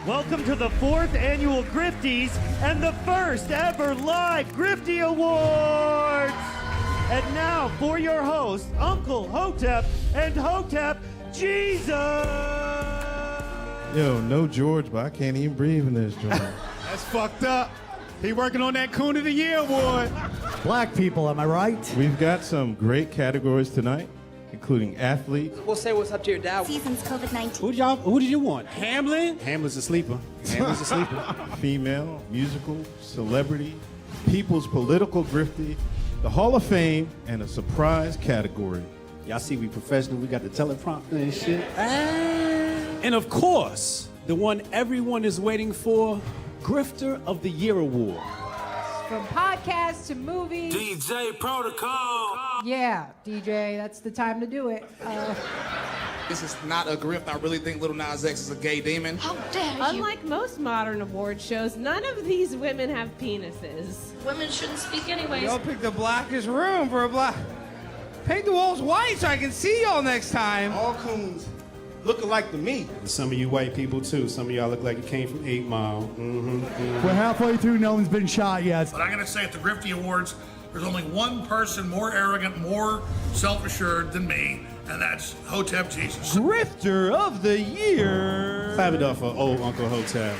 Welcome to the 4th annual Grifties and the first ever live Grifty Awards. And now for your hosts, Uncle Hotep and Hotep Jesus. Yo, no George, but I can't even breathe in this joint. That's fucked up. He working on that Coon of the Year award. Black people, am I right? We've got some great categories tonight, including athlete. We'll say what's up to your dad. Season's COVID-19. Who did you want? Hamlin? Hamlin's a sleeper. Hamlin's a sleeper. Female, musical, celebrity, people's political grifty, the Hall of Fame, and a surprise category. Y'all see we professional. We got the teleprompter and shit. And of course, the one everyone is waiting for, Grifter of the Year award. From podcasts to movies. DJ Protocol. Yeah, DJ, that's the time to do it. This is not a grift. I really think Lil Nas X is a gay demon. How dare you? Unlike most modern award shows, none of these women have penises. Women shouldn't speak anyways. Y'all picked the blackest room for a black. Paint the walls white so I can see y'all next time. All coons look alike to me. Some of you white people too. Some of y'all look like you came from 8 Mile. We're halfway through, no one's been shot yet. But I'm going to say at the Grifty Awards, there's only one person more arrogant, more self-assured than me, and that's Hotep Jesus. Grifter of the Year. Clap it up for old Uncle Hotep.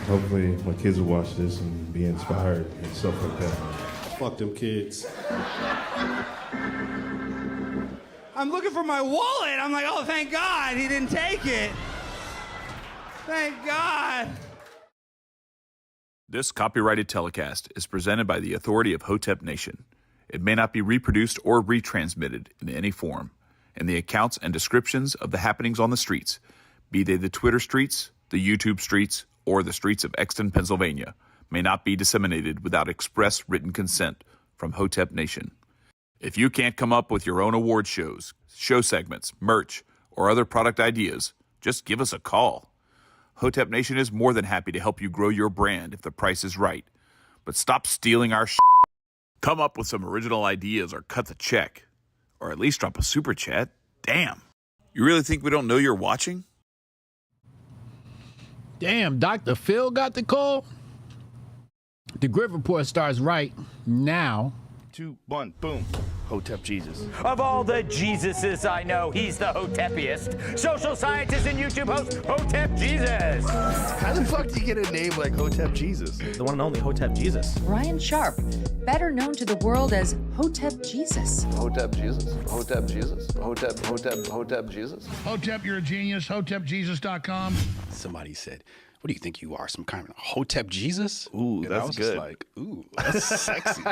Hopefully my kids will watch this and be inspired and stuff like that. Fuck them kids. I'm looking for my wallet. I'm like, oh, thank God he didn't take it. Thank God. This copyrighted telecast is presented by the authority of Hotep Nation. It may not be reproduced or retransmitted in any form, and the accounts and descriptions of the happenings on the streets, be they the Twitter streets, the YouTube streets, or the streets of Exton, Pennsylvania, may not be disseminated without express written consent from Hotep Nation. If you can't come up with your own award shows, show segments, merch, or other product ideas, just give us a call. Hotep Nation is more than happy to help you grow your brand if the price is right. But stop stealing our shit. Come up with some original ideas or cut the check. Or at least drop a super chat. Damn. You really think we don't know you're watching? Damn, Dr. Phil got the call? The Grift Report starts right now. 2, 1, boom. Hotep Jesus. Of all the Jesuses I know, he's the Hotepiest. Social scientist and YouTube host, Hotep Jesus. How the fuck do you get a name like Hotep Jesus? The one and only Hotep Jesus. Ryan Sharp, better known to the world as Hotep Jesus. Hotep Jesus. Hotep Jesus. Hotep Jesus. Hotep, you're a genius. HotepJesus.com. Somebody said, what do you think you are, some kind of Hotep Jesus? Ooh, and that's I was good. Just like, ooh, that's sexy.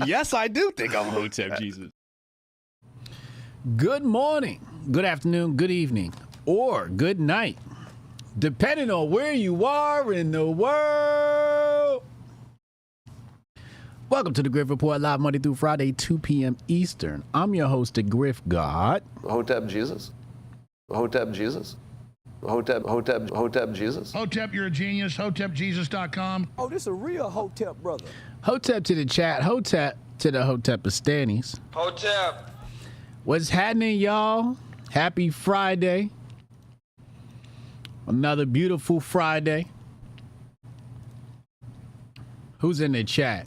Yes, I do think I'm Hotep Jesus. Good morning, good afternoon, good evening, or good night, depending on where you are in the world. Welcome to the Grift Report, live Monday through Friday, 2 p.m. Eastern. I'm your host, the Grift God. Hotep Jesus. Hotep Jesus. Hotep Jesus. Hotep, you're a genius. HotepJesus.com. Oh, this a real Hotep brother. Hotep to the chat, Hotep to the Hotepistanis. Hotep. What's happening, y'all? Happy Friday. Another beautiful Friday. Who's in the chat?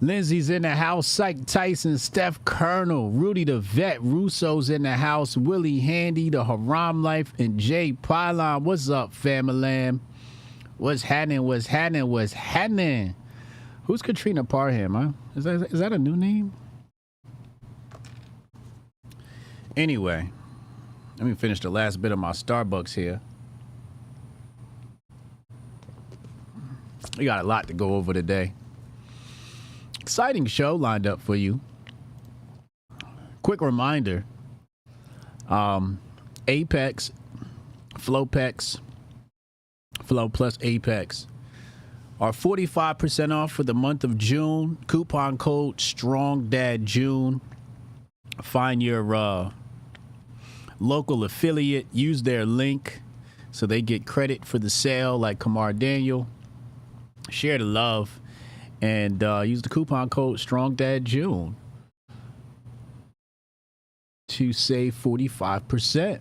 Lindsay's in the house. Psych Tyson, Steph Colonel, Rudy the Vet, Russo's in the house. Willie Handy, the Haram Life, and Jay Pylon. What's up, family? What's happening? What's happening? What's happening? Who's Katrina Parham, huh? Is that a new name? Anyway, let me finish the last bit of my Starbucks here. We got a lot to go over today. Exciting show lined up for you. Quick reminder, Apex, FlowPex, Flow Plus Apex are 45% off for the month of June. Coupon code StrongDadJune. Find your local affiliate. Use their link so they get credit for the sale, like Kamar Daniel. Share the love and use the coupon code StrongDadJune to save 45%.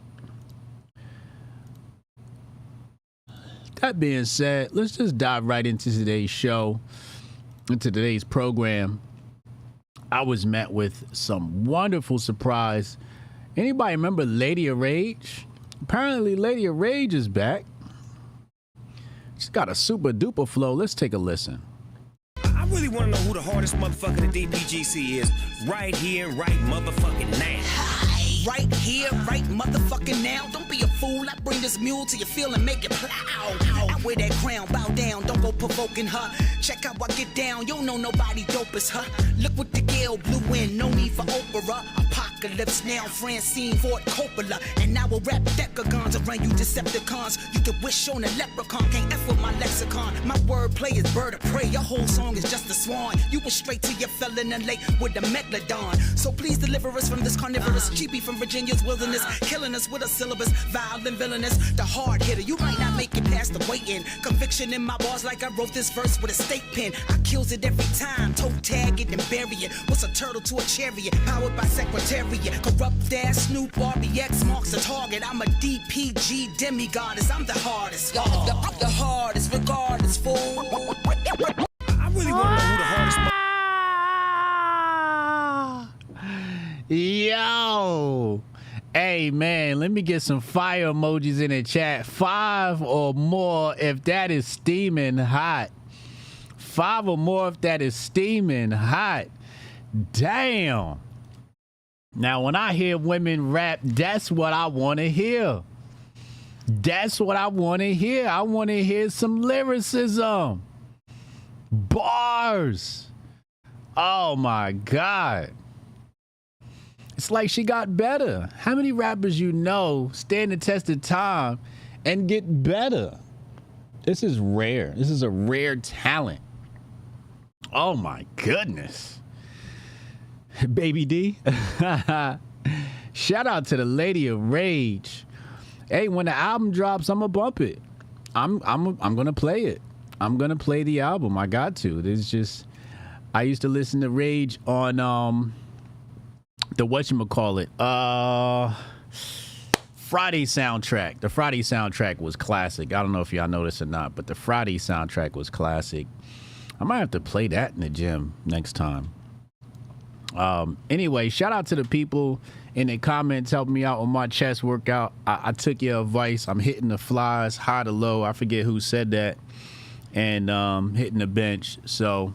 that being said, let's just dive right into today's show, into today's program. I was met with some wonderful surprise. Anybody remember Lady of Rage? Apparently, Lady of Rage is back. She's got a super duper flow. Let's take a listen. I really want to know who the hardest motherfucker in the DPGC is. Right here, right motherfucking now. Right here, right motherfucking now. Don't be a fool. I bring this mule to your field and make it plow. I wear that crown, bow down. Don't go provoking her. Check out I get down. You don't know nobody dope as her. Look what the Gale blew in. No need for opera. Apocalypse now. Francine Ford Coppola. And I will rap decagons around you Decepticons. You can wish on a leprechaun. Can't F with my lexicon. My wordplay is bird of prey. Your whole song is just a swan. You went straight to your felon and late with the megalodon. So please deliver us from this carnivorous cheapie from Virginia's wilderness, killing us with a syllabus, vile and villainous. The hard hitter, you might not make it past the waiting. Conviction in my bars like I wrote this verse with a stake pen. I kills it every time, toe tag it and bury it. What's a turtle to a chariot? Powered by Secretariat. Corrupt ass Snoop RBX marks a target. I'm a DPG demigoddess. I'm the hardest. The hardest, regardless, fool. I really want to know who the hardest Yo, hey man, let me get some fire emojis in the chat. 5 or more if that is steaming hot. 5 or more if that is steaming hot. Damn. Now when I hear women rap, that's what I want to hear. That's what I want to hear. I want to hear some lyricism. Bars. Oh my God. It's like she got better. How many rappers you know stand the test of time and get better? This is rare. This is a rare talent. Oh my goodness. Baby D. Shout out to the Lady of Rage. Hey, when the album drops, I'm gonna bump it. I'm gonna play it. I'm gonna play the album. I got to. It's just, I used to listen to Rage on the whatchamacallit, Friday soundtrack. The Friday soundtrack was classic. I don't know if y'all know this or not, but the Friday soundtrack was classic. I might have to play that in the gym next time. Anyway, shout out to the people in the comments helping me out on my chest workout. I took your advice. I'm hitting the flies, high to low. I forget who said that. And hitting the bench. So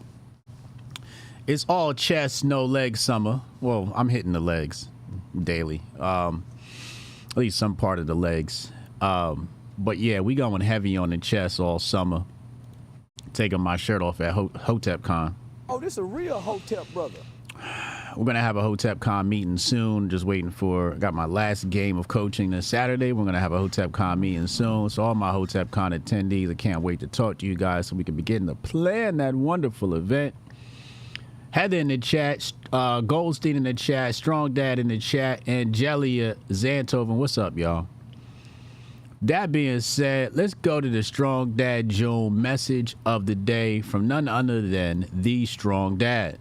it's all chest, no legs summer. Well, I'm hitting the legs daily. At least some part of the legs. But yeah, we going heavy on the chest all summer. Taking my shirt off at Hotep Con. Oh, this a real Hotep brother. We're going to have a Hotep Con meeting soon. Just waiting for, got my last game of coaching this Saturday. We're going to have a Hotep Con meeting soon. So all my Hotep Con attendees, I can't wait to talk to you guys so we can begin to plan that wonderful event. Heather in the chat, Goldstein in the chat, Strong Dad in the chat, and Angelia Zanthoven. What's up, y'all? That being said, let's go to the Strong Dad June message of the day from none other than the Strong Dad.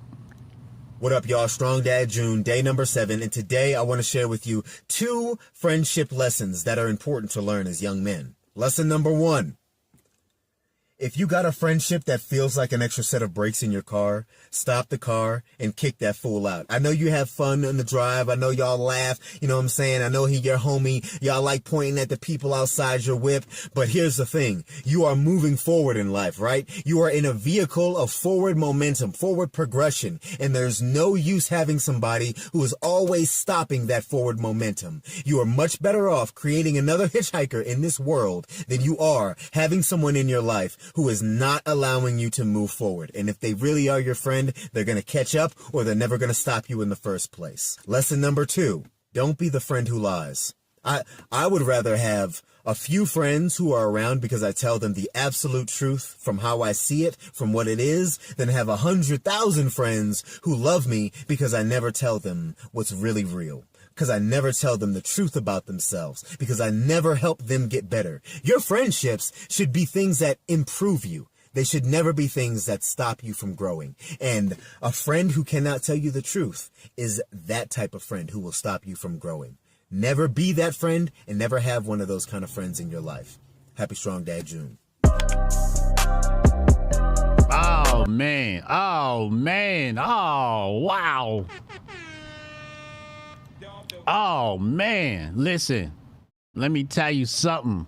What up, y'all? Strong Dad June, day number 7, and today I want to share with you 2 friendship lessons that are important to learn as young men. Lesson number 1. If you got a friendship that feels like an extra set of brakes in your car, stop the car and kick that fool out. I know you have fun on the drive. I know y'all laugh. You know what I'm saying? I know he your homie. Y'all like pointing at the people outside your whip. But here's the thing. You are moving forward in life, right? You are in a vehicle of forward momentum, forward progression. And there's no use having somebody who is always stopping that forward momentum. You are much better off creating another hitchhiker in this world than you are having someone in your life who is not allowing you to move forward. And if they really are your friend, they're going to catch up or they're never going to stop you in the first place. Lesson number 2, don't be the friend who lies. I would rather have a few friends who are around because I tell them the absolute truth from how I see it, from what it is, than have 100,000 friends who love me because I never tell them what's really real. Because I never tell them the truth about themselves, because I never help them get better. Your friendships should be things that improve you. They should never be things that stop you from growing. And a friend who cannot tell you the truth is that type of friend who will stop you from growing. Never be that friend and never have one of those kind of friends in your life. Happy Strong Dad June. Oh, man. Oh, man. Oh, wow. Oh, man. Listen, let me tell you something.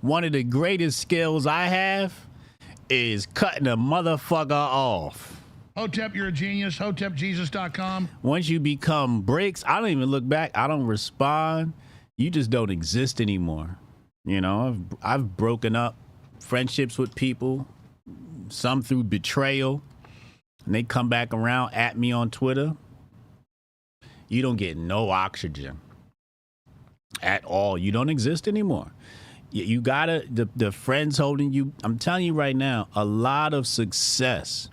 One of the greatest skills I have is cutting a motherfucker off. Hotep, you're a genius. HotepJesus.com. Once you become bricks, I don't even look back. I don't respond. You just don't exist anymore. You know, I've broken up friendships with people, some through betrayal, and they come back around at me on Twitter. You don't get no oxygen at all. You don't exist anymore. You gotta, the friends holding you, I'm telling you right now, a lot of success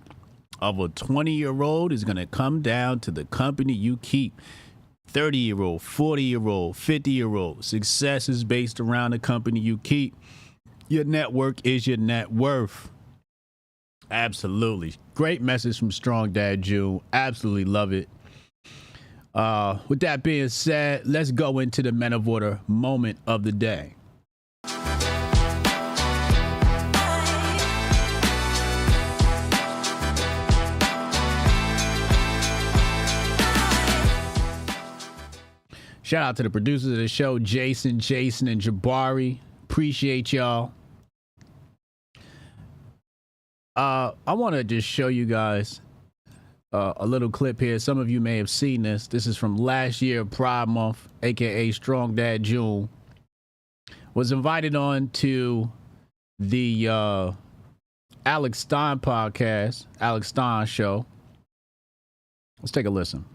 of a 20-year-old is going to come down to the company you keep. 30-year-old, 40-year-old, 50-year-old. Success is based around the company you keep. Your network is your net worth. Absolutely. Great message from Strong Dad June. Absolutely love it. With that being said, let's go into the Men of Order moment of the day. Shout out to the producers of the show, Jason, and Jabari. Appreciate y'all. I want to just show you guys a little clip here. Some of you may have seen this. This is from last year, Pride Month, a.k.a. Strong Dad June. Was invited on to the Alex Stein podcast, Alex Stein show. Let's take a listen.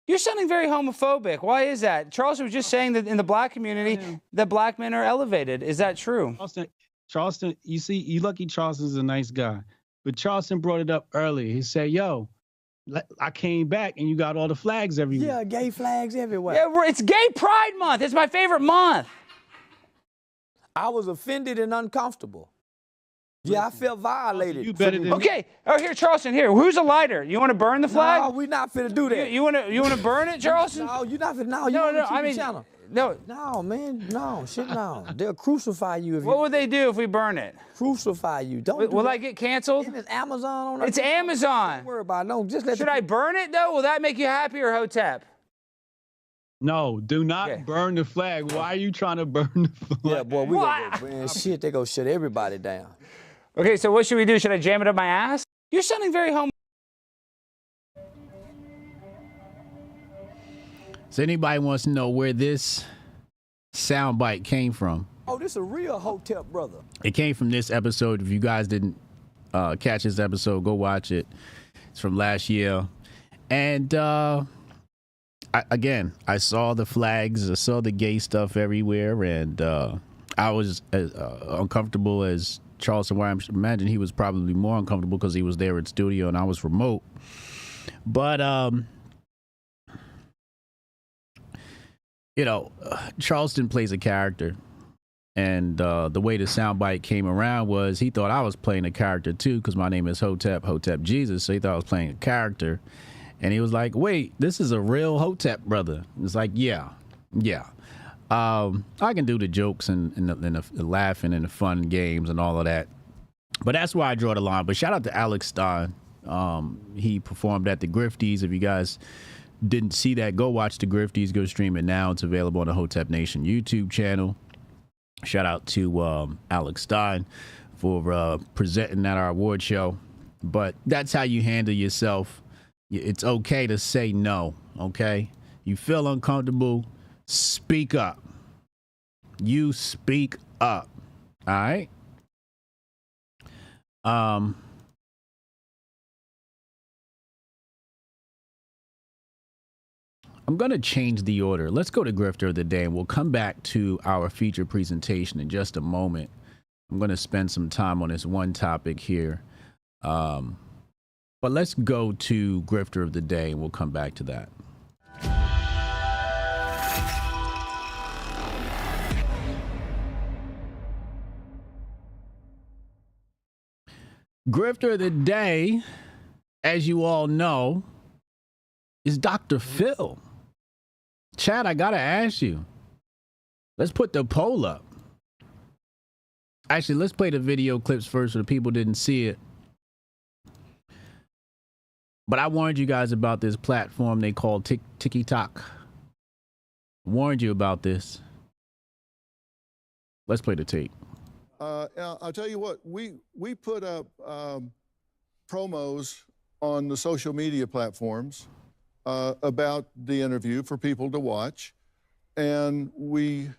You're sounding very homophobic. Why is that? Charleston was just saying that in the black community, that black men are elevated. Is that true? Charleston, you see, you lucky Charleston's a nice guy. But Charleston brought it up earlier. He said, yo, I came back and you got all the flags everywhere. Yeah, gay flags everywhere. Yeah, it's Gay Pride Month. It's my favorite month. I was offended and uncomfortable. Yeah, I felt violated. You better than Okay. Oh, here, Charleston. Here, who's a lighter? You want to burn the flag? No, we're not finna do that. You want to burn it, Charleston? No, you're not finna. No, you No, want no. to keep I the mean, channel. no. No, man. No, shit, no. They'll crucify you if What would they do if we burn it? Crucify you. Don't. Will I get canceled? It's Amazon on. It's Amazon. Don't worry about it. No, just let. Should I burn it though? Will that make you happier, Hotep? No, do not burn the flag. Why are you trying to burn the flag? Yeah, boy, we gonna go burn shit. They gonna shut everybody down. Okay, so what should we do? Should I jam it up my ass? You're sounding very homo. So anybody wants to know where this soundbite came from? Oh, this a real Hotep brother. It came from this episode. If you guys didn't catch this episode, go watch it. It's from last year. And I saw the flags. I saw the gay stuff everywhere. And I was as uncomfortable as Charleston. Why I imagine he was probably more uncomfortable because he was there at studio and I was remote. But, you know, Charleston plays a character. And the way the soundbite came around was he thought I was playing a character too because my name is Hotep Jesus. So he thought I was playing a character. And he was like, wait, this is a real Hotep brother. It's like, yeah. I can do the jokes and the laughing and the fun games and all of that. But that's why I draw the line. But shout out to Alex Stein. He performed at the Grifties. If you guys didn't see that, go watch the Grifties. Go stream it now. It's available on the Hotep Nation YouTube channel. Shout out to Alex Stein for presenting at our award show. But that's how you handle yourself. It's okay to say no, okay? You feel uncomfortable, speak up. You speak up, all right? I'm going to change the order. Let's go to Grifter of the Day, and we'll come back to our feature presentation in just a moment. I'm going to spend some time on this one topic here. But let's go to Grifter of the Day, and we'll come back to that. Grifter of the Day, as you all know, is Dr. Phil. Chad, I gotta ask you. Let's put the poll up. Actually, let's play the video clips first so the people didn't see it. But I warned you guys about this platform they call TikTok. Warned you about this. Let's play the tape. I'll tell you what, we put up promos on the social media platforms about the interview for people to watch. And we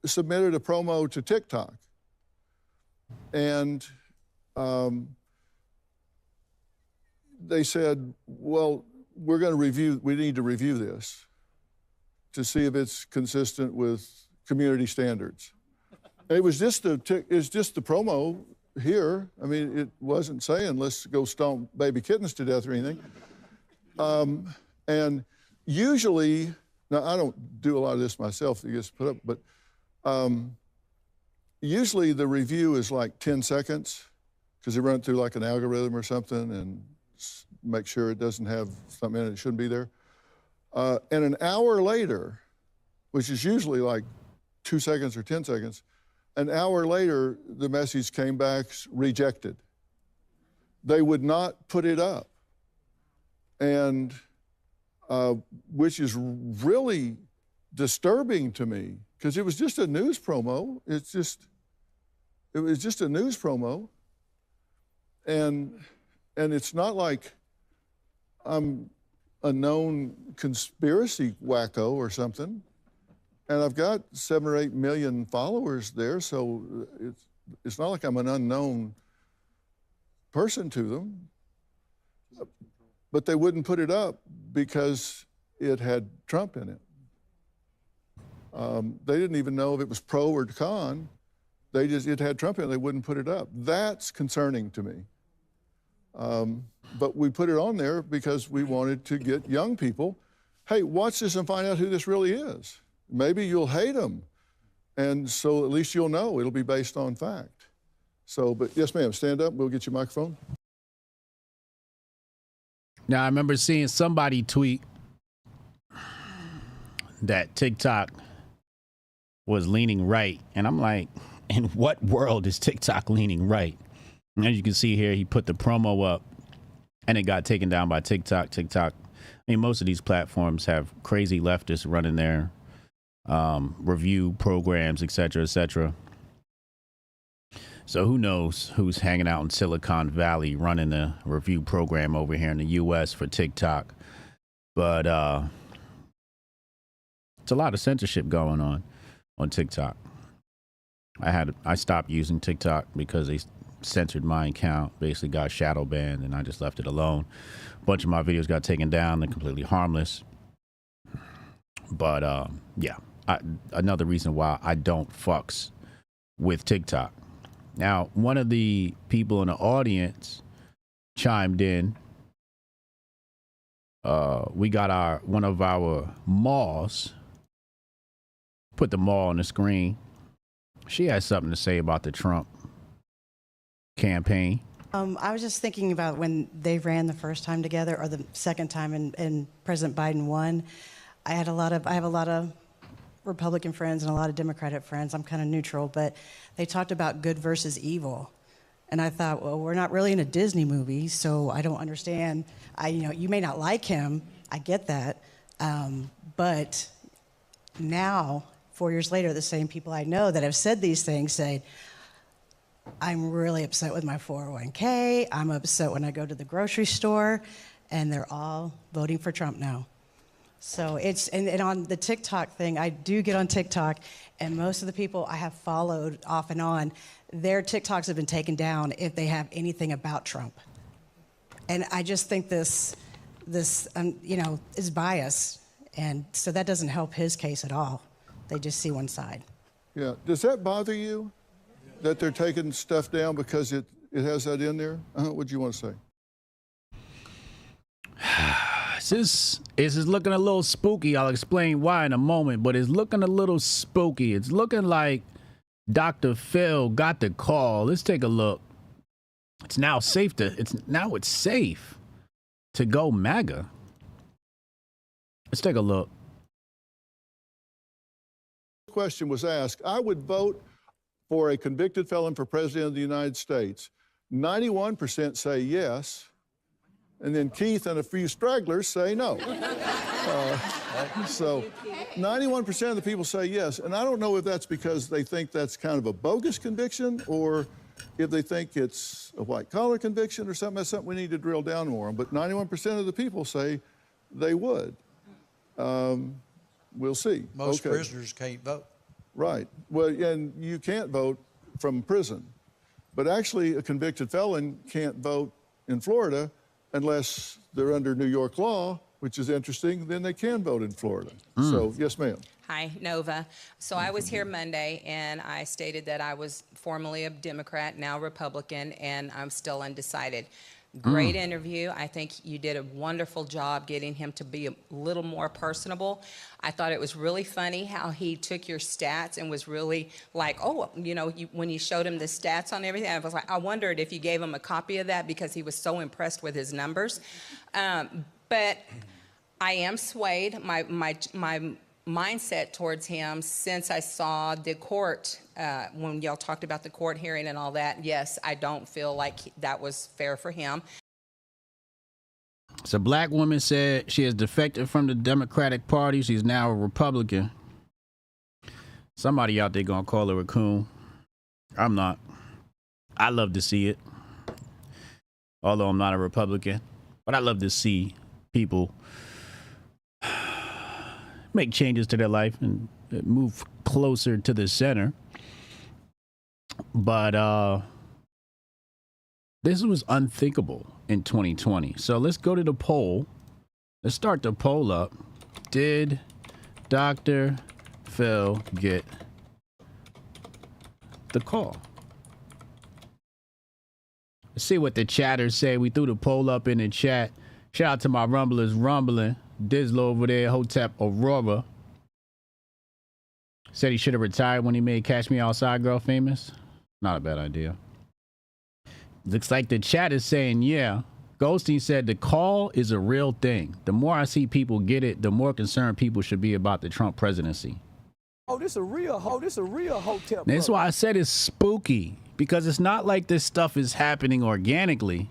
submitted a promo to TikTok. And they said, well, we need to review this to see if it's consistent with community standards. And it was just the promo here. I mean, it wasn't saying let's go stomp baby kittens to death or anything. And usually, now I don't do a lot of this myself that gets put up, but usually the review is like 10 seconds because they run it through like an algorithm or something and make sure it doesn't have something in it that shouldn't be there. And an hour later, which is usually like 2 seconds or 10 seconds, an hour later, the message came back rejected. They would not put it up. And which is really disturbing to me because it was just a news promo. It was just a news promo. And it's not like I'm a known conspiracy wacko or something. And I've got 7 or 8 million followers there, so it's not like I'm an unknown person to them. But they wouldn't put it up because it had Trump in it. They didn't even know if it was pro or con. It had Trump in it, they wouldn't put it up. That's concerning to me. But we put it on there because we wanted to get young people, hey, watch this and find out who this really is. Maybe you'll hate them. And so at least you'll know it'll be based on fact. So, but yes, ma'am, stand up, we'll get your microphone. Now, I remember seeing somebody tweet that TikTok was leaning right. And I'm like, in what world is TikTok leaning right? And as you can see here, he put the promo up and it got taken down by TikTok. I mean, most of these platforms have crazy leftists running their review programs, et cetera, et cetera. So who knows who's hanging out in Silicon Valley running the review program over here in the U.S. for TikTok. But it's a lot of censorship going on TikTok. I stopped using TikTok because they censored my account, basically got shadow banned, and I just left it alone. A bunch of my videos got taken down. They're completely harmless. But yeah, another reason why I don't fucks with TikTok. Now, one of the people in the audience chimed in. We got one of our malls. Put the mall on the screen. She has something to say about the Trump campaign. I was just thinking about when they ran the first time together, or the second time, and President Biden won. I have a lot of Republican friends and a lot of Democratic friends. I'm kind of neutral, but they talked about good versus evil. And I thought, well, we're not really in a Disney movie, so I don't understand. You may not like him, I get that, but now, 4 years later, the same people I know that have said these things say, I'm really upset with my 401k, I'm upset when I go to the grocery store, and they're all voting for Trump now. So it's, and on the TikTok thing, I do get on TikTok, and most of the people I have followed off and on, their TikToks have been taken down if they have anything about Trump. And I just think this is bias, and so that doesn't help his case at all. They just see one side. Yeah, does that bother you, that they're taking stuff down because it has that in there? What do you want to say? This is looking a little spooky. I'll explain why in a moment, but it's looking a little spooky. It's looking like Dr. Phil got the call. Let's take a look. It's safe to go MAGA. Let's take a look. Question was asked. I would vote for a convicted felon for president of the United States, 91% say yes, and then Keith and a few stragglers say no. So 91% of the people say yes, and I don't know if that's because they think that's kind of a bogus conviction or if they think it's a white-collar conviction or something. That's something we need to drill down more on, but 91% of the people say they would. We'll see. Most prisoners can't vote. Right. Well, and you can't vote from prison. But actually, a convicted felon can't vote in Florida unless they're under New York law, which is interesting. Then they can vote in Florida. So, yes, ma'am. Hi, Nova. So I was here Monday, and I stated that I was formerly a Democrat, now Republican, and I'm still undecided. Great interview. I think you did a wonderful job getting him to be a little more personable. I thought it was really funny how he took your stats and was really like, oh, you know, when you showed him the stats on everything, I was like, I wondered if you gave him a copy of that because he was so impressed with his numbers. But I am swayed. My mindset towards him since I saw the court, when y'all talked about the court hearing and all that, yes, I don't feel like that was fair for him. So, a black woman said she has defected from the Democratic Party. She's now a Republican. Somebody out there gonna call her a coon. I'm not. I love to see it. Although I'm not a Republican, but I love to see people make changes to their life and move closer to the center. But this was unthinkable in 2020. So let's go to the poll. Let's start the poll up. Did Dr. Phil get the call? Let's see what the chatters say. We threw the poll up in the chat. Shout out to my rumblers rumbling. Dizzle over there, Hotep Aurora. Said he should have retired when he made Cash Me Outside Girl famous. Not a bad idea. Looks like the chat is saying, yeah. Goldstein said the call is a real thing. The more I see people get it, the more concerned people should be about the Trump presidency. Oh, this a real Hotep. That's why I said it's spooky, because it's not like this stuff is happening organically.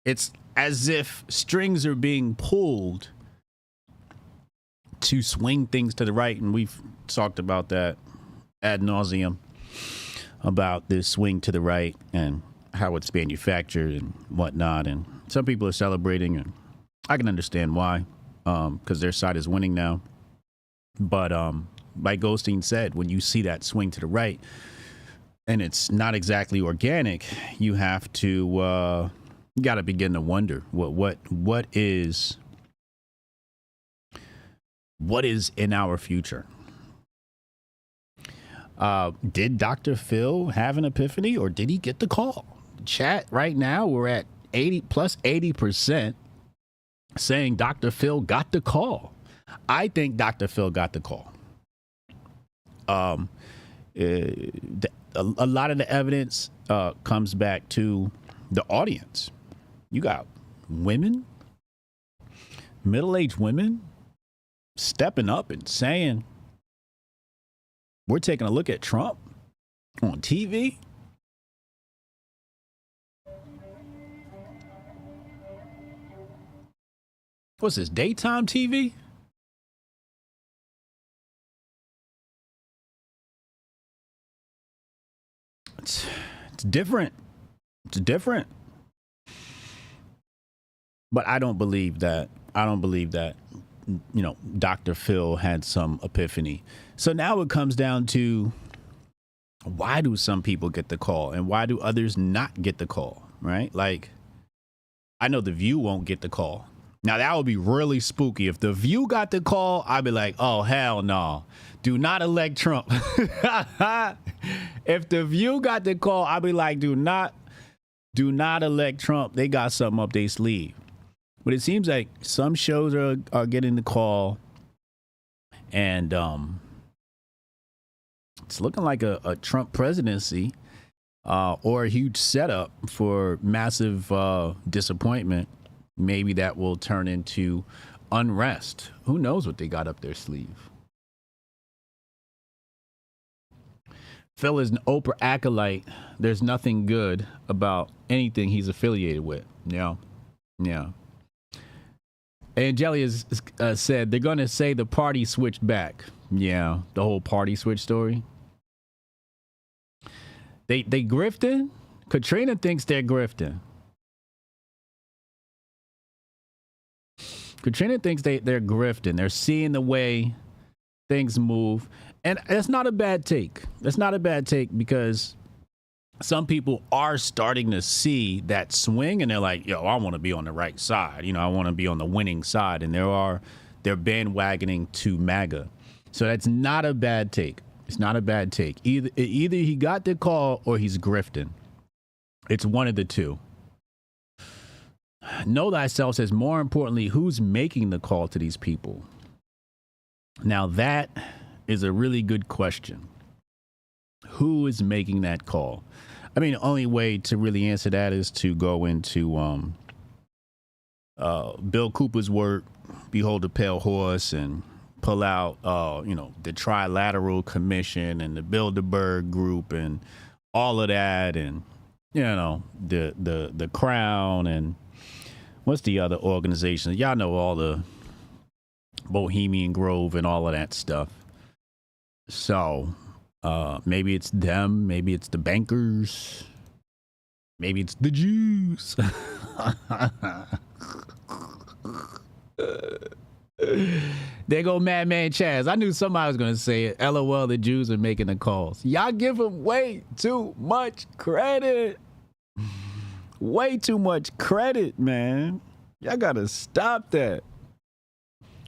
It's as if strings are being pulled to swing things to the right, and we've talked about that ad nauseum about this swing to the right and how it's manufactured and whatnot. And some people are celebrating, and I can understand why, because their side is winning now. But like Goldstein said, when you see that swing to the right and it's not exactly organic, you have to you got to begin to wonder what is in our future. Did Dr. Phil have an epiphany, or did he get the call? Chat right now, we're at 80% saying Dr. Phil got the call. I think Dr. Phil got the call. A lot of the evidence comes back to the audience. You got women, middle-aged women, stepping up and saying, we're taking a look at Trump on TV. What's this, daytime TV? It's different. It's different. But I don't believe that. You know, Dr. Phil had some epiphany. So now it comes down to, why do some people get the call and why do others not get the call, right? Like, I know The View won't get the call. Now, that would be really spooky. If The View got the call, I'd be like, oh, hell no. Do not elect Trump. If The View got the call, I'd be like, do not elect Trump. They got something up their sleeve. But it seems like some shows are getting the call, and it's looking like a Trump presidency or a huge setup for massive disappointment. Maybe that will turn into unrest. Who knows what they got up their sleeve? Phil is an Oprah acolyte. There's nothing good about anything he's affiliated with. Yeah. And Jelly has said they're going to say the party switched back. Yeah, the whole party switch story. They grifting? Katrina thinks they're grifting. Katrina thinks they're grifting. They're seeing the way things move. And that's not a bad take. That's not a bad take because some people are starting to see that swing and they're like, yo, I want to be on the right side. You know, I want to be on the winning side. And they're bandwagoning to MAGA. So that's not a bad take. It's not a bad take. Either he got the call or he's grifting. It's one of the two. Know thyself says, more importantly, who's making the call to these people? Now, that is a really good question. Who is making that call? I mean, the only way to really answer that is to go into Bill Cooper's work, Behold the Pale Horse, and pull out, the Trilateral Commission and the Bilderberg Group and all of that, and the Crown and what's the other organization? Y'all know all the Bohemian Grove and all of that stuff. So maybe it's them, maybe it's the bankers, maybe it's the Jews. There go Madman Chaz. I knew somebody was going to say it. LOL, the Jews are making the calls. Y'all give them way too much credit. Way too much credit, man. Y'all got to stop that.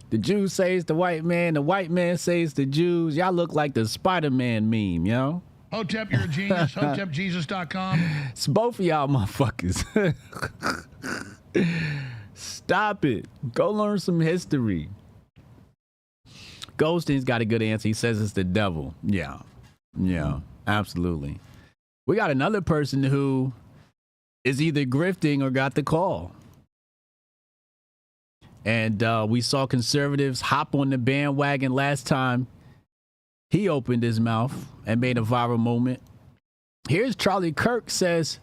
The Jew says the white man says the Jews. Y'all look like the Spider-Man meme, yo. Hotep, you're a genius. HotepJesus.com. It's both of y'all motherfuckers. Stop it. Go learn some history. Goldstein's got a good answer. He says it's the devil. Yeah, absolutely. We got another person who is either grifting or got the call. And we saw conservatives hop on the bandwagon last time he opened his mouth and made a viral moment. Here's Charlie Kirk says,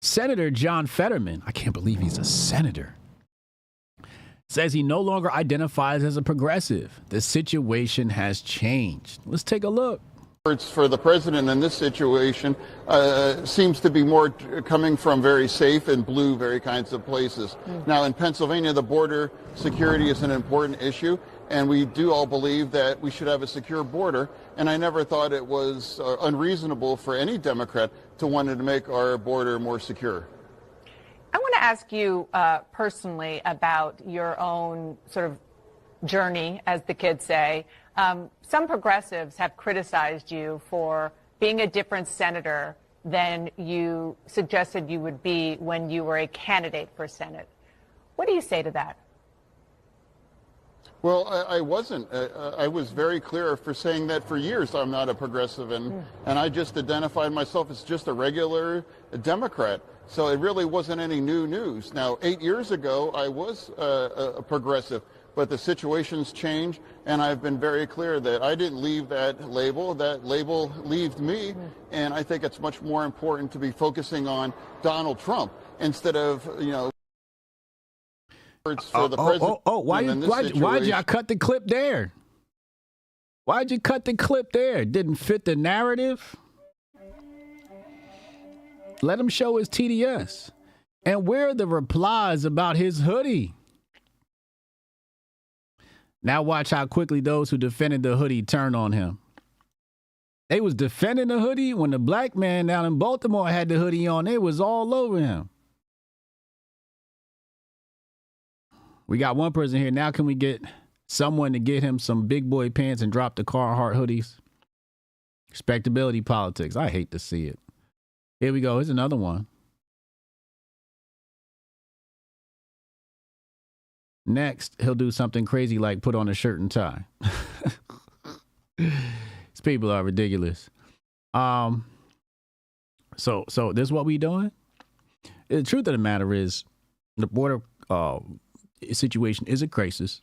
Senator John Fetterman, I can't believe he's a senator, says he no longer identifies as a progressive. The situation has changed. Let's take a look. For the president in this situation seems to be more coming from very safe and blue, very kinds of places. Now in Pennsylvania, the border security is an important issue, and we do all believe that we should have a secure border. And I never thought it was unreasonable for any Democrat to want to make our border more secure. I want to ask you personally about your own sort of journey, as the kids say. Some progressives have criticized you for being a different senator than you suggested you would be when you were a candidate for Senate. What do you say to that? Well, I wasn't. I was very clear for saying that for years I'm not a progressive, and I just identified myself as just a regular Democrat. So it really wasn't any new news. Now, 8 years ago, I was a progressive, but the situation's changed, and I've been very clear that I didn't leave that label. That label left me, and I think it's much more important to be focusing on Donald Trump instead of, for the president. Why'd y'all cut the clip there? Why'd you cut the clip there? It didn't fit the narrative? Let him show his TDS. And where are the replies about his hoodie? Now watch how quickly those who defended the hoodie turn on him. They was defending the hoodie when the black man down in Baltimore had the hoodie on. It was all over him. We got one person here. Now can we get someone to get him some big boy pants and drop the Carhartt hoodies? Respectability politics. I hate to see it. Here we go. Here's another one. Next, he'll do something crazy like put on a shirt and tie. These people are ridiculous. So this is what we doing? The truth of the matter is the border situation is a crisis.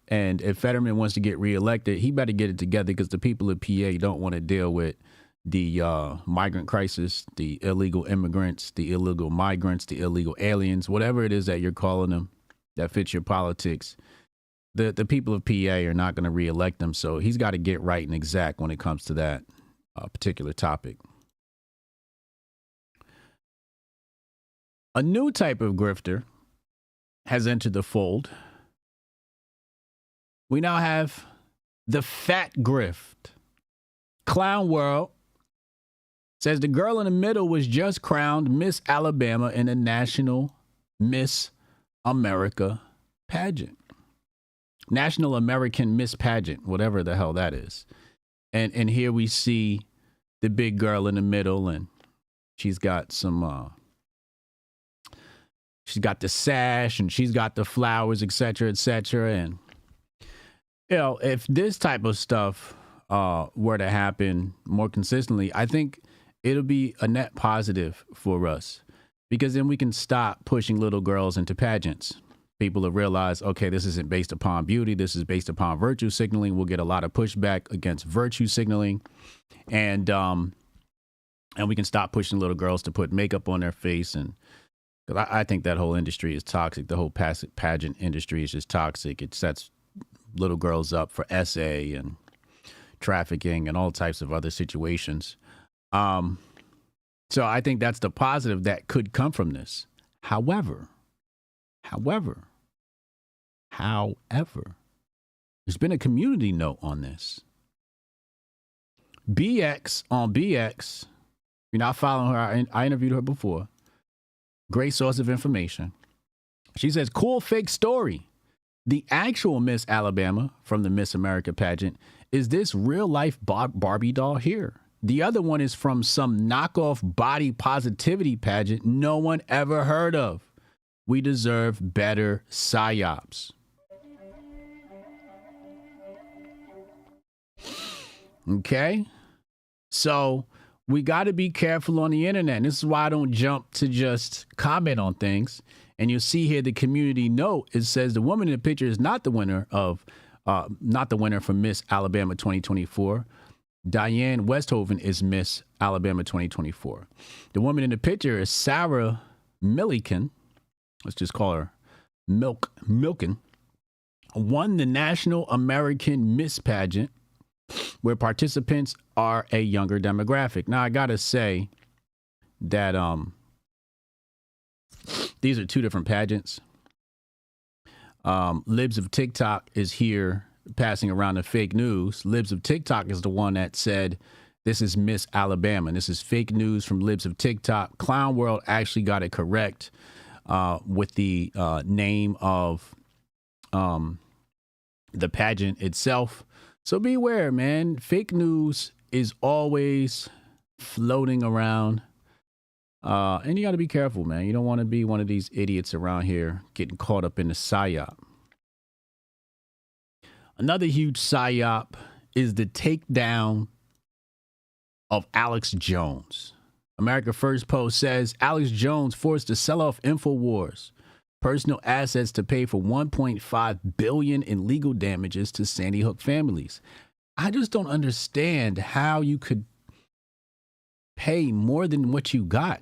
And if Fetterman wants to get reelected, he better get it together because the people of PA don't want to deal with the migrant crisis, the illegal immigrants, the illegal migrants, the illegal aliens, whatever it is that you're calling them that fits your politics. The people of PA are not going to reelect them. So he's got to get right and exact when it comes to that particular topic. A new type of grifter has entered the fold. We now have the fat grift. Clown World says the girl in the middle was just crowned Miss Alabama in the National Miss America pageant. National American Miss Pageant, whatever the hell that is. And here we see the big girl in the middle, and she's got some she's got the sash and she's got the flowers, et cetera, and you know, if this type of stuff were to happen more consistently, I think it'll be a net positive for us, because then we can stop pushing little girls into pageants. People will realize, okay, this isn't based upon beauty. This is based upon virtue signaling. We'll get a lot of pushback against virtue signaling. And we can stop pushing little girls to put makeup on their face. And cause I think that whole industry is toxic. The whole pageant industry is just toxic. It sets little girls up for SA and trafficking and all types of other situations. So I think that's the positive that could come from this. However, there's been a community note on this. BX on BX. You're not following her. I interviewed her before. Great source of information. She says, cool fake story. The actual Miss Alabama from the Miss America pageant is this real life Barbie doll here. The other one is from some knockoff body positivity pageant no one ever heard of. We deserve better psyops. Okay? So we got to be careful on the internet. And this is why I don't jump to just comment on things. And you'll see here the community note. It says the woman in the picture is not the winner for Miss Alabama 2024. Diane Westhoven is Miss Alabama 2024. The woman in the picture is Sarah Milliken. Let's just call her Milken. Won the National American Miss Pageant, where participants are a younger demographic. Now, I got to say that these are two different pageants. Libs of TikTok is here passing around the fake news. Libs of TikTok is the one that said this is Miss Alabama. And this is fake news from Libs of TikTok. Clown World actually got it correct with the name of the pageant itself. So beware, man. Fake news is always floating around. And you got to be careful, man. You don't want to be one of these idiots around here getting caught up in the psyop. Another huge psyop is the takedown of Alex Jones. America First Post says Alex Jones forced to sell off InfoWars personal assets to pay for $1.5 billion in legal damages to Sandy Hook families. I just don't understand how you could pay more than what you got.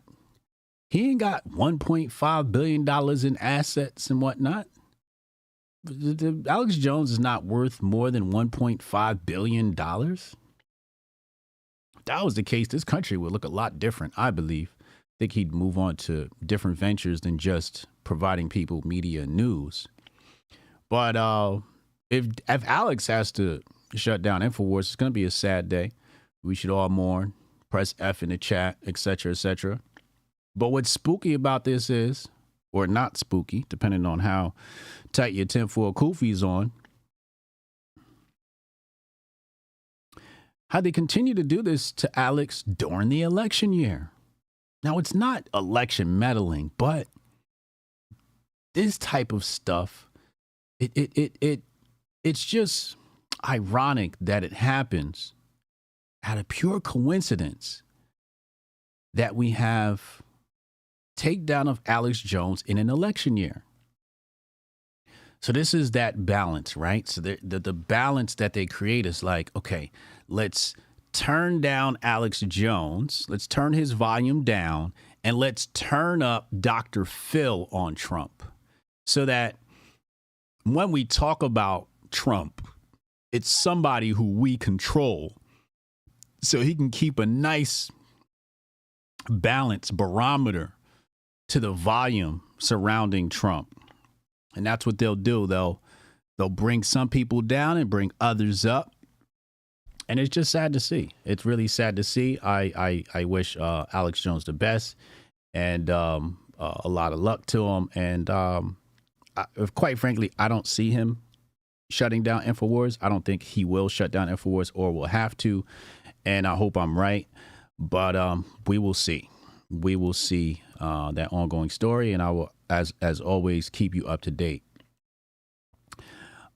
He ain't got $1.5 billion in assets and whatnot. Alex Jones is not worth more than $1.5 billion. If that was the case, this country would look a lot different, I believe. I think he'd move on to different ventures than just providing people media news. But if Alex has to shut down InfoWars, it's going to be a sad day. We should all mourn. Press F in the chat, etc., etc. But what's spooky about this is, or not spooky, depending on how tight your tinfoil kufi's on, how they continue to do this to Alex during the election year. Now, it's not election meddling, but this type of stuff, it's just ironic that it happens out of pure coincidence that we have takedown of Alex Jones in an election year. So this is that balance, right? So the balance that they create is like, okay, let's turn down Alex Jones, let's turn his volume down, and let's turn up Dr. Phil on Trump. So that when we talk about Trump, it's somebody who we control. So he can keep a nice balance barometer to the volume surrounding Trump. And that's what they'll do. They'll bring some people down and bring others up. And it's just sad to see. It's really sad to see. I wish Alex Jones the best and a lot of luck to him. And quite frankly, I don't see him shutting down InfoWars. I don't think he will shut down InfoWars or will have to. And I hope I'm right. But we will see. We will see that ongoing story. And I will, as always, keep you up to date.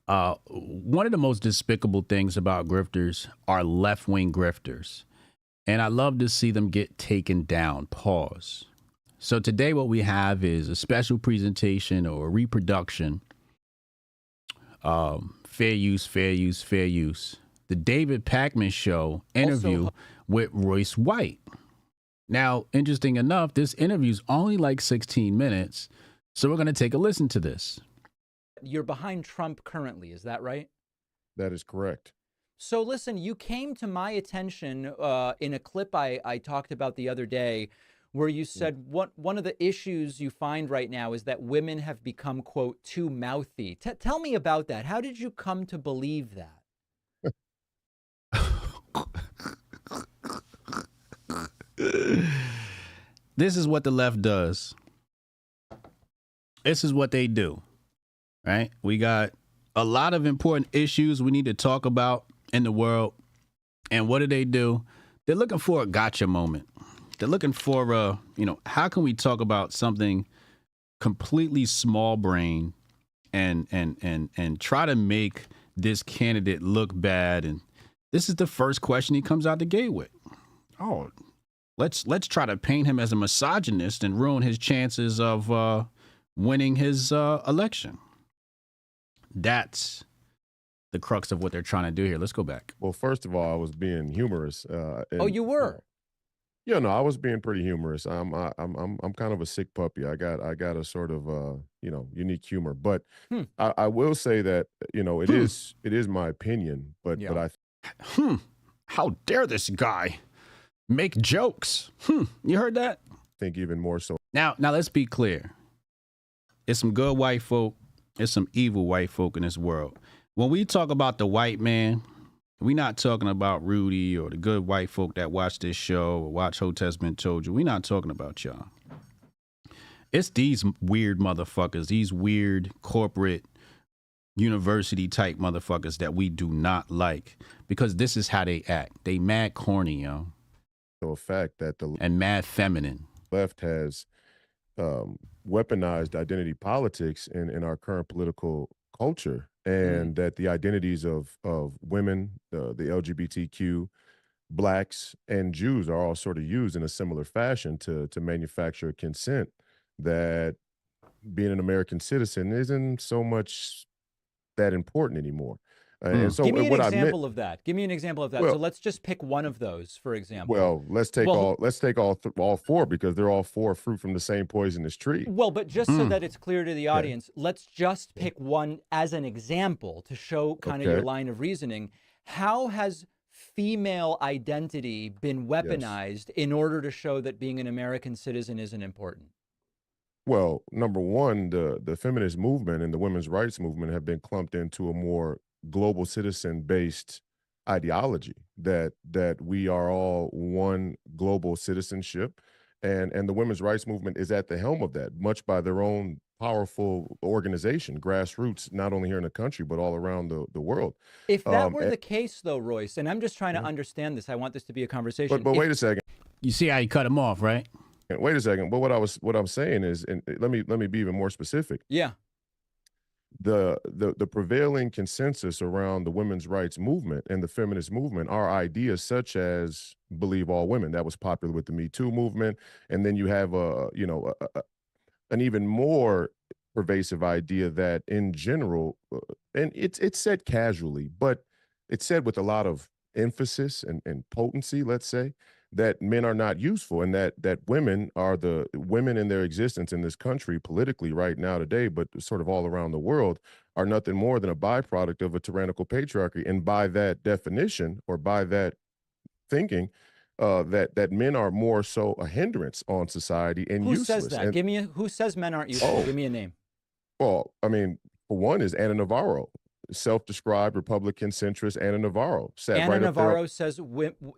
One of the most despicable things about grifters are left-wing grifters. And I love to see them get taken down. Pause. So today what we have is a special presentation or a reproduction. Fair use, fair use, fair use. The David Pakman Show interview with Royce White. Now, interesting enough, this interview is only like 16 minutes. So we're going to take a listen to this. You're behind Trump currently, is that right? That is correct. So listen, you came to my attention in a clip I talked about the other day where you said one of the issues you find right now is that women have become, quote, too mouthy. Tell me about that. How did you come to believe that? This is what the left does. This is what they do, right? We got a lot of important issues we need to talk about in the world. And what do? They're looking for a gotcha moment. They're looking for, how can we talk about something completely small brain and try to make this candidate look bad? And this is the first question he comes out the gate with. Oh, let's try to paint him as a misogynist and ruin his chances of winning his election. That's the crux of what they're trying to do here. Let's go back. Well, first of all, I was being humorous. You were? Yeah, no, I was being pretty humorous. I'm kind of a sick puppy. I got a sort of unique humor, but I will say that it is my opinion. But how dare this guy make jokes? You heard that? I think even more so. Now let's be clear. It's some good white folk. It's some evil white folk in this world. When we talk about the white man, we're not talking about Rudy or the good white folk that watch this show or watch Hotep's Been Told You. We're not talking about y'all. It's these weird motherfuckers, these weird corporate university type motherfuckers that we do not like because this is how they act. They mad corny, yo. So a fact that and mad feminine. Left has weaponized identity politics in our current political culture, and that the identities of women, the LGBTQ, blacks, and Jews are all sort of used in a similar fashion to manufacture consent that being an American citizen isn't so much that important anymore. And so give me an what example of that. Give me an example of that. Well, so let's just pick one of those, for example. Well, let's take all four because they're all four fruit from the same poisonous tree. Well, but just so that it's clear to the audience, let's just pick one as an example to show kind of your line of reasoning. How has female identity been weaponized in order to show that being an American citizen isn't important? Well, number one, the feminist movement and the women's rights movement have been clumped into a more global citizen-based ideology that we are all one global citizenship, and the women's rights movement is at the helm of that, much by their own powerful organization, grassroots, not only here in the country but all around the world. If that were the case, though, Royce, and I'm just trying to understand this, I want this to be a conversation. But wait a second. You see how you cut him off, right? Wait a second. But what I'm saying is, and let me be even more specific. Yeah. The prevailing consensus around the women's rights movement and the feminist movement are ideas such as believe all women. That was popular with the Me Too movement, and then you have an even more pervasive idea that in general, and it's said casually, but it's said with a lot of emphasis and potency, let's say, that men are not useful, and that women are the women in their existence in this country politically right now today, but sort of all around the world, are nothing more than a byproduct of a tyrannical patriarchy. And by that definition, or by that thinking, that men are more so a hindrance on society and Who useless. says that? And, Give me who says men aren't useful? Give me a name. well, I mean, for one is Anna Navarro, self-described Republican centrist Anna Navarro. Anna Navarro says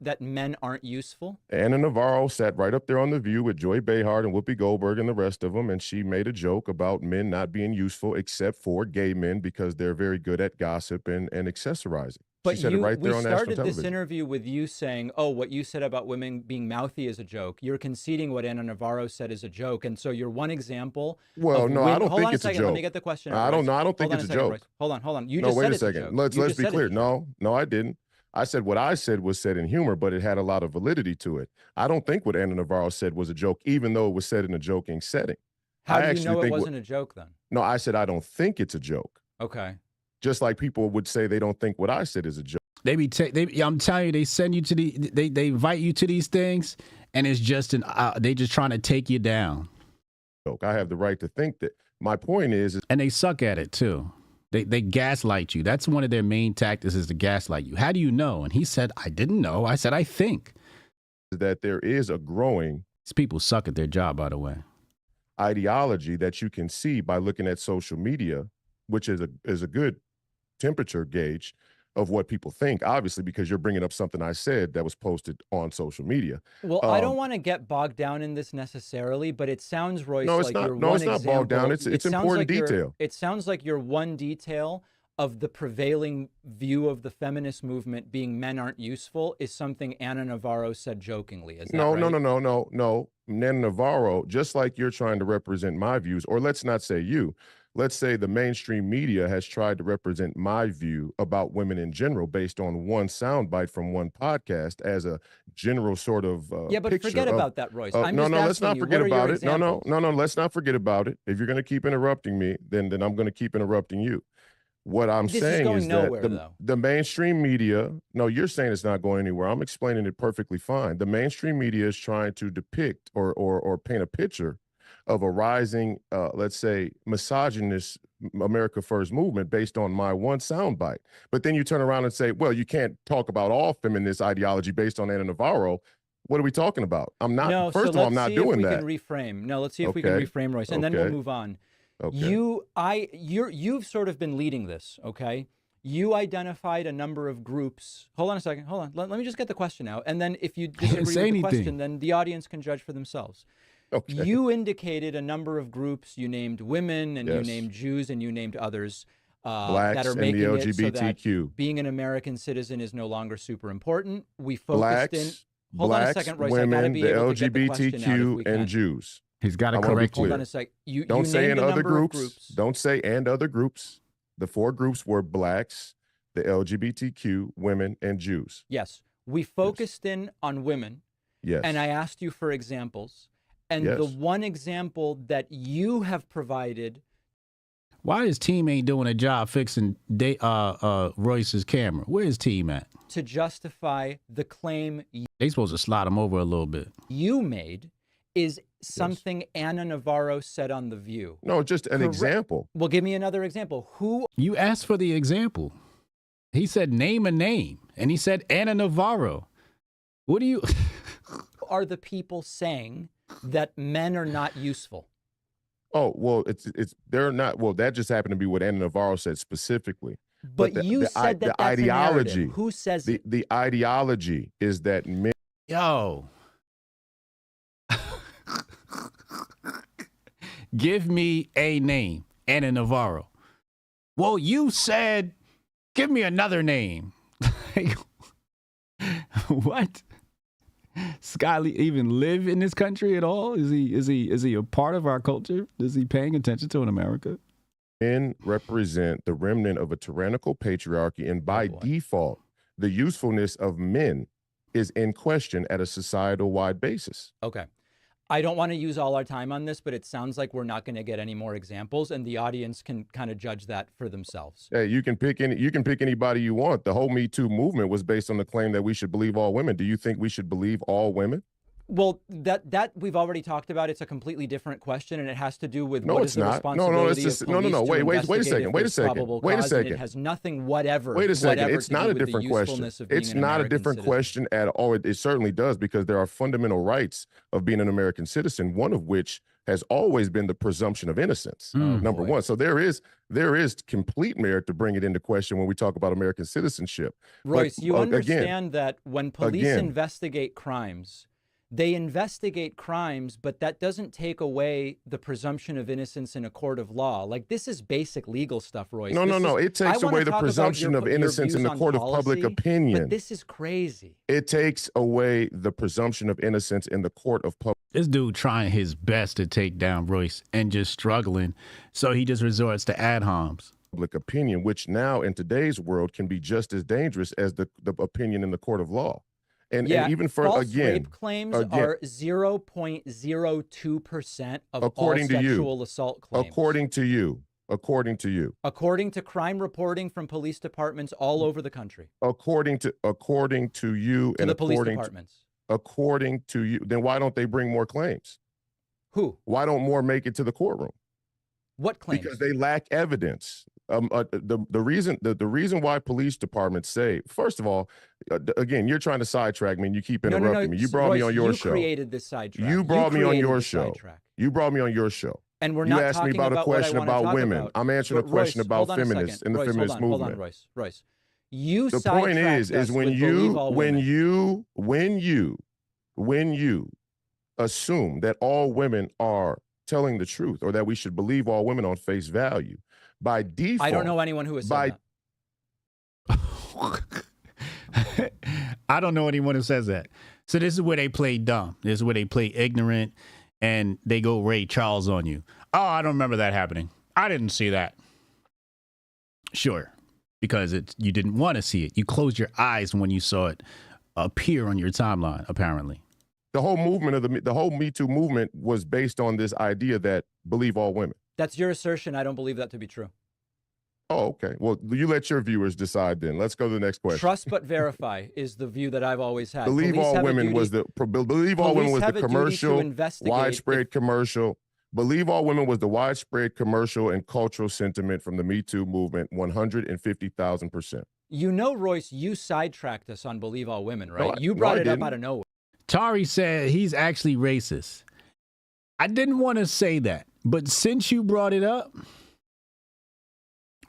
that men aren't useful? Anna Navarro sat right up there on The View with Joy Behar and Whoopi Goldberg and the rest of them, and she made a joke about men not being useful except for gay men because they're very good at gossip and accessorizing. But she said it right there on national we started this television. interview with you saying, oh, what you said about women being mouthy is a joke. You're conceding what Anna Navarro said is a joke. And so you're one example. Well, no, I don't hold think on it's a second, joke. Let me get the question. I don't know. I don't think Hold on it's a second, joke. Royce. Hold on. You No, just wait said a it's a second. joke. Let's You be just said clear. it's a joke. No, I didn't. I said what I said was said in humor, but it had a lot of validity to it. I don't think what Anna Navarro said was a joke, even though it was said in a joking setting. How do you know it wasn't a joke then? No, I said I don't think it's a joke. Okay. Just like people would say they don't think what I said is a joke. I'm telling you, they send you to they invite you to these things, and it's just they just trying to take you down. I have the right to think that. My point is and they suck at it too. They gaslight you. That's one of their main tactics, is to gaslight you. How do you know? And he said, I didn't know. I said, I think. That there is a growing. These people suck at their job, by the way. Ideology that you can see by looking at social media, which is a good temperature gauge of what people think, obviously, because you're bringing up something I said that was posted on social media. Well, I don't want to get bogged down in this necessarily, but it sounds, Royce, no, it's like not, you're no, one it's not example. bogged down. It's important detail. It sounds like you're one detail of the prevailing view of the feminist movement being men aren't useful is something Anna Navarro said jokingly. Is that No, right? no. Anna Navarro, just like you're trying to represent my views, or let's not say you, let's say the mainstream media has tried to represent my view about women in general based on one soundbite from one podcast as a general sort of yeah, but forget about that, Royce. I'm no, just let's not asking you, forget what are your about it. examples? No, let's not forget about it. If you're going to keep interrupting me, then I'm going to keep interrupting you. What I'm saying is that the mainstream media, no, you're saying it's not going anywhere. I'm explaining it perfectly fine. The mainstream media is trying to depict or paint a picture of a rising, let's say, misogynist America First movement based on my one soundbite. But then you turn around and say, well, you can't talk about all feminist ideology based on Anna Navarro. What are we talking about? I'm not, No, first so of all, I'm not doing that. Let's see if we can reframe. No, let's see if we can reframe, Royce, and then we'll move on. Okay. You've sort of been leading this, okay? You identified a number of groups. Hold on a second. Hold on. Let me just get the question out. And then if you disagree with the question, then the audience can judge for themselves. Okay. You indicated a number of groups. You named women, and you named Jews, and you named others Blacks that are and making the it so that LGBTQ. being an American citizen is no longer super important. We focused in. Hold on a second, Royce. women, I gotta be the able to get the question out if we LGBTQ, can. and Jews. He's got to I wanna be correct you. clear. Hold on a sec. You Don't say named and a other number of groups. Don't say and other groups. The four groups were blacks, the LGBTQ, women, and Jews. Yes. We focused in on women. Yes. And I asked you for examples. And the one example that you have provided. Why is Team ain't doing a job fixing Royce's camera? Where is Team at? To justify the claim They supposed to slide him over a little bit. you made is something Anna Navarro said on The View. No, just an example. Well, give me another example. Who You asked for the example. He said, name a name. And he said, Anna Navarro. What do you... are the people saying that men are not useful? Oh, well, they're not. Well, that just happened to be what Anna Navarro said specifically. But you said that that's ideology. a narrative. Who says it? The ideology is that men. Yo. Give me a name, Anna Navarro. Well, you said, give me another name. What? Skyly even live in this country at all? Is he a part of our culture? Is he paying attention to in America? Men represent the remnant of a tyrannical patriarchy, and by default, the usefulness of men is in question at a societal-wide basis. Okay. I don't want to use all our time on this, but it sounds like we're not going to get any more examples, and the audience can kind of judge that for themselves. Hey, you can pick anybody you want. The whole Me Too movement was based on the claim that we should believe all women. Do you think we should believe all women? Well, that we've already talked about. It's a completely different question, and it has to do with No, what it's is the not. responsibility of police to Wait a investigate second. if Wait a there's second. probable Wait a cause, and second. it has nothing whatever. Wait a second. whatever It's to not do a with the different question. usefulness of being It's an not a American different citizen. question at all. It certainly does, because there are fundamental rights of being an American citizen, one of which has always been the presumption of innocence, number one. So there is complete merit to bring it into question when we talk about American citizenship. Royce, But, you understand again, that when police investigate crimes, they investigate crimes, but that doesn't take away the presumption of innocence in a court of law. Like, this is basic legal stuff, Royce. No. It takes away the presumption of innocence in the court of public opinion. But this is crazy. It takes away the presumption of innocence in the court of public. This dude trying his best to take down Royce and just struggling, so he just resorts to ad homs. Public opinion, which now in today's world can be just as dangerous as the opinion in the court of law. And even for false rape claims are 0.02% of according all to sexual assault claims. According to you. According to crime reporting from police departments all over the country. According to you and the police departments. According to you, then why don't they bring more claims? Who? Why don't more make it to the courtroom? What claims? Because they lack evidence. The reason why police departments say, first of all, again, you're trying to sidetrack me and you keep interrupting me. You brought me on your show. You created this sidetrack. You brought me on your show. You brought me on your show. And we're not asked me about a question about women. I'm answering a question about feminists in the feminist movement. Hold on, Royce. You the point is when you assume that all women are telling the truth, or that we should believe all women on face value, by default. I don't know anyone who has said that. I don't know anyone who says that. So this is where they play dumb. This is where they play ignorant, and they go Ray Charles on you. Oh, I don't remember that happening. I didn't see that. Sure, because you didn't want to see it. You closed your eyes when you saw it appear on your timeline, apparently. The whole movement of the whole Me Too movement was based on this idea that believe all women. That's your assertion. I don't believe that to be true. Oh, okay. Well, you let your viewers decide then. Let's go to the next question. Trust but verify is the view that I've always had. Believe all women was the commercial, widespread commercial. Believe all women was the widespread commercial and cultural sentiment from the Me Too movement, 150,000%. You know, Royce, you sidetracked us on believe all women, right? You brought it up out of nowhere. Tari said he's actually racist. I didn't want to say that, but since you brought it up,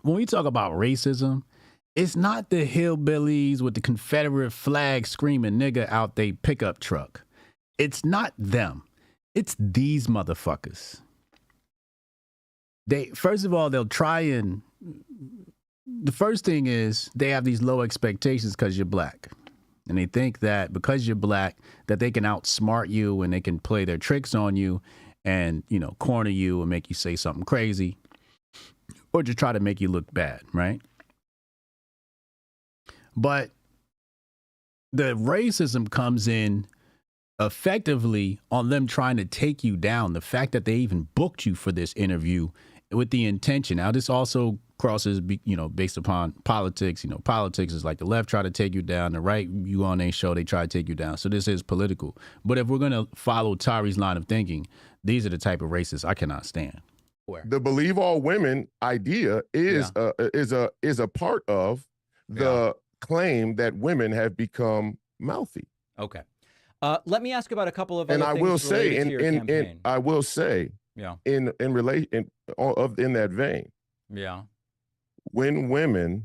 when we talk about racism, it's not the hillbillies with the Confederate flag screaming nigga out they pickup truck. It's not them. It's these motherfuckers. First of all, they'll try and, the first thing is they have these low expectations because you're black. And they think that because you're black, that they can outsmart you and they can play their tricks on you and, corner you and make you say something crazy or just try to make you look bad, right? But the racism comes in effectively on them trying to take you down. The fact that they even booked you for this interview with the intention. Now, this also crosses, based upon politics. Politics is like the left try to take you down, the right, you on their show, they try to take you down. So this is political. But if we're going to follow Tari's line of thinking, these are the type of racists I cannot stand. The believe all women idea is a part of the claim that women have become mouthy. Okay. Let me ask about a couple of other things. And I will say, in that vein. Yeah. When women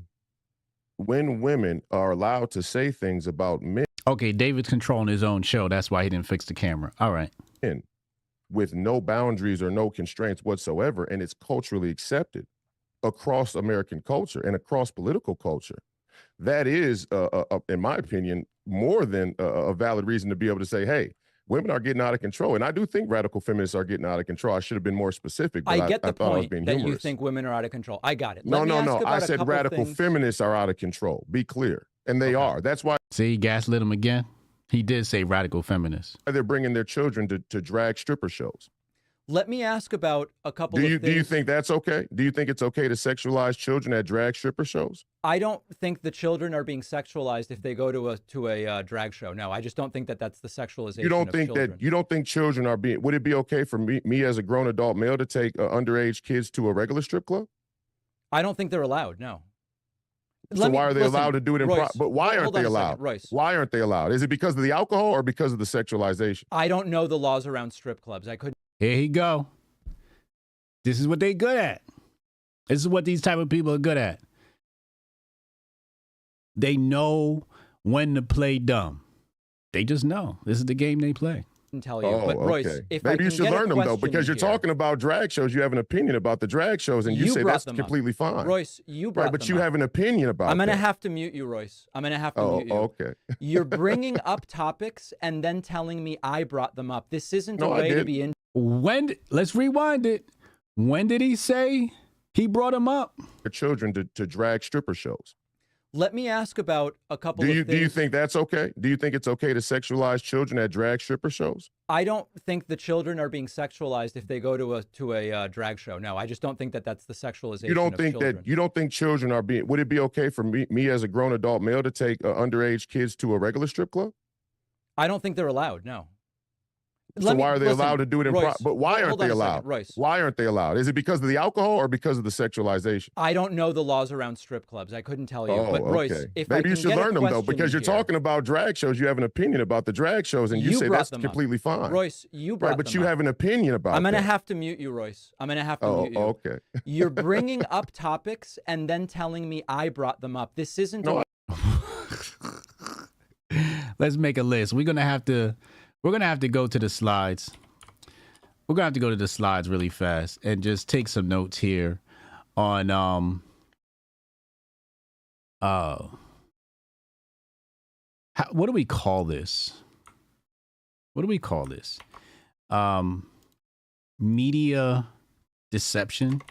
are allowed to say things about men. Okay, David's controlling his own show. That's why he didn't fix the camera. All right. With no boundaries or no constraints whatsoever, and it's culturally accepted across American culture and across political culture. That is, in my opinion, more than a valid reason to be able to say, hey, women are getting out of control. And I do think radical feminists are getting out of control. I should have been more specific, but I get the thought I was point being that humorous. You think women are out of control. I got it. No. I said radical feminists are out of control. Be clear. And they are. That's why. See, he gaslit him again. He did say radical feminist. They're bringing their children to drag stripper shows. Let me ask about a couple of things. Do you think that's okay? Do you think it's okay to sexualize children at drag stripper shows? I don't think the children are being sexualized if they go to a drag show. No, I just don't think that that's the sexualization. You don't of think children. that you don't think children are being? Would it be okay for me as a grown adult male to take underage kids to a regular strip club? I don't think they're allowed. No. So why are they allowed to do it in Royce, but why aren't they allowed? Royce. Why aren't they allowed? Is it because of the alcohol or because of the sexualization? I don't know the laws around strip clubs. I couldn't. Here he go. This is what they good at. This is what these type of people are good at. They know when to play dumb. They just know. This is the game they play. Tell you, but Royce, if maybe you should learn them though, because you're here, talking about drag shows. You have an opinion about the drag shows, and you say that's completely fine. Royce, you brought but them you up. have an opinion about. I'm gonna have to mute you, Royce. I'm gonna have to mute you. Okay. You're bringing up topics and then telling me I brought them up. This isn't a way to be in. Let's rewind it. When did he say he brought them up? For children to drag stripper shows. Let me ask about a couple of things. Do you think that's okay? Do you think it's okay to sexualize children at drag stripper shows? I don't think the children are being sexualized if they go to a drag show. No, I just don't think that that's the sexualization. You don't of think children. that you don't think children are being? Would it be okay for me as a grown adult male to take underage kids to a regular strip club? I don't think they're allowed. No. So why are they allowed to do it in? But why aren't they allowed? Royce. Why aren't they allowed? Is it because of the alcohol or because of the sexualization? I don't know the laws around strip clubs. I couldn't tell you. But Royce, if maybe you should learn them though, because you're here, talking about drag shows. You have an opinion about the drag shows, and you say that's completely fine. Royce, you brought but them you up. have an opinion about. I'm gonna have to mute you, Royce. I'm gonna have to mute you. Okay. You're bringing up topics and then telling me I brought them up. This isn't. Let's make a list. We're gonna have to go to the slides. We're gonna have to go to the slides really fast and just take some notes here on what do we call this? What do we call this? Media deception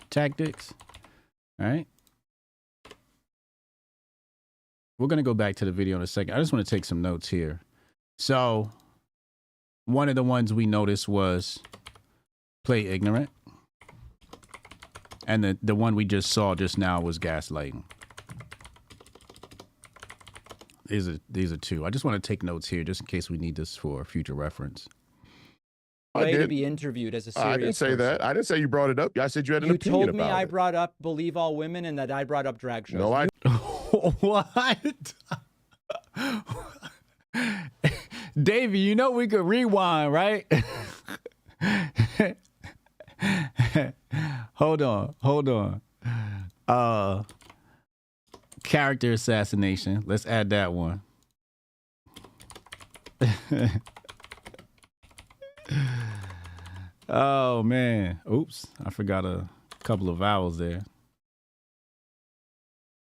tactics. All right. We're gonna go back to the video in a second. I just want to take some notes here. So one of the ones we noticed was play ignorant. And the one we just saw just now was gaslighting. These are two. I just want to take notes here just in case we need this for future reference. Way to be interviewed as a serious I didn't say person. that. I didn't say you brought it up. I said you had an opinion about it. You told me I brought up believe all women and that I brought up drag shows. No, I. What? Davey, you know we could rewind, right? Hold on. Character assassination. Let's add that one. Oh man. Oops. I forgot a couple of vowels there.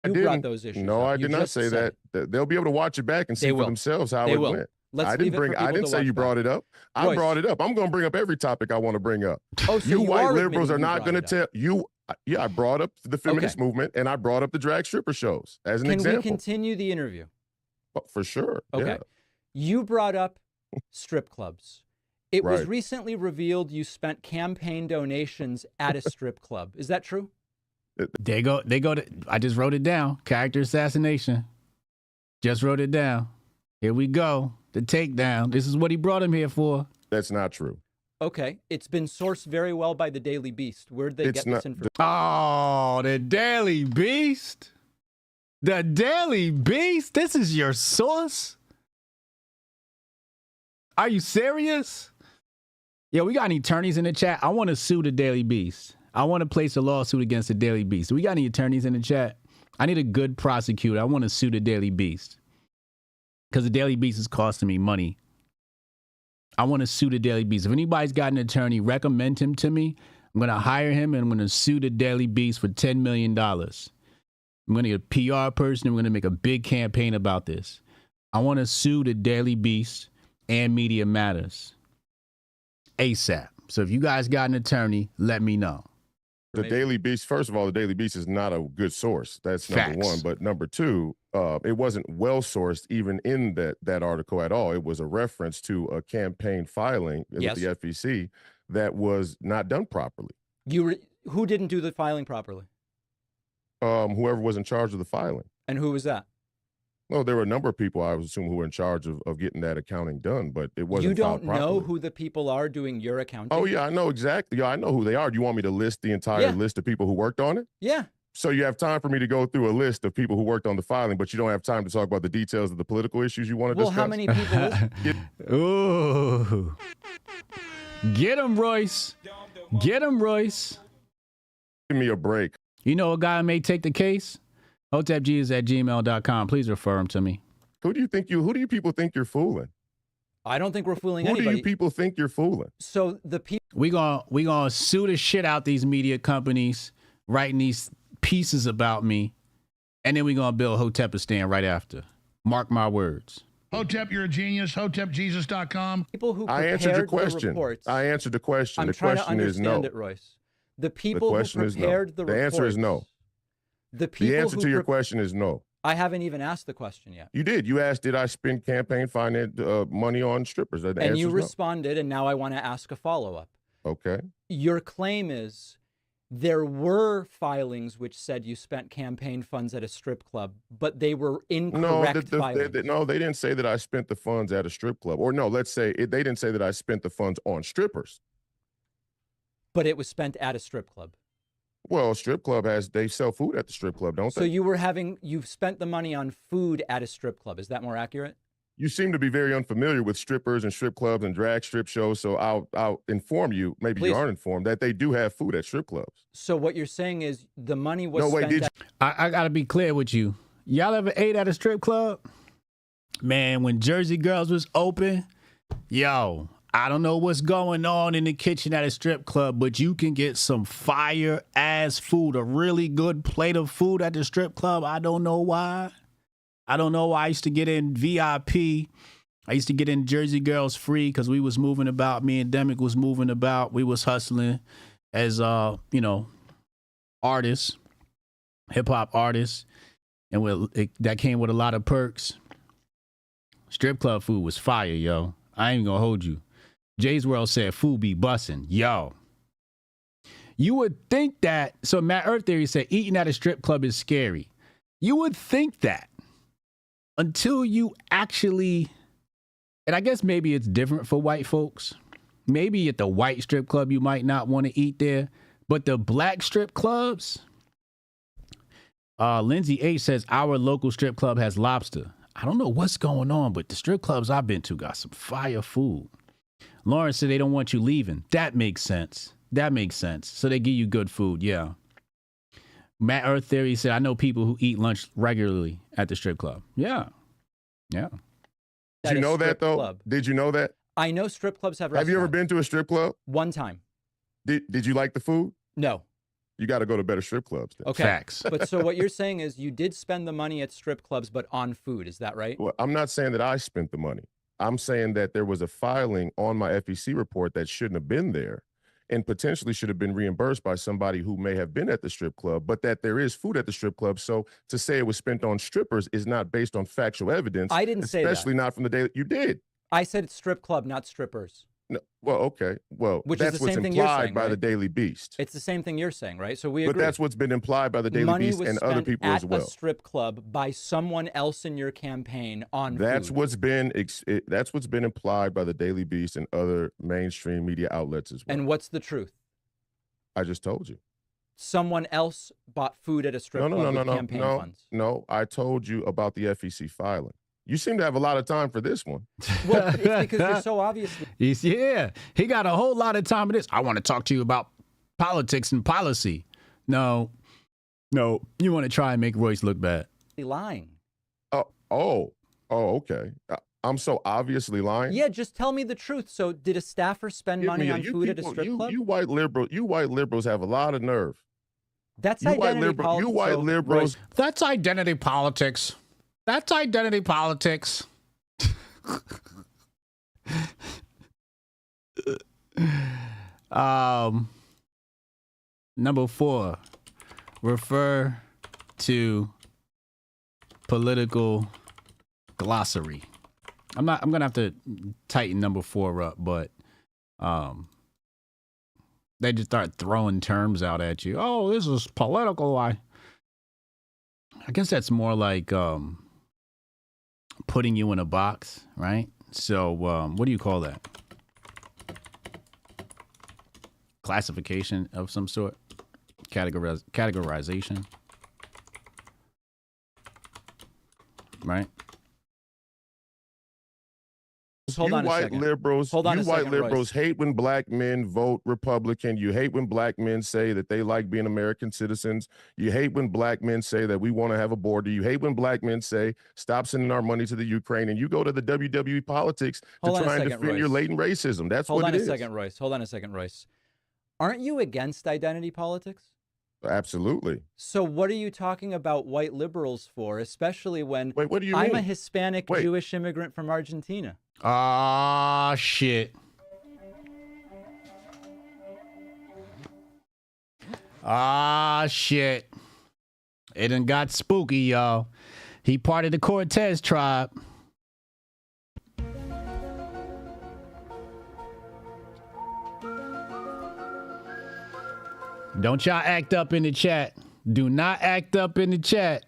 You brought those issues No, up. I You did not just say said that. They'll be able to watch it back and see They for will. themselves how They it will. went. Let's I leave it for I people didn't to say watch you brought back. it up. I Royce. brought it up. I'm going to bring up every topic I want to bring up. Oh, so you you white are liberals are admitting you not going to brought it tell you. Yeah, I brought up the feminist movement and I brought up the drag stripper shows as an Can example. we continue the interview? For sure. Okay. Yeah. You brought up strip clubs. It was Right. recently revealed you spent campaign donations at a strip club. Is that true? They go to, I just wrote it down. Character assassination. Just wrote it down. Here we go. The takedown. This is what he brought him here for. That's not true. Okay. It's been sourced very well by the Daily Beast. Where'd they get this information? Oh, the Daily Beast. The Daily Beast. This is your source? Are you serious? Yeah, we got any attorneys in the chat? I want to sue the Daily Beast. I want to place a lawsuit against the Daily Beast. We got any attorneys in the chat? I need a good prosecutor. I want to sue the Daily Beast. Because the Daily Beast is costing me money. I want to sue the Daily Beast. If anybody's got an attorney, recommend him to me. I'm going to hire him and I'm going to sue the Daily Beast for $10 million. I'm going to get a PR person and we're going to make a big campaign about this. I want to sue the Daily Beast and Media Matters ASAP. So if you guys got an attorney, let me know. The Daily Beast, first of all, the Daily Beast is not a good source. That's number Facts. one. But number two, it wasn't well sourced even in that article at all. It was a reference to a campaign filing with the FEC that was not done properly. Who didn't do the filing properly? Whoever was in charge of the filing. And who was that? Well, there were a number of people, I would assume, who were in charge of getting that accounting done, but it wasn't. You don't filed know properly. who the people are doing your accounting? Oh, yeah, I know exactly. Yeah, I know who they are. Do you want me to list the entire list of people who worked on it? Yeah. So you have time for me to go through a list of people who worked on the filing, but you don't have time to talk about the details of the political issues you want to discuss? Well, how many people is Ooh. Get him, Royce. Get him, Royce. Give me a break. You know a guy who may take the case? HotepJesus@gmail.com. Please refer him to me. Who do you people think you're fooling? I don't think we're fooling Who anybody. do you people think you're fooling? So the people we gonna sue the shit out these media companies writing these pieces about me, and then we gonna build Hotepistan right after. Mark my words. Hotep, you're a genius. HotepJesus.com. People who I answered your question. reports, I answered the question. I'm the trying question to is no. understand it, Royce. The people who question is no. prepared the The answer is no. The people The answer who to your question is no. I haven't even asked the question yet. You did. You asked, did I spend campaign finance money on strippers? The And answer you is no. responded, and now I want to ask a follow-up. Okay. Your claim is there were filings which said you spent campaign funds at a strip club, but they were incorrect filings. No, they didn't say that I spent the funds at a strip club. Or no, let's say they didn't say that I spent the funds on strippers. But it was spent at a strip club. Well, strip club they sell food at the strip club, don't So they? you've spent the money on food at a strip club. Is that more accurate? You seem to be very unfamiliar with strippers and strip clubs and drag strip shows. So I'll inform you, maybe Please. you aren't informed, that they do have food at strip clubs. So what you're saying is the money was No, wait, spent did at... I gotta be clear with you. Y'all ever ate at a strip club? Man, when Jersey Girls was open, yo, I don't know what's going on in the kitchen at a strip club, but you can get some fire ass food, a really good plate of food at the strip club. I don't know why. I used to get in VIP. I used to get in Jersey Girls free because we was moving about. Me and Demick was moving about. We was hustling as artists, hip hop artists, and that came with a lot of perks. Strip club food was fire, yo. I ain't gonna hold you. Jay's World said food be bussin'. Yo. You would think that, so Matt Earth Theory said eating at a strip club is scary. You would think that until you actually, and I guess maybe it's different for white folks. Maybe at the white strip club, you might not want to eat there, but the black strip clubs, Lindsay H says our local strip club has lobster. I don't know what's going on, but the strip clubs I've been to got some fire food. Lawrence said they don't want you leaving. That makes sense. So they give you good food. Yeah. Matt Earth Theory said, I know people who eat lunch regularly at the strip club. Yeah. Did you know that, though? Club. Did you know that? I know strip clubs have restaurants. Have you ever been to a strip club? One time. Did you like the food? No. You got to go to better strip clubs then. Okay. Facts. But so what you're saying is you did spend the money at strip clubs, but on food. Is that right? Well, I'm not saying that I spent the money. I'm saying that there was a filing on my FEC report that shouldn't have been there and potentially should have been reimbursed by somebody who may have been at the strip club, but that there is food at the strip club. So to say it was spent on strippers is not based on factual evidence. I didn't say that. Especially not from the day you did. I said strip club, not strippers. No, well, okay. Well, Which that's is the what's same thing you're implied saying, by right? the Daily Beast. It's the same thing you're saying, right? So we But agree. that's what's been implied by the Daily Money Beast was and other spent people at as well. a strip club by someone else in your campaign on That's food. what's been implied by the Daily Beast and other mainstream media outlets as well. And what's the truth? I just told you. Someone else bought food at a strip club with campaign funds. No, I told you about the FEC filing. You seem to have a lot of time for this one. Well, it's because you're so obviously... He got a whole lot of time for this. I want to talk to you about politics and policy. No, you want to try and make Royce look bad. lying. Okay. I'm so obviously lying. Yeah, just tell me the truth. So did a staffer spend money on food at a strip club? You white liberals have a lot of nerve. That's identity politics. You white liberals. That's identity politics. Number 4, refer to political glossary. I'm gonna have to tighten number 4 up, but they just start throwing terms out at you. Oh, this is political. I guess that's more like putting you in a box, right? So what do you call that? Classification of some sort? Categorization? Right? You white liberals Royce. hate when black men vote Republican. You hate when black men say that they like being American citizens. You hate when black men say that we want to have a border. You hate when black men say stop sending our money to the Ukraine. And you go to the WWE politics to try and defend your latent racism. That's what it is. Hold on a second, Royce. Aren't you against identity politics? Absolutely. So what are you talking about white liberals for, especially when what do you I'm mean? a Hispanic Jewish immigrant from Argentina? Ah, shit. Ah, shit. It done got spooky, y'all. He part of the Cortez tribe. Don't y'all act up in the chat. Do not act up in the chat.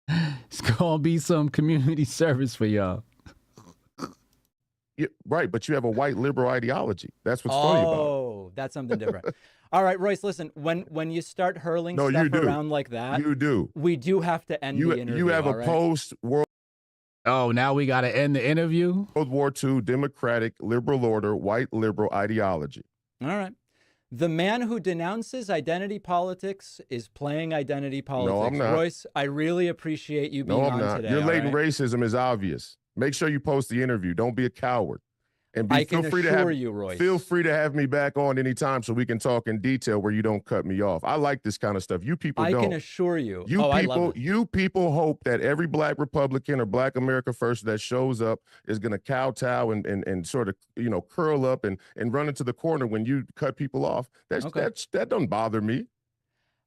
It's gonna be some community service for y'all. Yeah, right, but you have a white liberal ideology. That's what's funny about it. Oh, that's something different. All right, Royce, listen, when you start hurling stuff around like that, you do. We do have to end the interview. You have a post-World Oh, now we got to end the interview? World War II democratic liberal order, white liberal ideology. All right. The man who denounces identity politics is playing identity politics. No, I'm not. Royce, I really appreciate you being on today. Your latent right? racism is obvious. Make sure you post the interview. Don't be a coward. And feel free to have me back on anytime so we can talk in detail where you don't cut me off. I like this kind of stuff. You people don't. I can assure you. You people hope that every black Republican or black America First that shows up is going to kowtow and sort of, curl up and run into the corner when you cut people off. That doesn't bother me.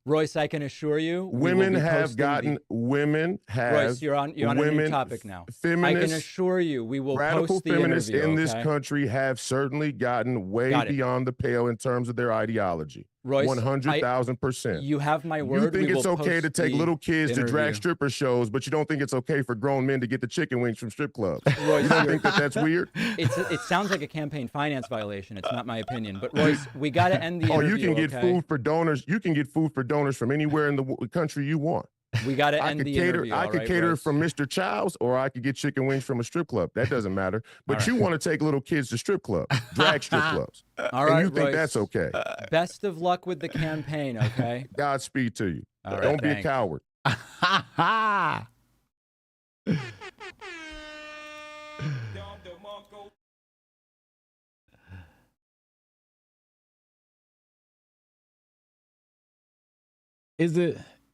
Royce, I can assure you, women have Royce, you're on a new topic now. Feminists, I can assure you, we will radical post the feminists interview, in this country have certainly gotten way beyond the pale in terms of their ideology. Royce, 100,000%. You have my word. You think it's okay to take little kids to drag stripper shows, but you don't think it's okay for grown men to get the chicken wings from strip clubs. Royce, you don't think that's weird? It sounds like a campaign finance violation. It's not my opinion. But Royce, we got to end the interview. You can get food for donors. You can get food for donors from anywhere in the country you want. We got to end the interview. I could cater from Mr. Chow's, or I could get chicken wings from a strip club. That doesn't matter. But you want to take little kids to strip clubs, drag strip clubs. All right, and you think Royce, that's okay. Best of luck with the campaign, okay? Godspeed to you. All right, don't be a coward.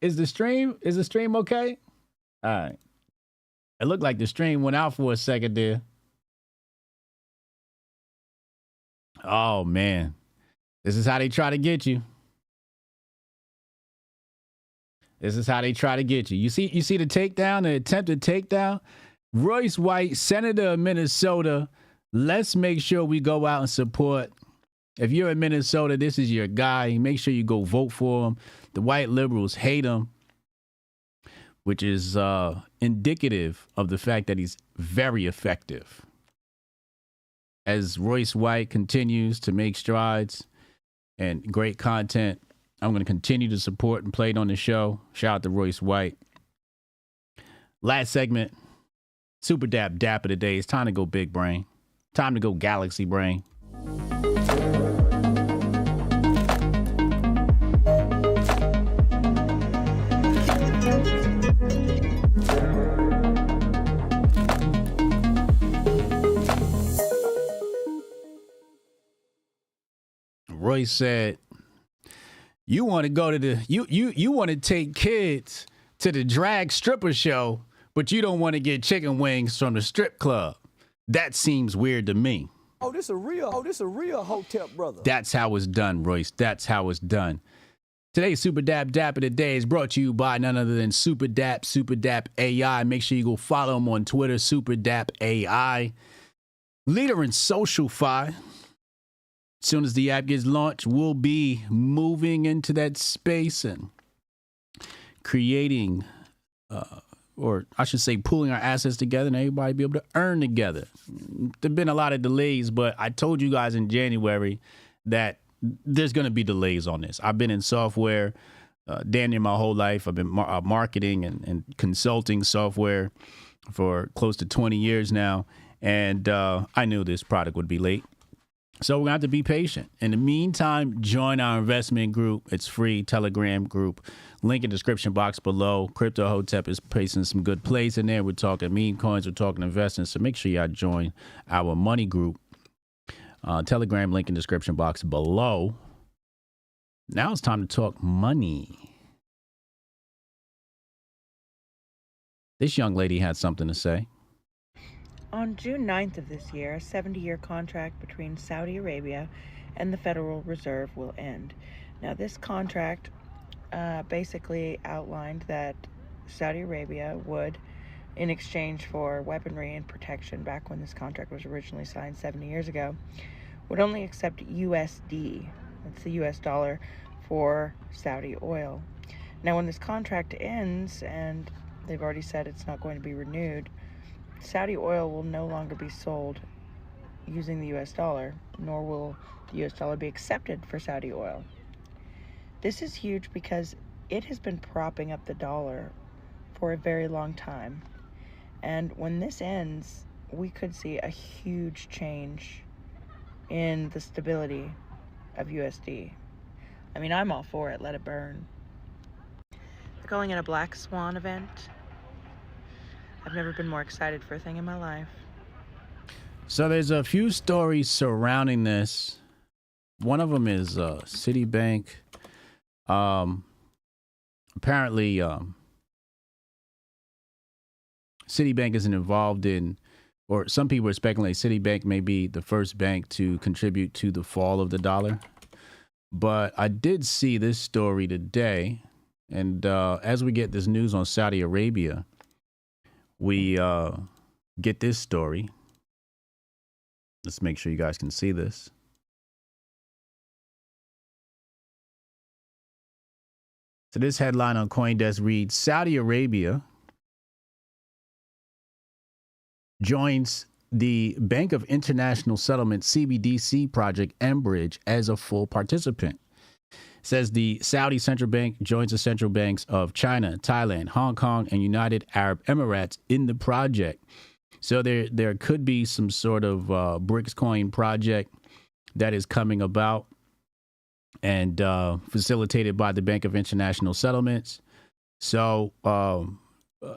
Is the stream okay? All right. It looked like the stream went out for a second there. Oh man. This is how they try to get you. This is how they try to get you. You see the takedown, the attempted takedown? Royce White, Senator of Minnesota. Let's make sure we go out and support. If you're in Minnesota, this is your guy. Make sure you go vote for him. The white liberals hate him, which is indicative of the fact that he's very effective. As Royce White continues to make strides and great content, I'm going to continue to support and play it on the show. Shout out to Royce White. Last segment, Super Dap of the day. It's time to go big brain. Time to go galaxy brain. Royce said, you want to go to the you want to take kids to the drag stripper show, but you don't want to get chicken wings from the strip club. That seems weird to me. Oh, this a real Hotep brother. That's how it's done, Royce. That's how it's done. Today's Super Dap Dap of the Day is brought to you by none other than Super Dap AI. Make sure you go follow him on Twitter, Super Dap AI. Leader in social-fi. As soon as the app gets launched, we'll be moving into that space and creating, or I should say pooling our assets together and everybody be able to earn together. There've been a lot of delays, but I told you guys in January that there's going to be delays on this. I've been in software damn near my whole life. I've been marketing and consulting software for close to 20 years now. And I knew this product would be late. So we're going to have to be patient. In the meantime, join our investment group. It's free, Telegram group. Link in the description box below. Crypto Hotep is placing some good plays in there. We're talking meme coins. We're talking investing. So make sure y'all join our money group. Telegram link in the description box below. Now it's time to talk money. This young lady had something to say. On June 9th of this year, a 70-year contract between Saudi Arabia and the Federal Reserve will end. Now, this contract basically outlined that Saudi Arabia would, in exchange for weaponry and protection back when this contract was originally signed 70 years ago, would only accept USD, that's the US dollar, for Saudi oil. Now, when this contract ends, and they've already said it's not going to be renewed, Saudi oil will no longer be sold using the US dollar, nor will the US dollar be accepted for Saudi oil. This is huge because it has been propping up the dollar for a very long time. And when this ends, we could see a huge change in the stability of USD. I mean, I'm all for it. Let it burn. They're calling it a Black Swan event. I've never been more excited for a thing in my life. So there's a few stories surrounding this. One of them is Citibank. Apparently, Citibank isn't involved in, or some people are speculating Citibank may be the first bank to contribute to the fall of the dollar. But I did see this story today, and as we get this news on Saudi Arabia, we get this story. Let's make sure you guys can see this. So this headline on CoinDesk reads, Saudi Arabia joins the Bank of International Settlement CBDC project Enbridge as a full participant. Says the Saudi Central Bank joins the central banks of China, Thailand, Hong Kong, and United Arab Emirates in the project. So there could be some sort of BRICS coin project that is coming about and facilitated by the Bank of International Settlements. So a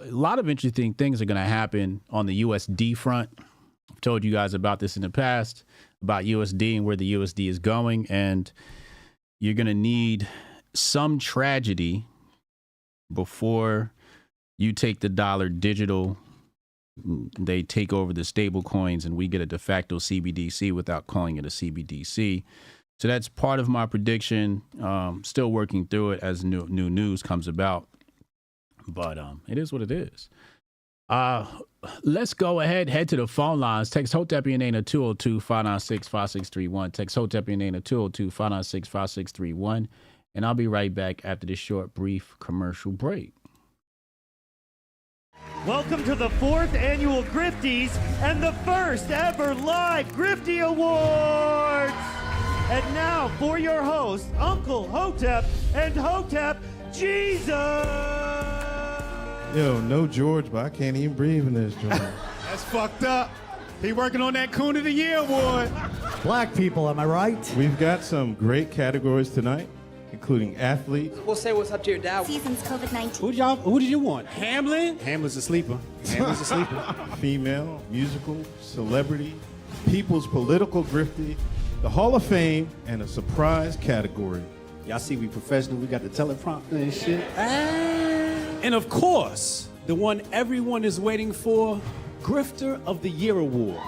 lot of interesting things are going to happen on the USD front. I've told you guys about this in the past, about USD and where the USD is going. And you're going to need some tragedy before you take the dollar digital. They take over the stable coins and we get a de facto CBDC without calling it a CBDC. So that's part of my prediction. Still working through it as new news comes about. But it is what it is. Let's go ahead, head to the phone lines. Text Hotep your name at 202-596-5631. Text Hotep your name at 202-596-5631. And I'll be right back after this short, brief commercial break. Welcome to the 4th annual Grifties and the first ever live Grifty Awards. And now for your hosts, Uncle Hotep and Hotep Jesus. Yo, no George, but I can't even breathe in this joint. That's fucked up. He working on that Coon of the Year award. Black people, am I right? We've got some great categories tonight, including athletes. We'll say what's up to your dad. Seasons COVID-19. Who did you want? Hamlin? Hamlin's a sleeper. Hamlin's a sleeper. Female, musical, celebrity, people's political grifty, the Hall of Fame, and a surprise category. Y'all see we professional. We got the teleprompter and shit. And of course, the one everyone is waiting for, Grifter of the Year award.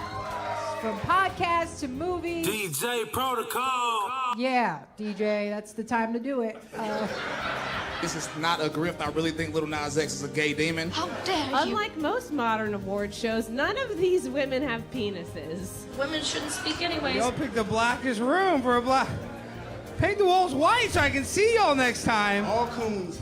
from podcasts to movies. DJ Protocol. Yeah, DJ, that's the time to do it. This is not a grift. I really think Lil Nas X is a gay demon. How dare you? Unlike most modern award shows, none of these women have penises. Women shouldn't speak anyways. Y'all picked the blackest room for a black. Paint the walls white so I can see y'all next time. All coons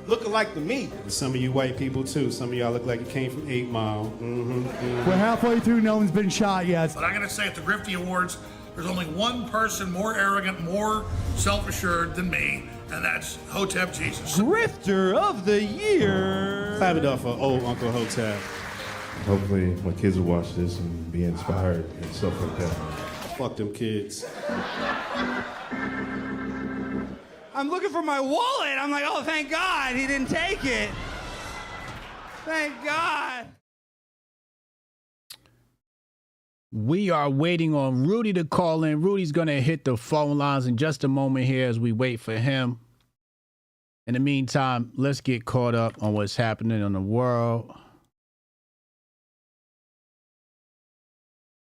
looking like to me. Some of you white people too. Some of y'all look like you came from 8 Mile. We're halfway through. No one's been shot yet. But I'm going to say at the Grifty Awards, there's only one person more arrogant, more self-assured than me, and that's Hotep Jesus. Grifter of the Year. Clap it up for old Uncle Hotep. Hopefully my kids will watch this and be inspired and stuff like that. Fuck them kids. I'm looking for my wallet. I'm like, oh, thank God he didn't take it. Thank God. We are waiting on Rudy to call in. Rudy's going to hit the phone lines in just a moment here as we wait for him. In the meantime, let's get caught up on what's happening in the world.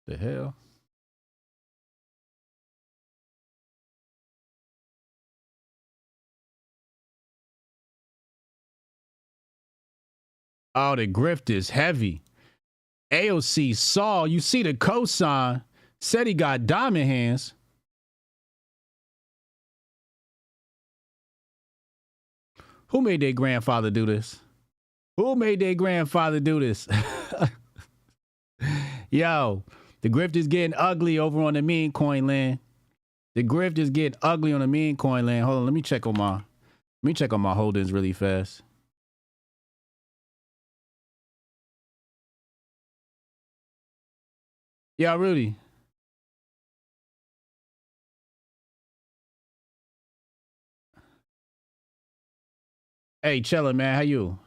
The hell? Oh, the grift is heavy. AOC saw, you see the cosign, said he got diamond hands. Who made their grandfather do this? Who made their grandfather do this? Yo, the grift is getting ugly over on the meme coin land. The grift is getting ugly on the meme coin land. Hold on, let me check on my holdings really fast. Yeah, Rudy. Hey, chillin', man. How you?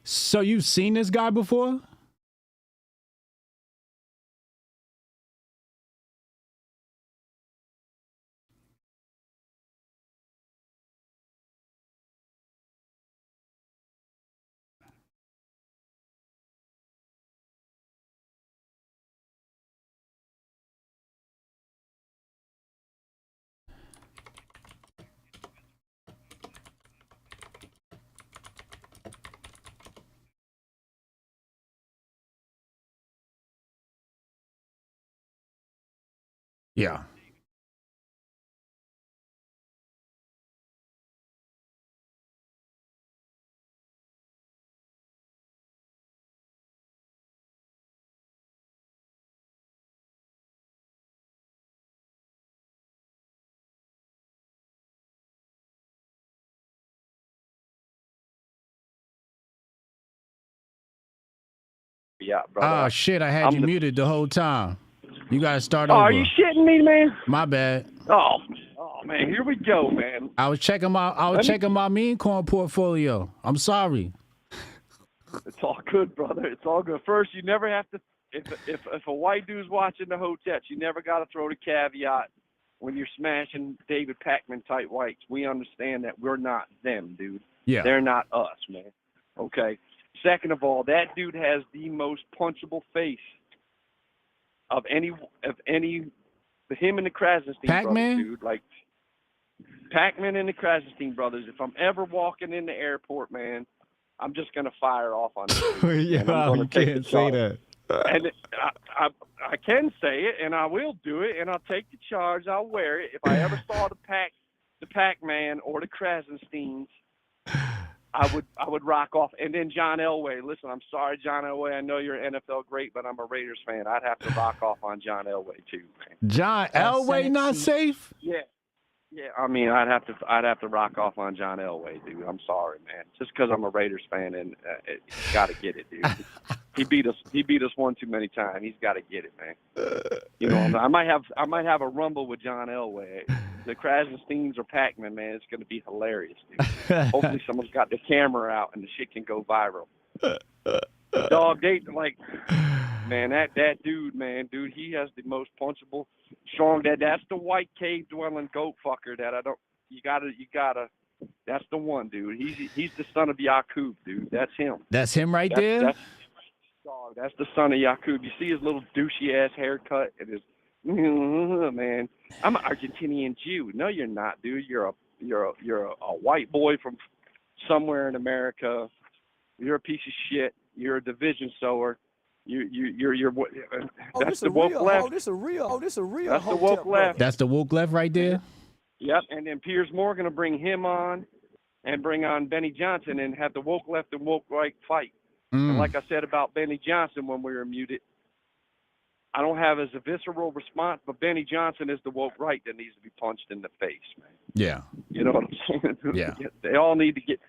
So you've seen this guy before? Yeah. Yeah, brother. Oh, shit. I had you muted the whole time. You got to start Oh, over. are you shitting me, man? My bad. Oh, man, here we go, man. I was checking my meme coin portfolio. I'm sorry. It's all good, brother. It's all good. First, you never have to. If a white dude's watching the Hoteps, you never got to throw the caveat when you're smashing David Pakman type whites. We understand that we're not them, dude. Yeah. They're not us, man. Okay. Second of all, that dude has the most punchable face of any him and the Krasenstein brothers, dude. Like Pakman and the Krasenstein brothers. If I'm ever walking in the airport, man, I'm just gonna fire off on it. Yeah, you can't say that. And I can say it, and I will do it, and I'll take the charge. I'll wear it. If I ever saw the Pac-Man or the Krasensteins, I would rock off. And then John Elway. Listen, I'm sorry, John Elway. I know you're an NFL great, but I'm a Raiders fan. I'd have to rock off on John Elway too, man. John Elway not safe? Yeah. Yeah, I mean, I'd have to rock off on John Elway, dude. I'm sorry, man. Just because I'm a Raiders fan, and he's got to get it, dude. He beat us one too many times. He's got to get it, man. You know, I might have a rumble with John Elway. The Krasensteins or Pac-Man, man, it's going to be hilarious, dude. Hopefully, someone's got the camera out and the shit can go viral. Dog, they like, man, that dude, he has the most punchable, strong. That's the white cave dwelling goat fucker that I don't. You gotta. That's the one, dude. He's the son of Yakub, dude. That's him. That's him right there. That's the son of Yakub. You see his little douchey ass haircut and his man. I'm an Argentinian Jew. No, you're not, dude. You're a white boy from somewhere in America. You're a piece of shit. You're a division sower. You're that's the woke left. Oh, this a real. That's the woke left. That's the woke left right there. Yep. And then Piers Morgan will bring him on, and bring on Benny Johnson, and have the woke left and woke right fight. And like I said about Benny Johnson when we were muted, I don't have as a visceral response, but Benny Johnson is the woke right that needs to be punched in the face, man. Yeah. You know what I'm saying? Yeah. They all need to get.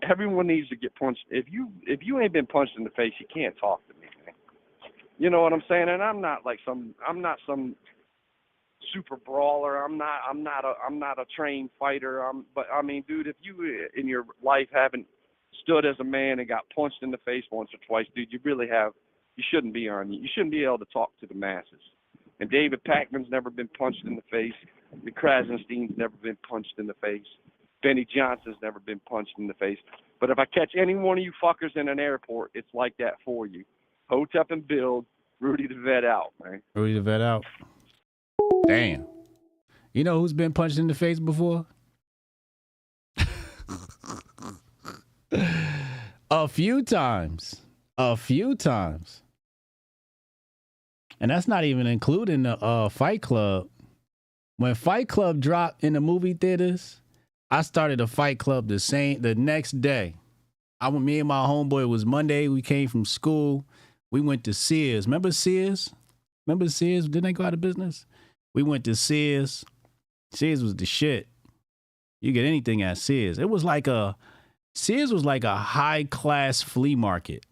Everyone needs to get punched. If you ain't been punched in the face, you can't talk to me, man. You know what I'm saying? And I'm not some super brawler. I'm not a trained fighter. But I mean, dude, if you in your life haven't stood as a man and got punched in the face once or twice, dude, you shouldn't be you shouldn't be able to talk to the masses. And David Pakman's never been punched in the face. The Krasenstein's never been punched in the face. Benny Johnson's never been punched in the face. But if I catch any one of you fuckers in an airport, it's like that for you. Hotep and Build, Rudy the Vet out, man. Rudy the Vet out. Damn. You know who's been punched in the face before? A few times. And that's not even including the Fight Club. When Fight Club dropped in the movie theaters, I started a Fight Club the next day. Me and my homeboy, it was Monday. We came from school. We went to Sears. Remember Sears? Didn't they go out of business? We went to Sears. Sears was the shit. You get anything at Sears. Sears was like a high-class flea market.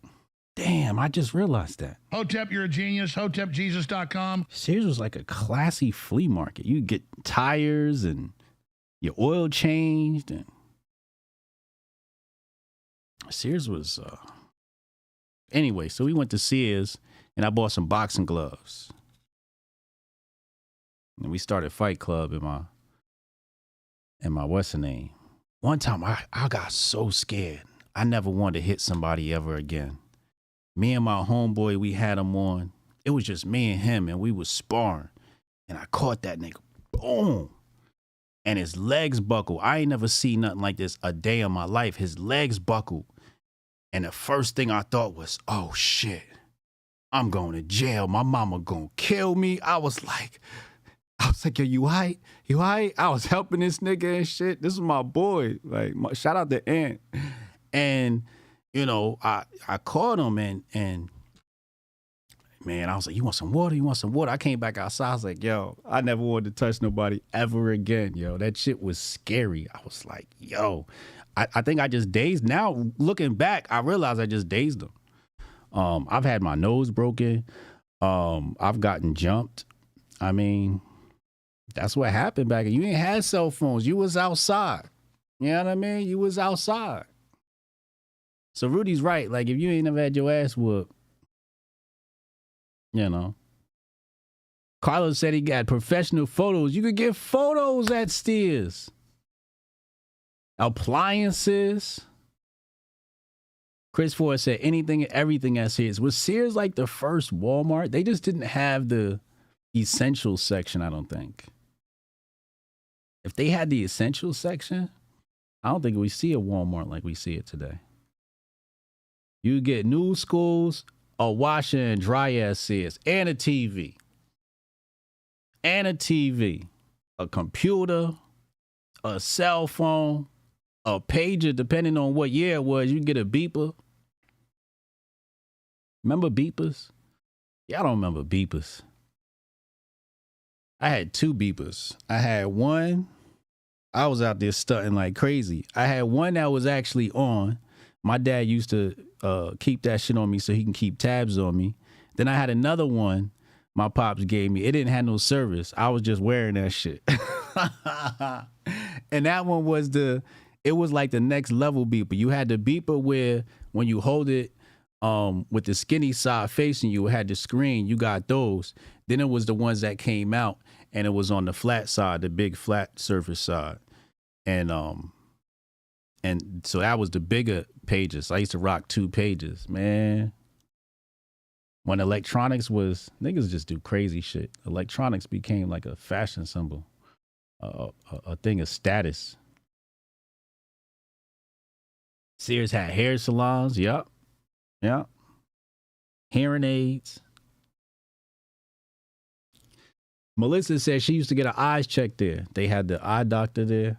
Damn, I just realized that. Hotep, you're a genius. HotepJesus.com. Sears was like a classy flea market. You get tires and your oil changed. And Sears was... Anyway, so we went to Sears, and I bought some boxing gloves. And we started Fight Club in my what's the name. One time I got so scared. I never wanted to hit somebody ever again. Me and my homeboy, we had him on. It was just me and him, and we was sparring. And I caught that nigga. Boom. And his legs buckled. I ain't never seen nothing like this a day in my life. His legs buckled. And the first thing I thought was, oh shit, I'm going to jail. My mama gonna kill me. I was like, yo, you all right? You all right? I was helping this nigga and shit. This is my boy. Like, shout out to Ant. And, you know, I caught him and man, I was like, you want some water? You want some water? I came back outside. I was like, yo, I never wanted to touch nobody ever again, yo. That shit was scary. I was like, yo, I think I just dazed. Now, looking back, I realized I just dazed him. I've had my nose broken. I've gotten jumped. I mean, that's what happened back then. You ain't had cell phones. You was outside. You know what I mean? You was outside. So Rudy's right. Like, if you ain't never had your ass whooped, you know. Carlos said he got professional photos. You could get photos at Sears. Appliances. Chris Ford said anything and everything at Sears. Was Sears like the first Walmart? They just didn't have the essential section, I don't think. If they had the essential section, I don't think we see a Walmart like we see it today. You get new schools, a washer and dryer at Sears, and a TV. A computer, a cell phone, a pager, depending on what year it was, you can get a beeper. Remember beepers? Y'all don't remember beepers. I had 2 beepers. I had one, I was out there stunting like crazy. I had one that was actually on. My dad used to keep that shit on me so he can keep tabs on me. Then I had another one my pops gave me. It didn't have no service. I was just wearing that shit. And that one was It was like the next level beeper. You had the beeper where when you hold it with the skinny side facing you, it had the screen. You got those. Then it was the ones that came out, and it was on the flat side, the big flat surface side. And so that was the bigger pages. I used to rock 2 pages, man. When electronics was, niggas just do crazy shit. Electronics became like a fashion symbol, a thing of status. Sears had hair salons. Yup. Hearing aids. Melissa said she used to get her eyes checked there. They had the eye doctor there.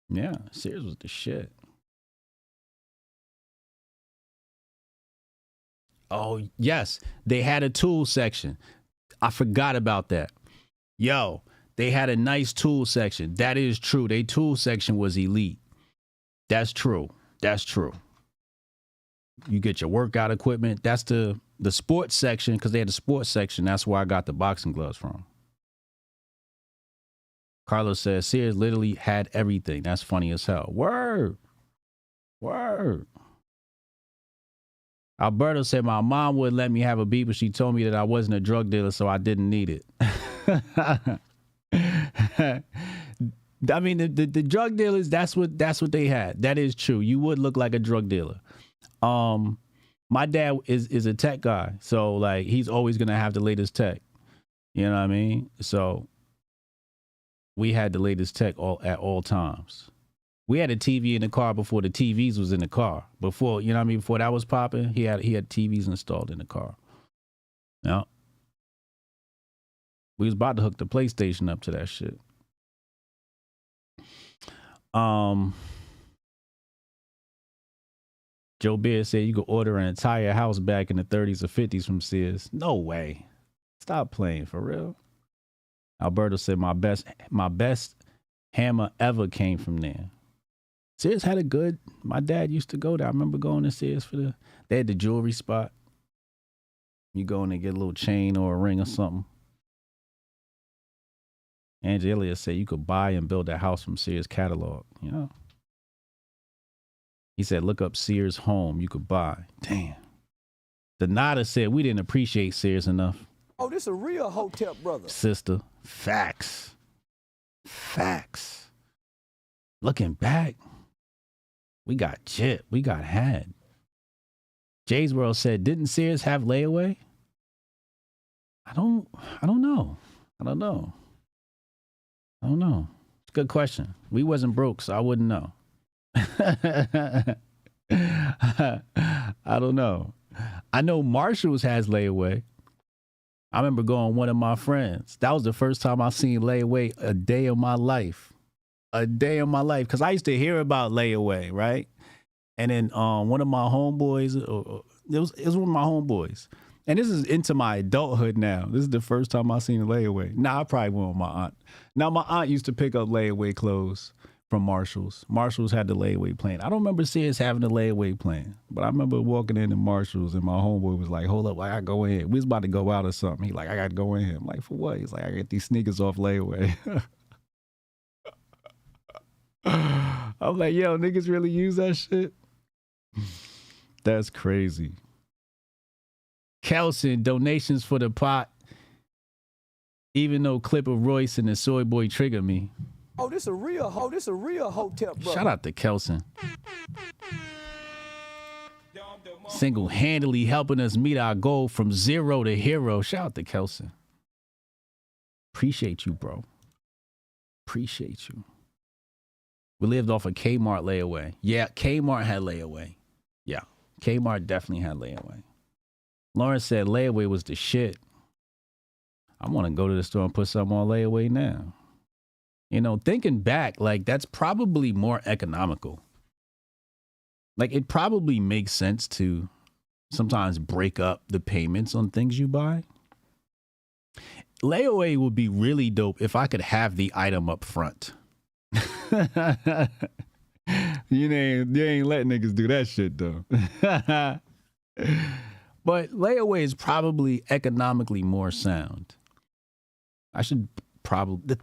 Yeah, Sears was the shit. Oh, yes. They had a tool section. I forgot about that. Yo, they had a nice tool section. That is true. Their tool section was elite. That's true. You get your workout equipment. That's the sports section, because they had the sports section. That's where I got the boxing gloves from. Carlos says Sears literally had everything. That's funny as hell. Word. Alberto said my mom wouldn't let me have a beeper. She told me that I wasn't a drug dealer, so I didn't need it. I mean, the drug dealers, that's what they had. That is true. You would look like a drug dealer. My dad is a tech guy, so like he's always gonna have the latest tech. You know what I mean? So we had the latest tech at all times. We had a TV in the car before the TVs was in the car. Before, you know what I mean? Before that was popping, he had TVs installed in the car. Yeah. We was about to hook the PlayStation up to that shit. Joe Beard said you could order an entire house back in the 30s or 50s from Sears. No way. Stop playing, for real. Alberto said my best hammer ever came from there. Sears had a good, my dad used to go there. I remember going to Sears they had the jewelry spot. You go in and get a little chain or a ring or something. Angela said you could buy and build a house from Sears catalog. You know? He said, look up Sears home. You could buy. Damn. Donata said we didn't appreciate Sears enough. Oh, this a real Hotep brother. Sister. Facts. Looking back, we got chip. We got had. Jay's World said, didn't Sears have layaway? I don't know. It's a good question. We wasn't broke, so I wouldn't know. I don't know. I know Marshall's has layaway. I remember going with one of my friends. That was the first time I seen layaway a day of my life. Because I used to hear about layaway, right? And then one of my homeboys, it was one of my homeboys. And this is into my adulthood now. This is the first time I seen a layaway. I probably went with my aunt. Now, my aunt used to pick up layaway clothes from Marshall's. Marshall's had the layaway plan. I don't remember Sears having the layaway plan, but I remember walking into Marshall's and my homeboy was like, hold up, I gotta go in here. We was about to go out or something. He like, I gotta go in here. I'm like, for what? He's like, I get these sneakers off layaway. I'm like, yo, niggas really use that shit? That's crazy. Kelson, donations for the pot. Even though clip of Royce and the soy boy triggered me. Oh, this a real Hotep brother. Shout out to Kelson. Single-handedly helping us meet our goal from 0 to hero. Shout out to Kelson. Appreciate you, bro. Appreciate you. We lived off a Kmart layaway. Yeah, Kmart had layaway. Yeah, Kmart definitely had layaway. Lawrence said layaway was the shit. I want to go to the store and put something on layaway now. You know, thinking back, like that's probably more economical. Like it probably makes sense to sometimes break up the payments on things you buy. Layaway would be really dope if I could have the item up front. You ain't letting niggas do that shit though. But layaway is probably economically more sound. The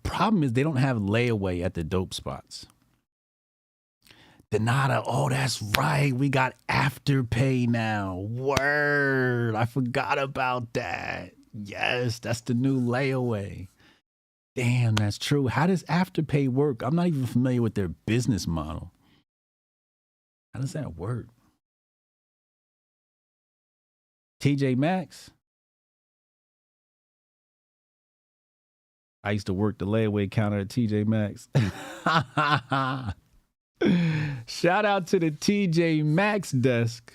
problem is they don't have layaway at the dope spots. Donata, oh, that's right. We got Afterpay now. Word. I forgot about that. Yes, that's the new layaway. Damn, that's true. How does Afterpay work? I'm not even familiar with their business model. How does that work? TJ Maxx? I used to work the layaway counter at TJ Maxx. Shout out to the TJ Maxx desk.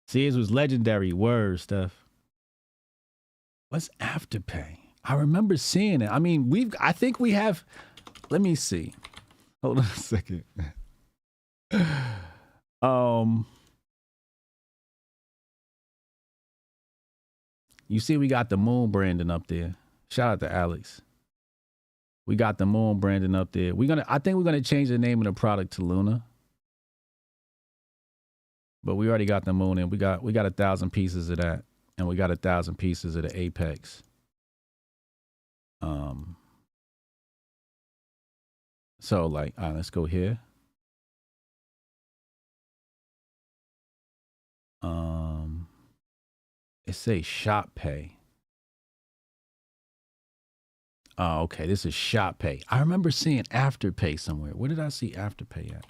Sears was legendary. Word stuff. What's Afterpay? I remember seeing it. I mean, I think we have, let me see. Hold on a second. You see we got the moon branding up there. Shout out to Alex. We got the moon branding up there. I think we're gonna change the name of the product to Luna. But we already got the moon in. We got 1,000 pieces of that. And we got 1,000 pieces of the Apex. So like, all right, let's go here. It says Shop Pay. Oh, okay. This is Shop Pay. I remember seeing Afterpay somewhere. Where did I see Afterpay at?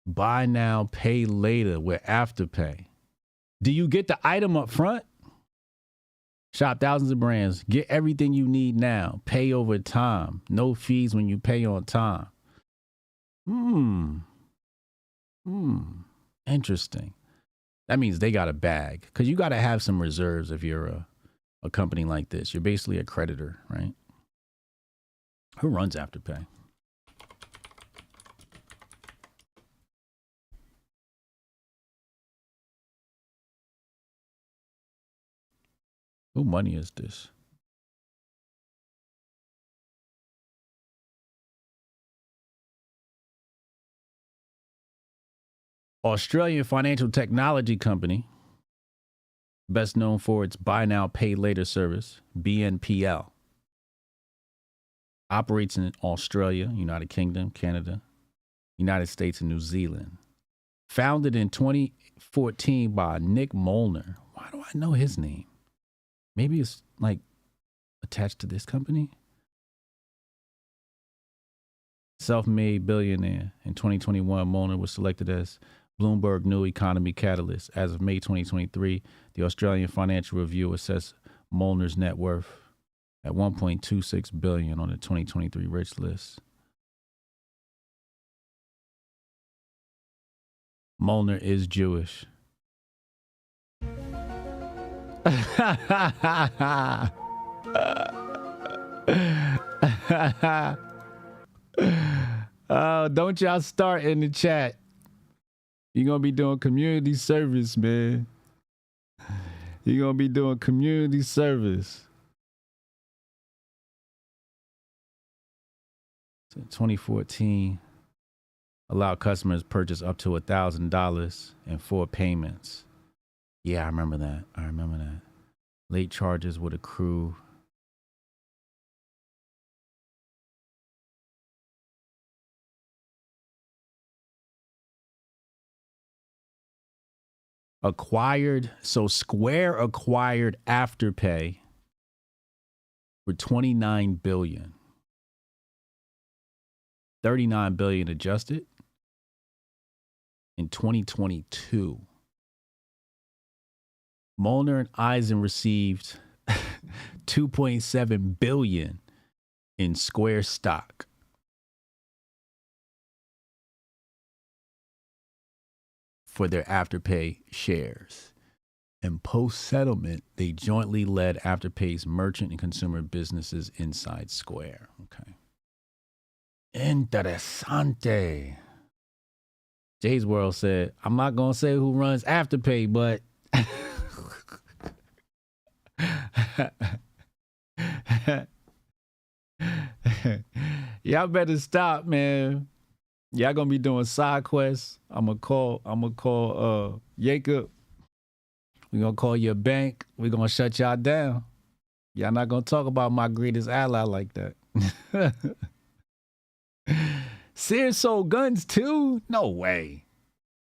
Buy now, pay later with Afterpay. Do you get the item up front? Shop thousands of brands. Get everything you need now. Pay over time. No fees when you pay on time. Interesting. That means they got a bag. Because you got to have some reserves if you're a company like this. You're basically a creditor, right? Who runs Afterpay? Who money is this? Australian financial technology company, best known for its buy now, pay later service, BNPL. Operates in Australia, United Kingdom, Canada, United States, and New Zealand. Founded in 2014 by Nick Molnar. Why do I know his name? Maybe it's like attached to this company. Self-made billionaire. In 2021, Molnar was selected as Bloomberg New Economy Catalyst. As of May 2023, the Australian Financial Review assessed Molnar's net worth at $1.26 billion on the 2023 Rich List. Molnar is Jewish. Don't y'all start in the chat. You're going to be doing community service, man. You're going to be doing community service. So 2014 allowed customers to purchase up to $1,000 in 4 payments. Yeah, I remember that. Late charges would accrue. Square acquired Afterpay for $29 billion. $39 billion adjusted in 2022. Molnar and Eisen received $2.7 billion in Square stock. For their Afterpay shares. And post-settlement, they jointly led Afterpay's merchant and consumer businesses inside Square. Okay. Interesante. Jay's World said, I'm not going to say who runs Afterpay, but y'all better stop, man. Y'all gonna be doing side quests. I'm gonna call Jacob. We gonna call your bank. We gonna shut y'all down. Y'all not gonna talk about my greatest ally like that. Sears sold guns too? No way.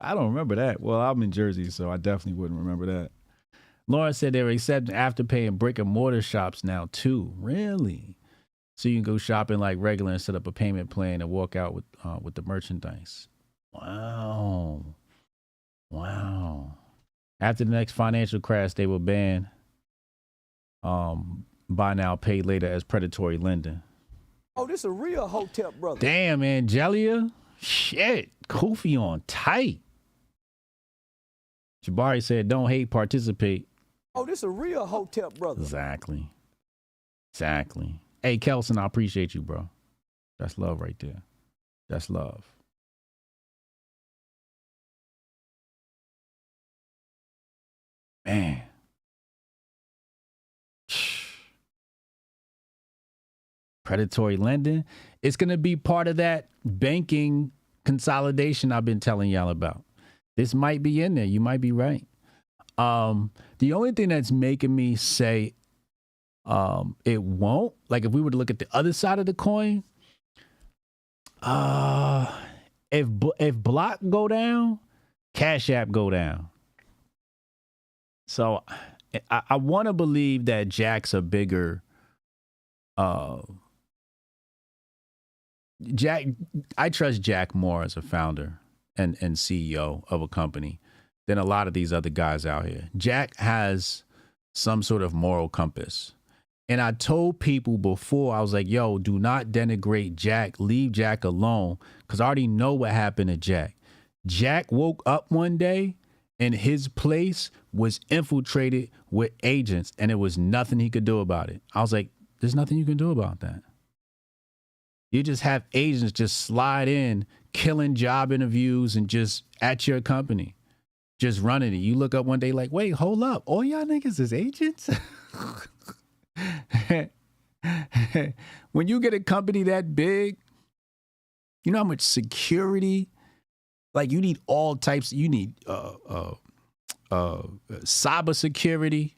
I don't remember that. Well, I'm in Jersey, so I definitely wouldn't remember that. Lauren said they were accepting Afterpay in brick and mortar shops now too. Really? So you can go shopping like regular and set up a payment plan and walk out with the merchandise. Wow. Wow. After the next financial crash, they will ban buy now, pay later as predatory lending. Oh, this a real Hotep brother. Damn, Angelia. Shit. Kofi on tight. Jabari said, don't hate, participate. Oh, this a real Hotep brother. Exactly. Hey, Kelson, I appreciate you, bro. That's love right there. That's love. Man. Predatory lending. It's going to be part of that banking consolidation I've been telling y'all about. This might be in there. You might be right. The only thing that's making me say it won't, like if we were to look at the other side of the coin, if Block go down, Cash App go down. So I want to believe that Jack's a bigger Jack. I trust Jack more as a founder and CEO of a company than a lot of these other guys out here. Jack has some sort of moral compass. And I told people before, I was like, yo, do not denigrate Jack. Leave Jack alone, because I already know what happened to Jack. Jack woke up one day and his place was infiltrated with agents, and there was nothing he could do about it. I was like, there's nothing you can do about that. You just have agents just slide in, killing job interviews and just at your company, just running it. You look up one day like, wait, hold up. All y'all niggas is agents? When you get a company that big, you know how much security, like you need all types. You need cyber security,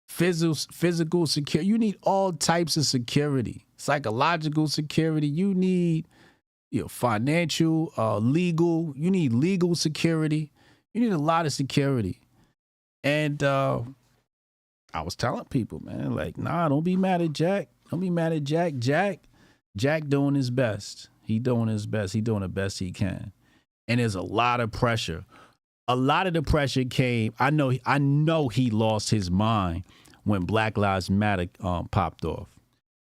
physical security. You need all types of security, psychological security. You need financial, legal. You need legal security. You need a lot of security. And I was telling people, man, like, nah, don't be mad at Jack. Don't be mad at Jack. Jack doing his best. He doing his best. He doing the best he can. And there's a lot of pressure. A lot of the pressure came. I know he lost his mind when Black Lives Matter popped off.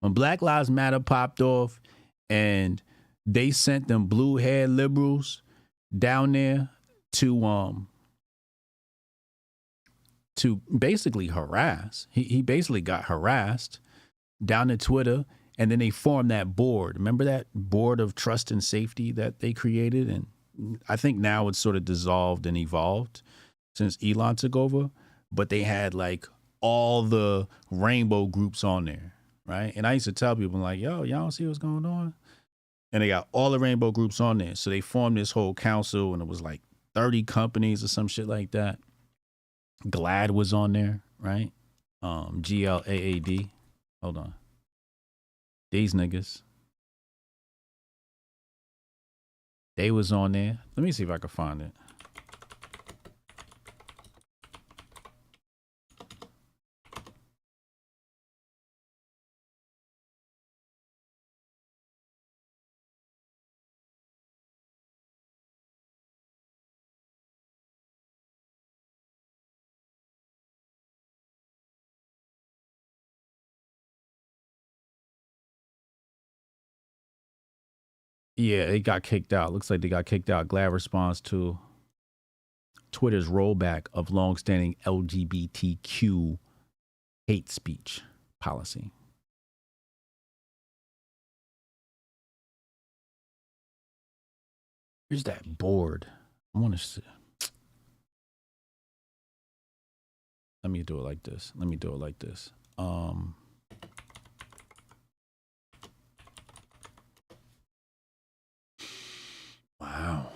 When Black Lives Matter popped off and they sent them blue-haired liberals down there to basically harass. He basically got harassed down to Twitter, and then they formed that board. Remember that board of trust and safety that they created? And I think now it's sort of dissolved and evolved since Elon took over, but they had like all the rainbow groups on there, right? And I used to tell people like, yo, y'all don't see what's going on? And they got all the rainbow groups on there. So they formed this whole council, and it was like 30 companies or some shit like that. GLAAD was on there, right? GLAAD. Hold on. These niggas. They was on there. Let me see if I can find it. Yeah, they got kicked out. Looks like they got kicked out. GLAAD responds to Twitter's rollback of longstanding LGBTQ hate speech policy. Here's that board. I want to see. Let me do it like this. Wow.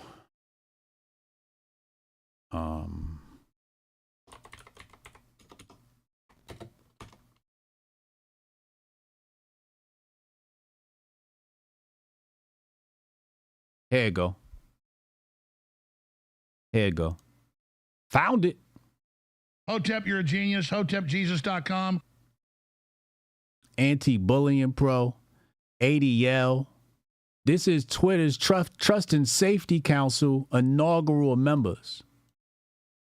Here it go. Here it go. Found it. Hotep, you're a genius. HotepJesus.com. Anti-Bullying Pro. ADL. This is Twitter's Trust and Safety Council inaugural members.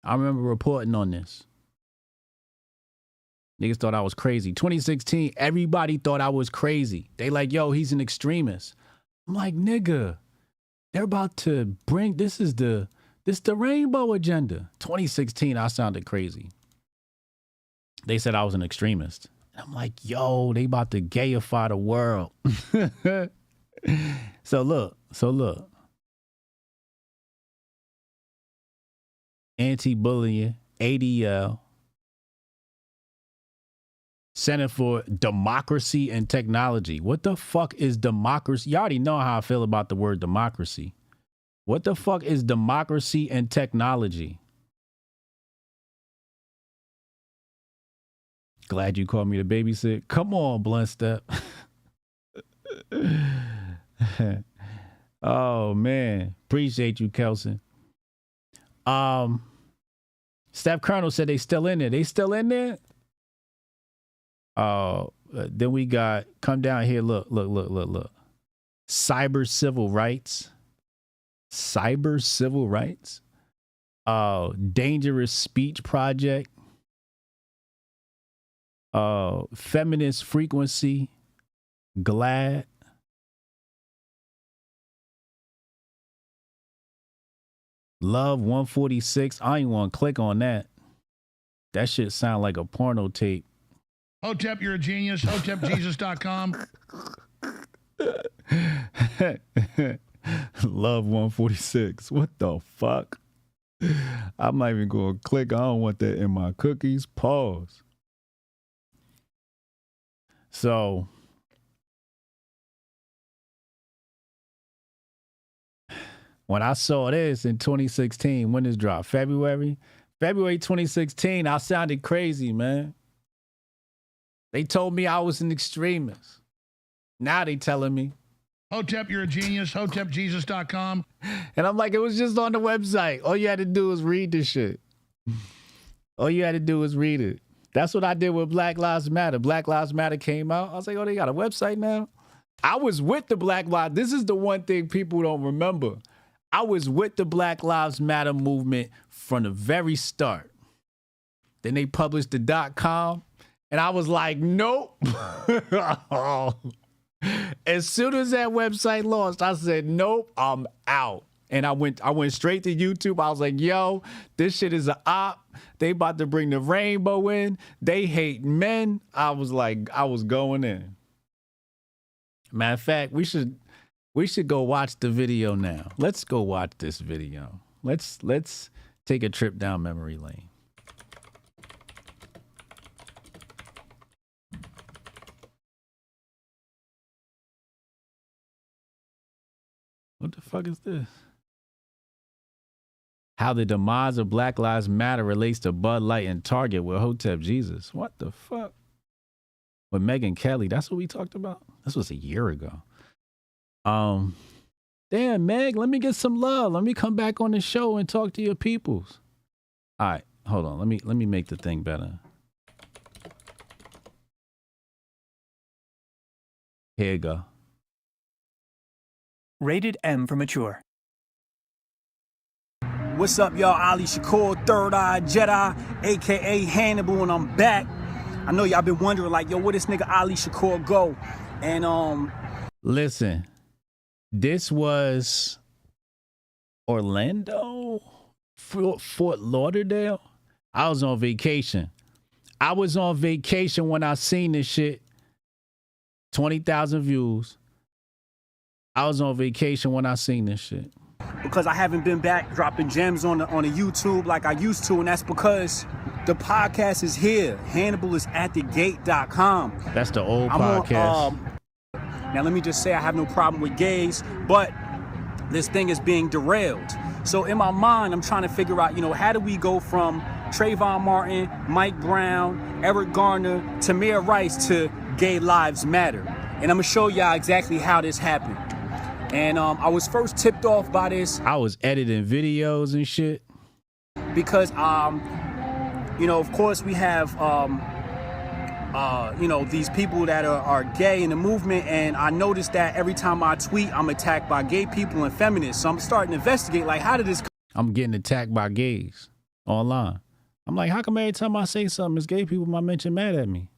I remember reporting on this. Niggas thought I was crazy. 2016, everybody thought I was crazy. They like, yo, he's an extremist. I'm like, nigga, they're about to bring, this the rainbow agenda. 2016, I sounded crazy. They said I was an extremist. And I'm like, yo, they about to gayify the world. So look. Anti-bullying, ADL, Center for Democracy and Technology. What the fuck is democracy? You already know how I feel about the word democracy. What the fuck is democracy and technology? Glad you called me to babysit. Come on, Blunt Step. Oh, man. Appreciate you, Kelson. Staff Colonel said they still in there. They still in there? Then we got, come down here, look. Cyber civil rights. Dangerous Speech Project. Feminist Frequency. GLAD. Love 146. I ain't want to click on that. That shit sound like a porno tape. Hotep, you're a genius. HotepJesus.com. Love 146. What the fuck? I'm not even going to click. I don't want that in my cookies. Pause. So, when I saw this in 2016, when this dropped? February 2016, I sounded crazy, man. They told me I was an extremist. Now they telling me. Hotep, you're a genius. HotepJesus.com. And I'm like, it was just on the website. All you had to do was read this shit. All you had to do was read it. That's what I did with Black Lives Matter. Black Lives Matter came out. I was like, oh, they got a website now? I was with the Black Lives. This is the one thing people don't remember. I was with the Black Lives Matter movement from the very start. Then they published the .com. And I was like, nope. As soon as that website launched, I said, nope, I'm out. And I went straight to YouTube. I was like, yo, this shit is an op. They about to bring the rainbow in. They hate men. I was going in. Matter of fact, we should go watch the video now. Let's go watch this video. Let's take a trip down memory lane. What the fuck is this? How the demise of Black Lives Matter relates to Bud Light and Target with Hotep Jesus. What the fuck? With Megyn Kelly, that's what we talked about? This was a year ago. Damn, Meg, let me get some love. Let me come back on the show and talk to your peoples. All right, hold on. Let me make the thing better. Here you go. Rated M for mature. What's up, y'all? Ali Shakur, Third Eye Jedi, a.k.a. Hannibal, and I'm back. I know y'all been wondering, like, yo, where this nigga Ali Shakur go? And, Listen, this was Orlando? Fort Lauderdale? I was on vacation. When I seen this shit. 20,000 views. I was on vacation when I seen this shit. Because I haven't been back dropping gems on the YouTube like I used to, and that's because the podcast is here. Hannibal is at thegate.com. That's the old podcast. Now let me just say I have no problem with gays, but this thing is being derailed. So in my mind, I'm trying to figure out, how do we go from Trayvon Martin, Mike Brown, Eric Garner, Tamir Rice to Gay Lives Matter? And I'm gonna show y'all exactly how this happened. And I was first tipped off by this. I was editing videos and shit. Because, you know, of course we have, you know, these people that are gay in the movement. And I noticed that every time I tweet, I'm attacked by gay people and feminists. So I'm starting to investigate, like, how did this... I'm getting attacked by gays online. I'm like, how come every time I say something, it's gay people I mention mad at me?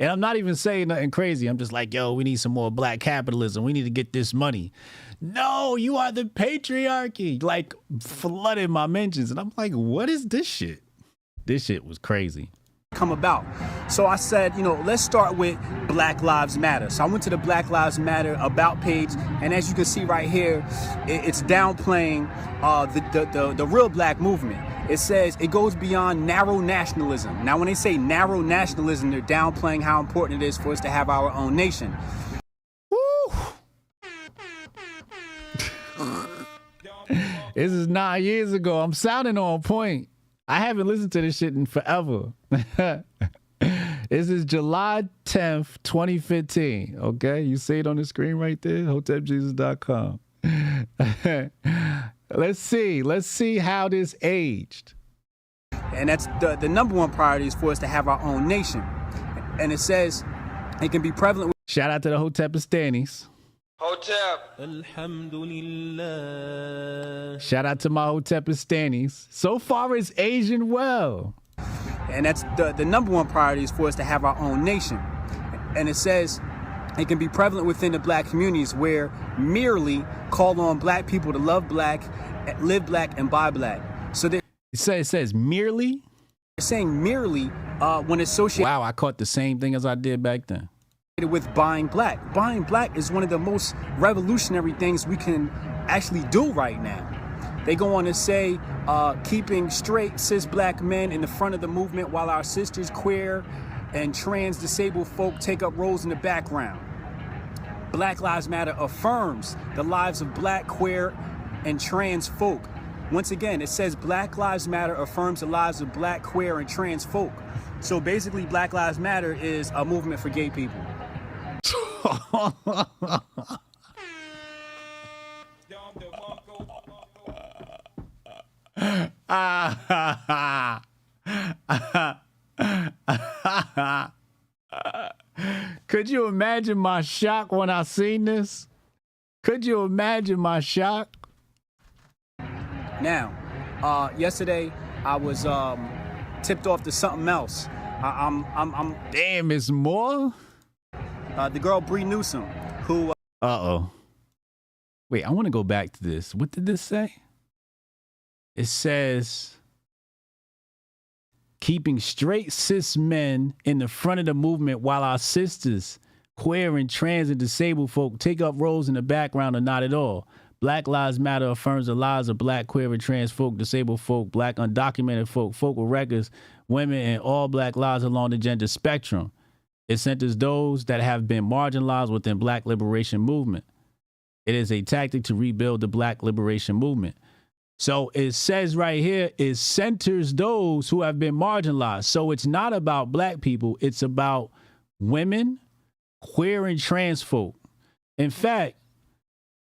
And I'm not even saying nothing crazy. I'm just like, yo, we need some more black capitalism. We need to get this money. No, you are the patriarchy. Like, flooded my mentions. And I'm like, what is this shit? This shit was crazy. Come about. So I said, you know, let's start with Black Lives Matter. So I went to the Black Lives Matter about page, and as you can see right here, it's downplaying the real black movement. It says it goes beyond narrow nationalism. Now, when they say narrow nationalism, they're downplaying how important it is for us to have our own nation. Woo! This is 9 years ago. I'm sounding on point. I haven't listened to this shit in forever. This is July 10th, 2015. Okay, you see it on the screen right there, hotepjesus.com. Let's see how this aged. And that's the number one priority is for us to have our own nation. And it says it can be prevalent. Shout out to the Hotepistanis. Hotep. Alhamdulillah. Shout out to my Hotepistanis. So far it's Asian well. And that's the number one priority is for us to have our own nation. And it says it can be prevalent within the black communities where merely call on black people to love black, live black, and buy black. So it says merely? It's saying merely when associated. Wow, I caught the same thing as I did back then. With buying black. Buying black is one of the most revolutionary things we can actually do right now. They go on to say keeping straight cis black men in the front of the movement while our sisters, queer and trans disabled folk take up roles in the background. Black Lives Matter affirms the lives of black, queer and trans folk. Once again, it says Black Lives Matter affirms the lives of black, queer and trans folk. So basically Black Lives Matter is a movement for gay people. Could you imagine my shock when I seen this? Could you imagine my shock? Now, yesterday I was tipped off to something else. I'm damn, it's more? The girl Bree Newsom, who Uh-oh. Wait, I want to go back to this. What did this say? It says keeping straight cis men in the front of the movement while our sisters, queer and trans and disabled folk take up roles in the background or not at all. Black Lives Matter affirms the lives of black, queer and trans folk, disabled folk, black undocumented folk, folk with records, women, and all black lives along the gender spectrum. It centers those that have been marginalized within black liberation movement. It is a tactic to rebuild the black liberation movement. So it says right here, it centers those who have been marginalized. So it's not about black people. It's about women, queer and trans folk. In fact,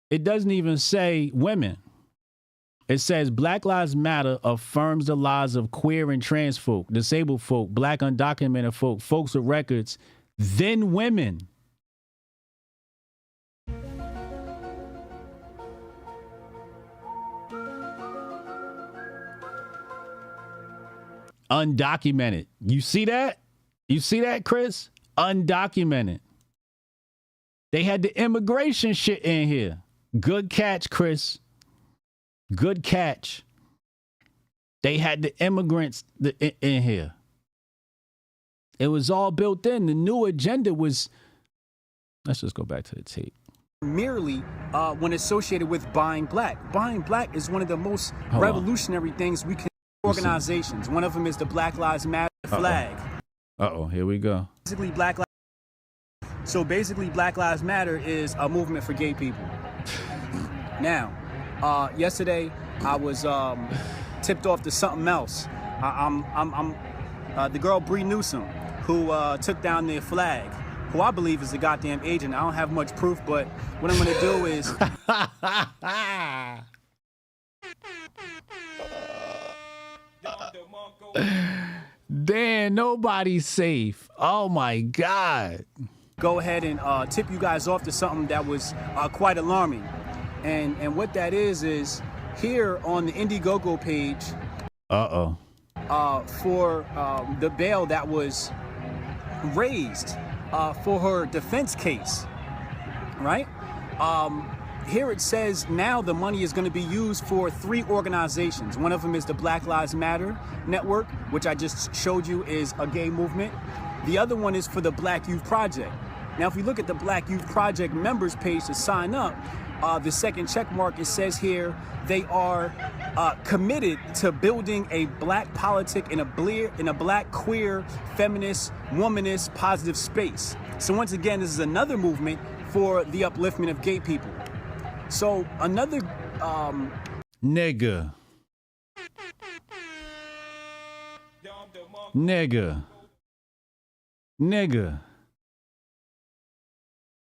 it doesn't even say women. It says Black Lives Matter affirms the lives of queer and trans folk, disabled folk, black undocumented folk, folks with records, then women. Undocumented. You see that? You see that, Chris? Undocumented. They had the immigration shit in here. Good catch, Chris. Good catch. They had the immigrants in here. It was all built in. The new agenda was... Let's just go back to the tape. Merely when associated with buying black. Buying black is one of the most revolutionary things we can do. Organizations. One of them is the Black Lives Matter flag. Uh-oh, here we go. Basically, Black Lives Matter is a movement for gay people. Now, yesterday I was tipped off to something else. I'm the girl Bree Newsom, who took down their flag. who I believe is the goddamn agent. I don't have much proof, but what I'm gonna do is damn, nobody's safe. Oh my God. go ahead and tip you guys off to something that was quite alarming. And what that is here on the Indiegogo page, for the bail that was raised for her defense case, right? Here it says now the money is going to be used for 3 organizations. One of them is the Black Lives Matter Network, which I just showed you is a gay movement. The other one is for the Black Youth Project. Now, if we look at the Black Youth Project members page to sign up, the second check mark, it says here they are committed to building a black politic in a black, queer, feminist, womanist, positive space. So once again, this is another movement for the upliftment of gay people. So another nigga.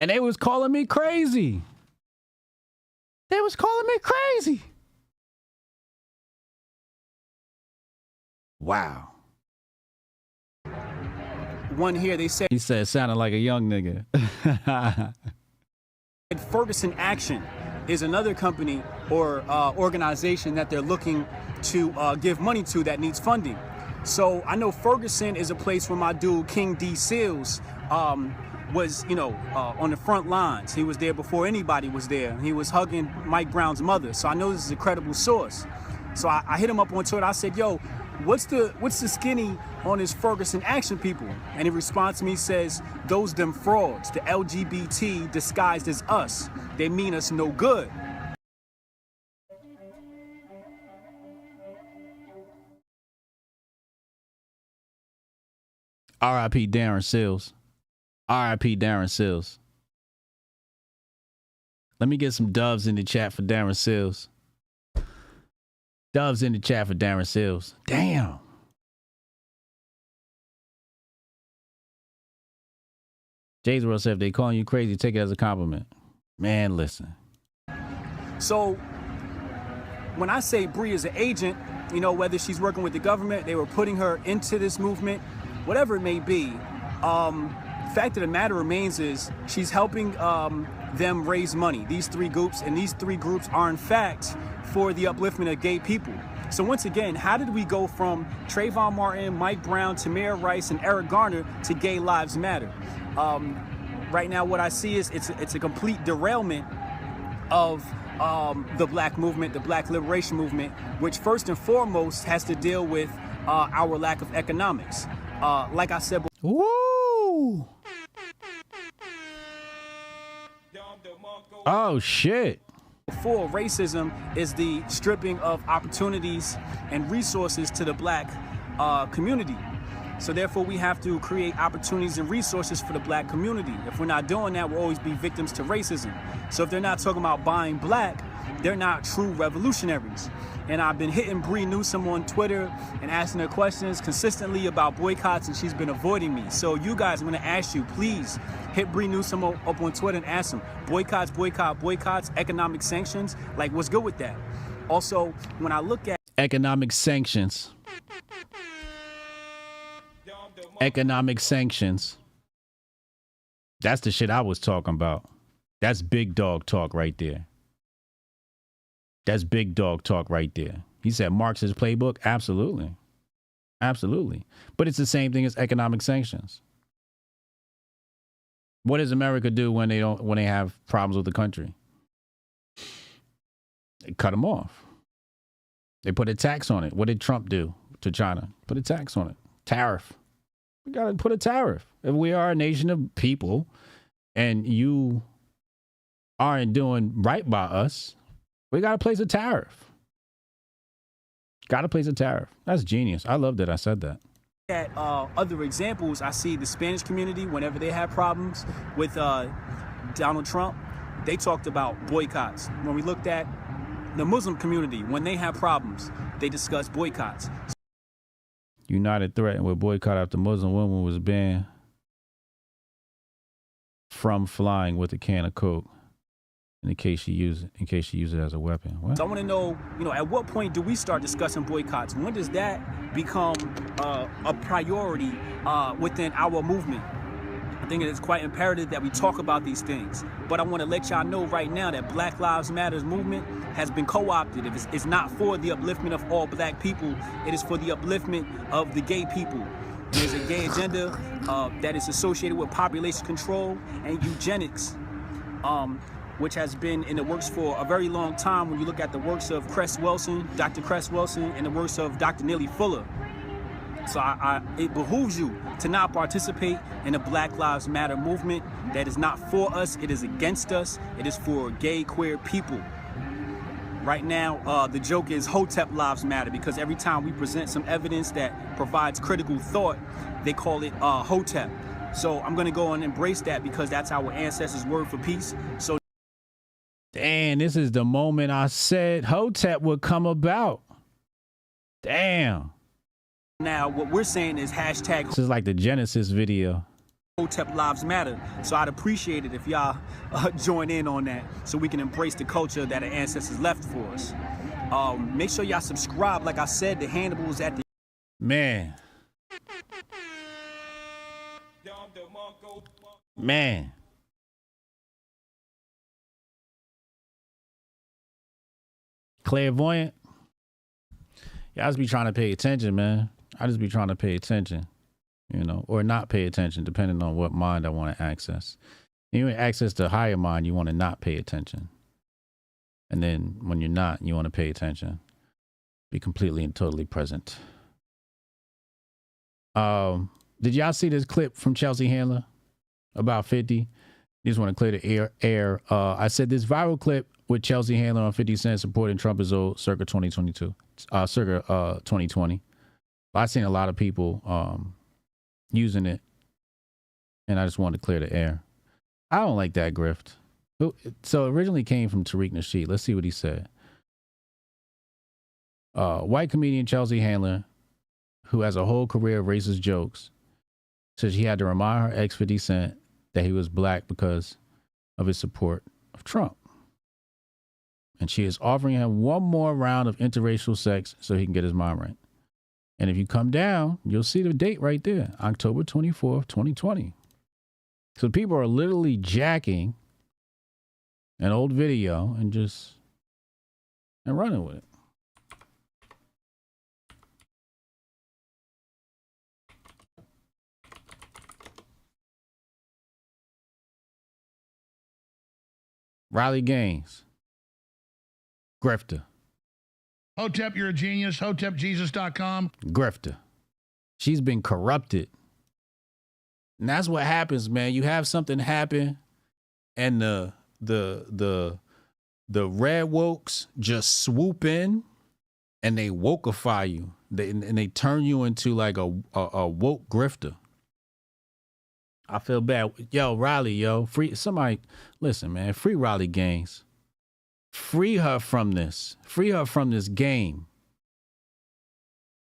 And they was calling me crazy. Wow. One here, they said. He said it sounded like a young nigga. Ferguson Action is another company or organization that they're looking to give money to that needs funding. So I know Ferguson is a place where my dude King D. Seals was, on the front lines. He was there before anybody was there. He was hugging Mike Brown's mother. So I know this is a credible source. So I hit him up on Twitter. I said, yo, what's the skinny on his Ferguson Action people? And he responds to me, says, those them frauds, the LGBT disguised as us. They mean us no good. R.I.P. Darren Sills. R.I.P. Darren Sills. Let me get some doves in the chat for Darren Sills. Doves in the chat for Darren Sills. Damn. Jay's World said, if they calling you crazy, take it as a compliment. Man, listen. So when I say Bree is an agent, whether she's working with the government, they were putting her into this movement, whatever it may be, fact of the matter remains is she's helping them raise money, these 3 groups, and these 3 groups are in fact for the upliftment of gay people. So once again, how did we go from Trayvon Martin, Mike Brown, Tamir Rice, and Eric Garner to Gay Lives Matter? Right now what I see is it's a complete derailment of the black movement, the black liberation movement, which first and foremost has to deal with our lack of economics. Like I said before, woo! Oh shit. Before, racism is the stripping of opportunities and resources to the black community. So therefore we have to create opportunities and resources for the black community. If we're not doing that, we'll always be victims to racism. So if they're not talking about buying black, they're not true revolutionaries. And I've been hitting Bree Newsome on Twitter and asking her questions consistently about boycotts, and she's been avoiding me. So you guys, I'm gonna ask you, please hit Bree Newsome up on Twitter and ask them, boycotts, economic sanctions, like what's good with that? Also, when I look at economic sanctions, that's the shit I was talking about. That's big dog talk right there. That's big dog talk right there. He said Marxist playbook. Absolutely. Absolutely. But it's the same thing as economic sanctions. What does America do when they have problems with the country? They cut them off. They put a tax on it. What did Trump do to China? Put a tax on it. Tariff. We got to put a tariff. If we are a nation of people and you aren't doing right by us, we got to place a tariff. Got to place a tariff. That's genius. I love that I said that. At other examples, I see the Spanish community, whenever they have problems with Donald Trump, they talked about boycotts. When we looked at the Muslim community, when they have problems, they discuss boycotts. United threatened with boycott after Muslim woman was banned from flying with a can of Coke in case you use it as a weapon. What? So I want to know, at what point do we start discussing boycotts? When does that become a priority within our movement? I think it is quite imperative that we talk about these things. But I want to let y'all know right now that Black Lives Matter movement has been co-opted. It's not for the upliftment of all black people. It is for the upliftment of the gay people. There's a gay agenda that is associated with population control and eugenics, which has been in the works for a very long time when you look at the works of Cress Wilson, Dr. Cress Wilson, and the works of Dr. Neely Fuller. So it behooves you to not participate in the Black Lives Matter movement. That is not for us, it is against us, it is for gay, queer people. Right now, the joke is Hotep Lives Matter, because every time we present some evidence that provides critical thought, they call it Hotep. So I'm gonna go and embrace that because that's our ancestors' word for peace. So damn, this is the moment I said Hotep would come about. Damn. Now, what we're saying is hashtag. This is like the Genesis video. Hotep Lives Matter. So I'd appreciate it if y'all join in on that so we can embrace the culture that our ancestors left for us. Make sure y'all subscribe. Like I said, the handle is at the... Man. Clairvoyant. Yeah, I just be trying to pay attention, man. I just be trying to pay attention, or not pay attention, depending on what mind I want to access. You want to access the higher mind, you want to not pay attention. And then when you're not, you want to pay attention. Be completely and totally present. Did y'all see this clip from Chelsea Handler about 50? Just want to clear the air. I said this viral clip with Chelsea Handler on 50 Cent supporting Trump is old, circa 2022, circa 2020. I've seen a lot of people using it, and I just wanted to clear the air. I don't like that grift. So it originally came from Tariq Nasheed. Let's see what he said. White comedian Chelsea Handler, who has a whole career of racist jokes, said she had to remind her ex 50 Cent that he was black because of his support of Trump. And she is offering him one more round of interracial sex so he can get his mind right. And if you come down, you'll see the date right there, October 24th, 2020. So people are literally jacking an old video and running with it. Riley Gaines. Grifter. Hotep, you're a genius. HotepJesus.com. Grifter. She's been corrupted. And that's what happens, man. You have something happen and the red wokes just swoop in and they wokeify you. They turn you into like a woke grifter. I feel bad. Yo, Riley, free somebody. Listen, man, free Riley Gaines. Free her from this. Free her from this game.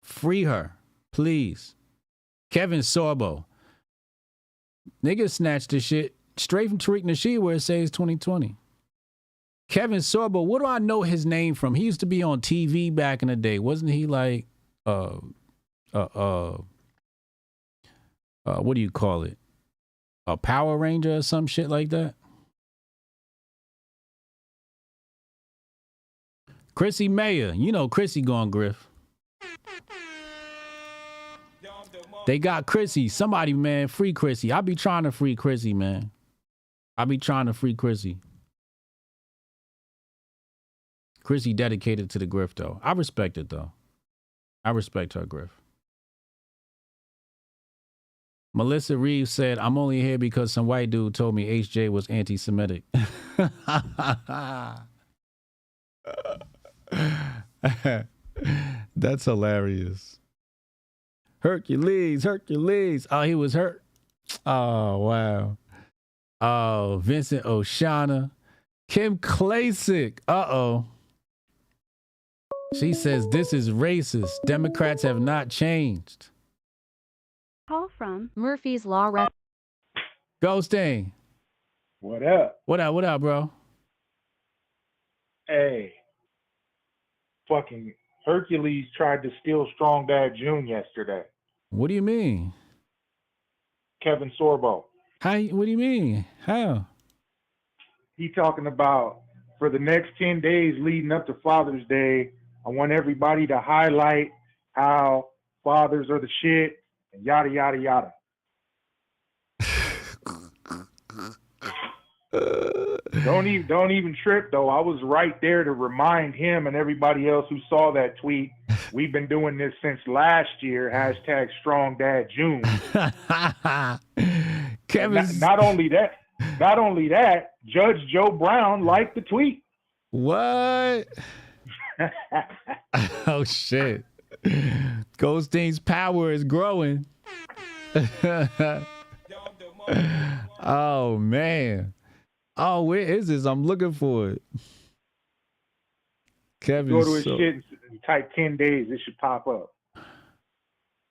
Free her, please. Kevin Sorbo. Niggas snatched this shit straight from Tariq Nasheed where it says 2020. Kevin Sorbo, what do I know his name from? He used to be on TV back in the day. Wasn't he like, what do you call it? A Power Ranger or some shit like that? Chrissy Mayer. You know Chrissy going griff. They got Chrissy. Somebody, man, free Chrissy. I be trying to free Chrissy, man. I be trying to free Chrissy. Chrissy dedicated to the grift, though. I respect it, though. I respect her grift. Melissa Reeves said, I'm only here because some white dude told me HJ was anti-Semitic. That's hilarious. Hercules. Oh, he was hurt. Oh, wow. Oh, Vincent Oshana. Kim Klasick. Uh-oh. She says this is racist. Democrats have not changed. Call from Murphy's Law. Ghosting. What up? What up, bro? Hey. Fucking Hercules tried to steal Strong Dad June yesterday. What do you mean? Kevin Sorbo. How? What do you mean? How? He talking about for the next 10 days leading up to Father's Day, I want everybody to highlight how fathers are the shit and yada, yada, yada. Don't even trip though. I was right there to remind him and everybody else who saw that tweet. We've been doing this since last year. # Strong Dad June. Kevin. Not only that, Judge Joe Brown liked the tweet. What? Oh shit. Goldstein's power is growing. Oh man. Oh, where is this? I'm looking for it. Kevin. Go to his shit and type 10 days. It should pop up.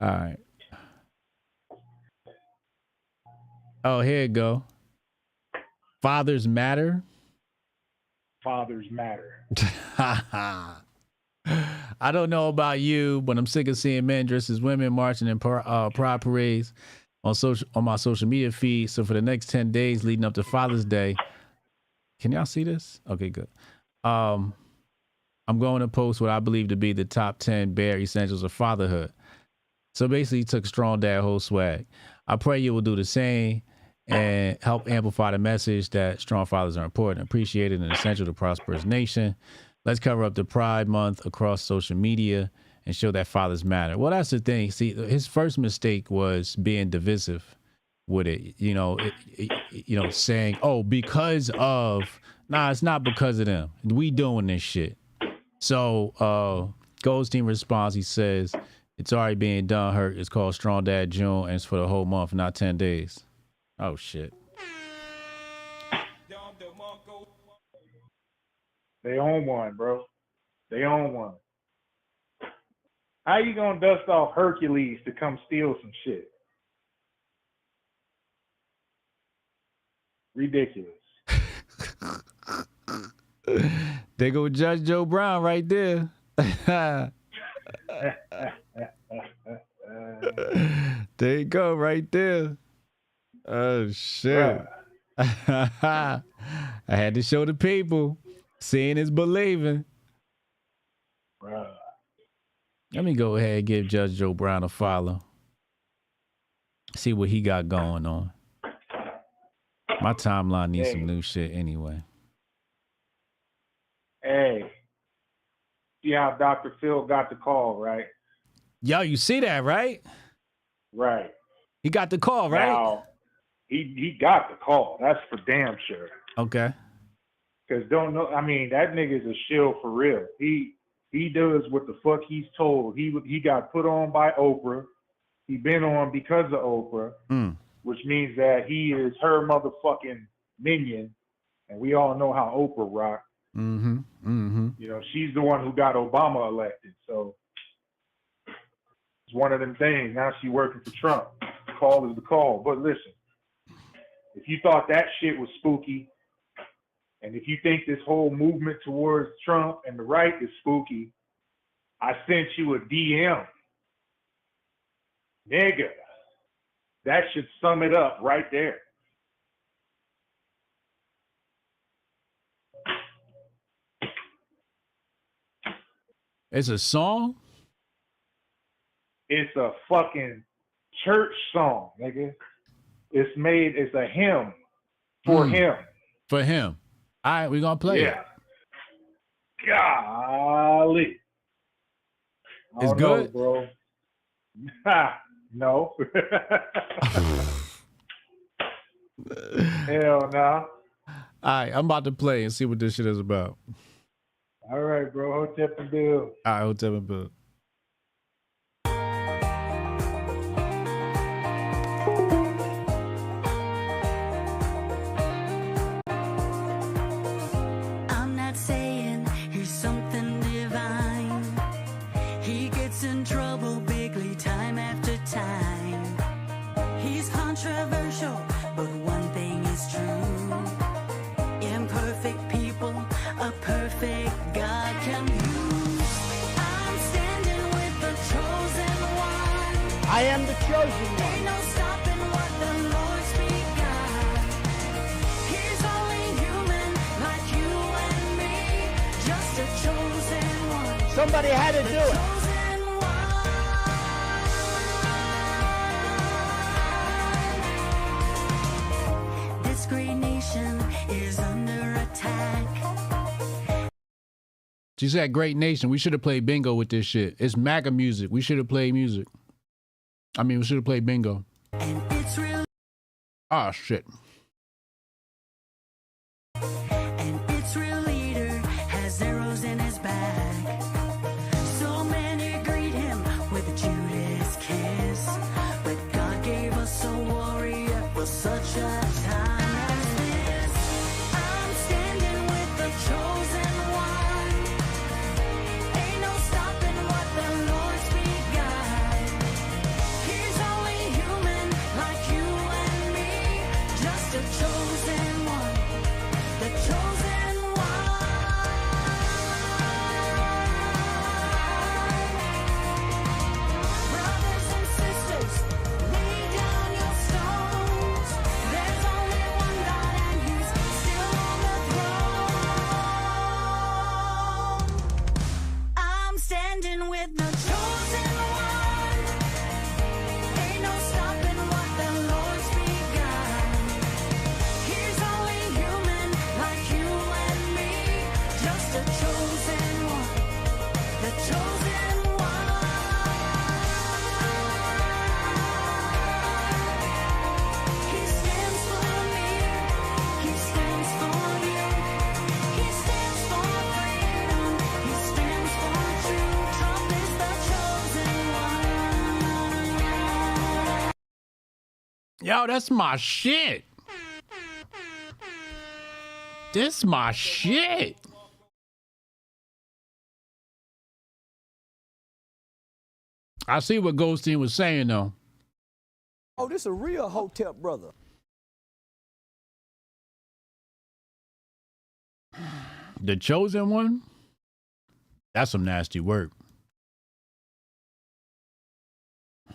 All right. Oh, here you go. Fathers matter. Fathers matter. I don't know about you, but I'm sick of seeing men dressed as women marching in pride parades on my social media feed. So for the next 10 days leading up to Father's Day, can y'all see this? Okay, good. I'm going to post what I believe to be the top 10 bare essentials of fatherhood. So basically, he took Strong Dad whole swag. I pray you will do the same and help amplify the message that strong fathers are important, appreciated, and essential to a prosperous nation. Let's cover up the Pride Month across social media and show that fathers matter. Well, that's the thing. See, his first mistake was being divisive with it. Saying, "Oh, because of." Nah, it's not because of them. We doing this shit. So Goldstein responds. He says, "It's already being done. Hurt. It's called Strong Dad June, and it's for the whole month, not 10 days." Oh shit. They own one, bro. They own one. How you gonna dust off Hercules to come steal some shit? Ridiculous. They go Judge Joe Brown right there. There you go, right there. Oh shit. I had to show the people. Seeing is believing. Bruh. Let me go ahead and give Judge Joe Brown a follow. See what he got going on. My timeline needs some new shit anyway. Hey. See how Dr. Phil got the call, right? Yo, you see that, right? Right. He got the call, right? Now, he got the call. That's for damn sure. Okay. Because that nigga's a shill for real. He does what the fuck he's told. He got put on by Oprah. He been on because of Oprah, which means that he is her motherfucking minion. And we all know how Oprah rock. Mm-hmm. Mm-hmm. She's the one who got Obama elected. So it's one of them things. Now she working for Trump. The call is the call. But listen, if you thought that shit was spooky, and if you think this whole movement towards Trump and the right is spooky, I sent you a DM. Nigga, that should sum it up right there. It's a song? It's a fucking church song, nigga. It's a hymn for him. For him. All right, we're going to play it. Golly. It's good? Know, bro. No. Hell no. All right, I'm about to play and see what this shit is about. All right, bro. Hotep and Bill. All right, Hotep and Bill. I'm not saying he's something divine. He gets in trouble bigly time after time. He's controversial, but one thing is true. I am the chosen one. Ain't no stopping what the Lord's begun. He's only human like you and me, just a chosen one. Somebody had to do it. This great nation is under attack. She said, "Great nation." We should have played bingo with this shit. It's MAGA music. We should have played music. I mean, we should have played bingo. And it's real. Oh, shit. And its real leader has arrows in his back. So many greet him with a Judas kiss. But God gave us a warrior for such a time as this. I'm standing with the chosen one. Ain't no stopping what the Lord's begun. He's only human like you and me, just a chosen one. The chosen one. Brothers and sisters, lay down your stones. There's only one God and He's still on the throne. I'm standing with the chosen one. Ain't no stopping what the Lord's begun. He's only human like you and me, just a chosen one. The chosen one. He stands for me. He stands for you. He stands for freedom. He stands for truth. Trump is the chosen one. Yo, that's my shit. This my shit. I see what Goldstein was saying, though. Oh, this a real Hotep brother. The chosen one? That's some nasty work.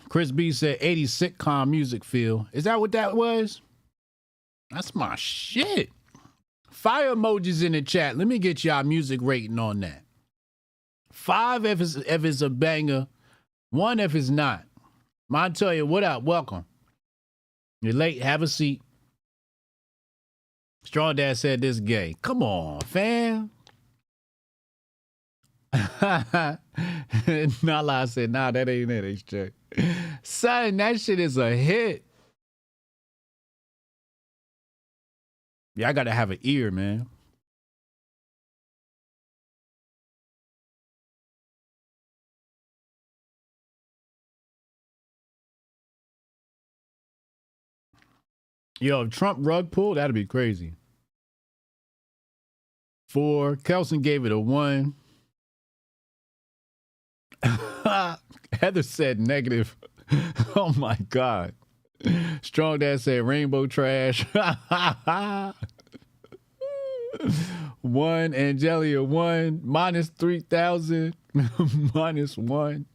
Chris B said 80s sitcom music feel. Is that what that was? That's my shit. Fire emojis in the chat. Let me get y'all music rating on that. 5 if it's a banger. 1 if it's not. I tell you, what up? Welcome. You're late. Have a seat. Strong Dad said this gay. Come on, fam. Nala said, nah, that ain't it, HJ. Son, that shit is a hit. Yeah, I gotta have an ear, man. Yo, if Trump rug pull, that'd be crazy. 4. Kelson gave it a 1. Heather said negative. Oh my God. Strong Dad said rainbow trash. 1. Angelia 1. Minus 3,000. Minus 1.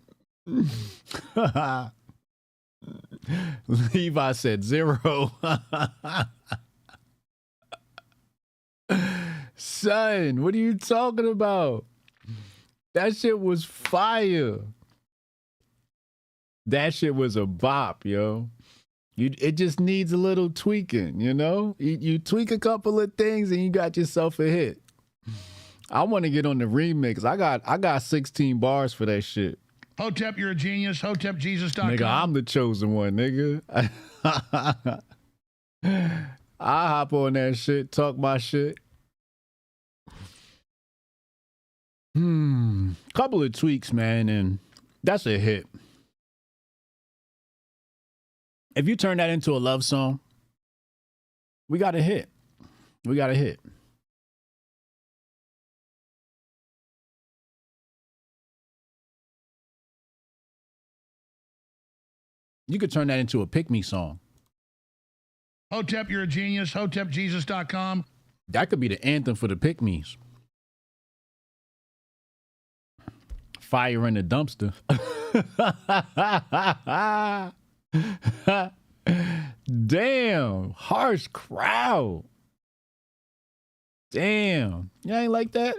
Levi said 0. Son, what are you talking about? That shit was fire. That shit was a bop, yo. It just needs a little tweaking, you know? You tweak a couple of things and you got yourself a hit. I want to get on the remix. I got 16 bars for that shit. Hotep, you're a genius. HotepJesus.com. Nigga, I'm the chosen one, nigga. I hop on that shit, talk my shit. Couple of tweaks, man, and that's a hit. If you turn that into a love song, we got a hit. We got a hit. You could turn that into a pick-me song. Hotep, you're a genius. HotepJesus.com. That could be the anthem for the pick-me's. Fire in the dumpster. Damn, harsh crowd. Damn, you ain't like that?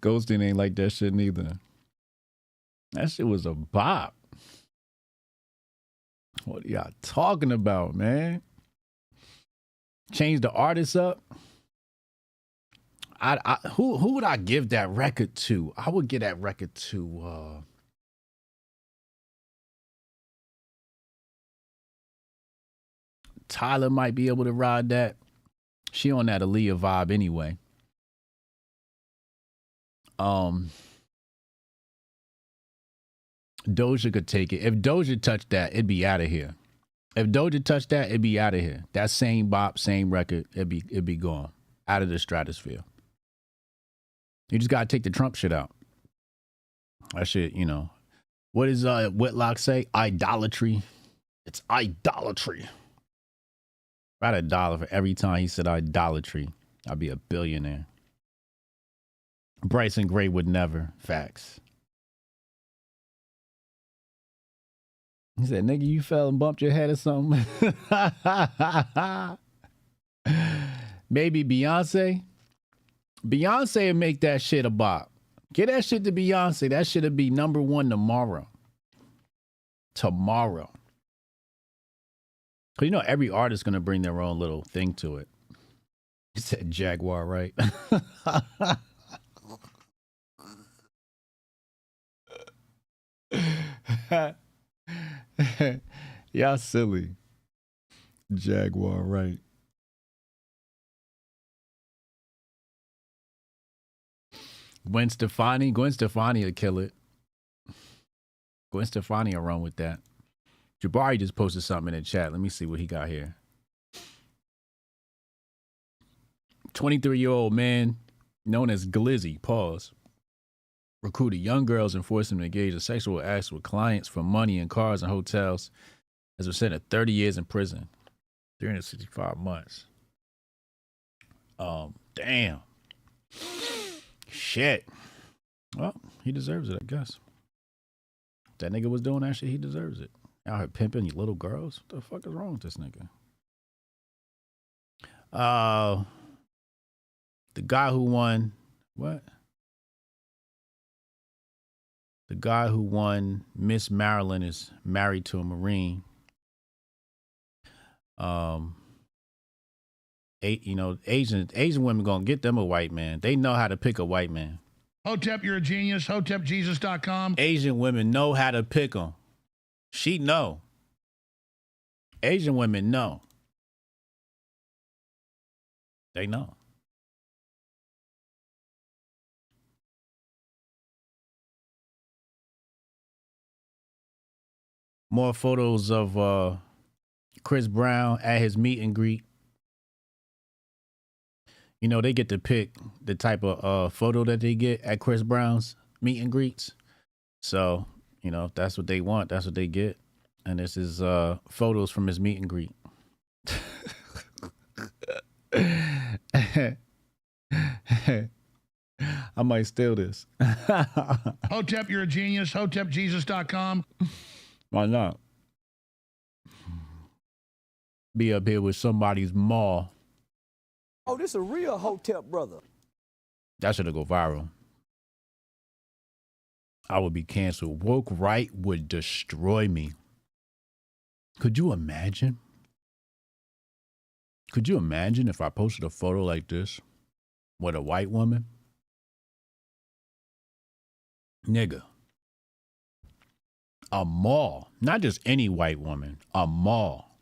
Ghosting ain't like that shit neither. That shit was a bop. What are y'all talking about, man? Change the artist up. Who would I give that record to? I would give that record to Tyler might be able to ride that. She on that Aaliyah vibe anyway. Doja could take it. If Doja touched that, it'd be out of here. If Doja touched that, it'd be out of here. That same bop, same record, it'd be gone. Out of the stratosphere. You just gotta take the Trump shit out. That shit, you know. What does Whitlock say? Idolatry. It's idolatry. About $1 for every time he said idolatry. I'd be a billionaire. Bryson Gray would never. Facts. He said, nigga, you fell and bumped your head or something. Maybe Beyonce. Beyonce would make that shit a bop. Get that shit to Beyonce. That shit'll be #1 tomorrow. Tomorrow. Cause you know every artist gonna bring their own little thing to it. You said Jaguar, right? Y'all silly. Jaguar, right? Gwen Stefani will kill it. Gwen Stefani will run with that. Jabari just posted something in the chat. Let me see what he got here. 23-year-old man known as Glizzy, pause, recruited young girls and forced them to engage in sexual acts with clients for money in cars and hotels, as was sentenced to 30 years in prison, 365 months. Damn. Shit. Well, he deserves it, I guess. If that nigga was doing that shit, he deserves it. Out here pimping you little girls. What the fuck is wrong with this nigga? The guy who won, what? The guy who won Miss Maryland is married to a Marine. Asian women gonna get them a white man. They know how to pick a white man. Hotep, you're a genius. HotepJesus.com. Asian women know how to pick them. She know. Asian women know. They know. More photos of Chris Brown at his meet and greet. You know, they get to pick the type of photo that they get at Chris Brown's meet and greets. So, you know, if that's what they want, that's what they get. And this is photos from his meet and greet. I might steal this. Hotep, you're a genius. HotepJesus.com. Why not? Be up here with somebody's maw. Oh, this a real Hotep brother. That should go viral. I would be canceled. Woke right would destroy me. Could you imagine? Could you imagine if I posted a photo like this with a white woman? Nigga. A mall. Not just any white woman. A mall.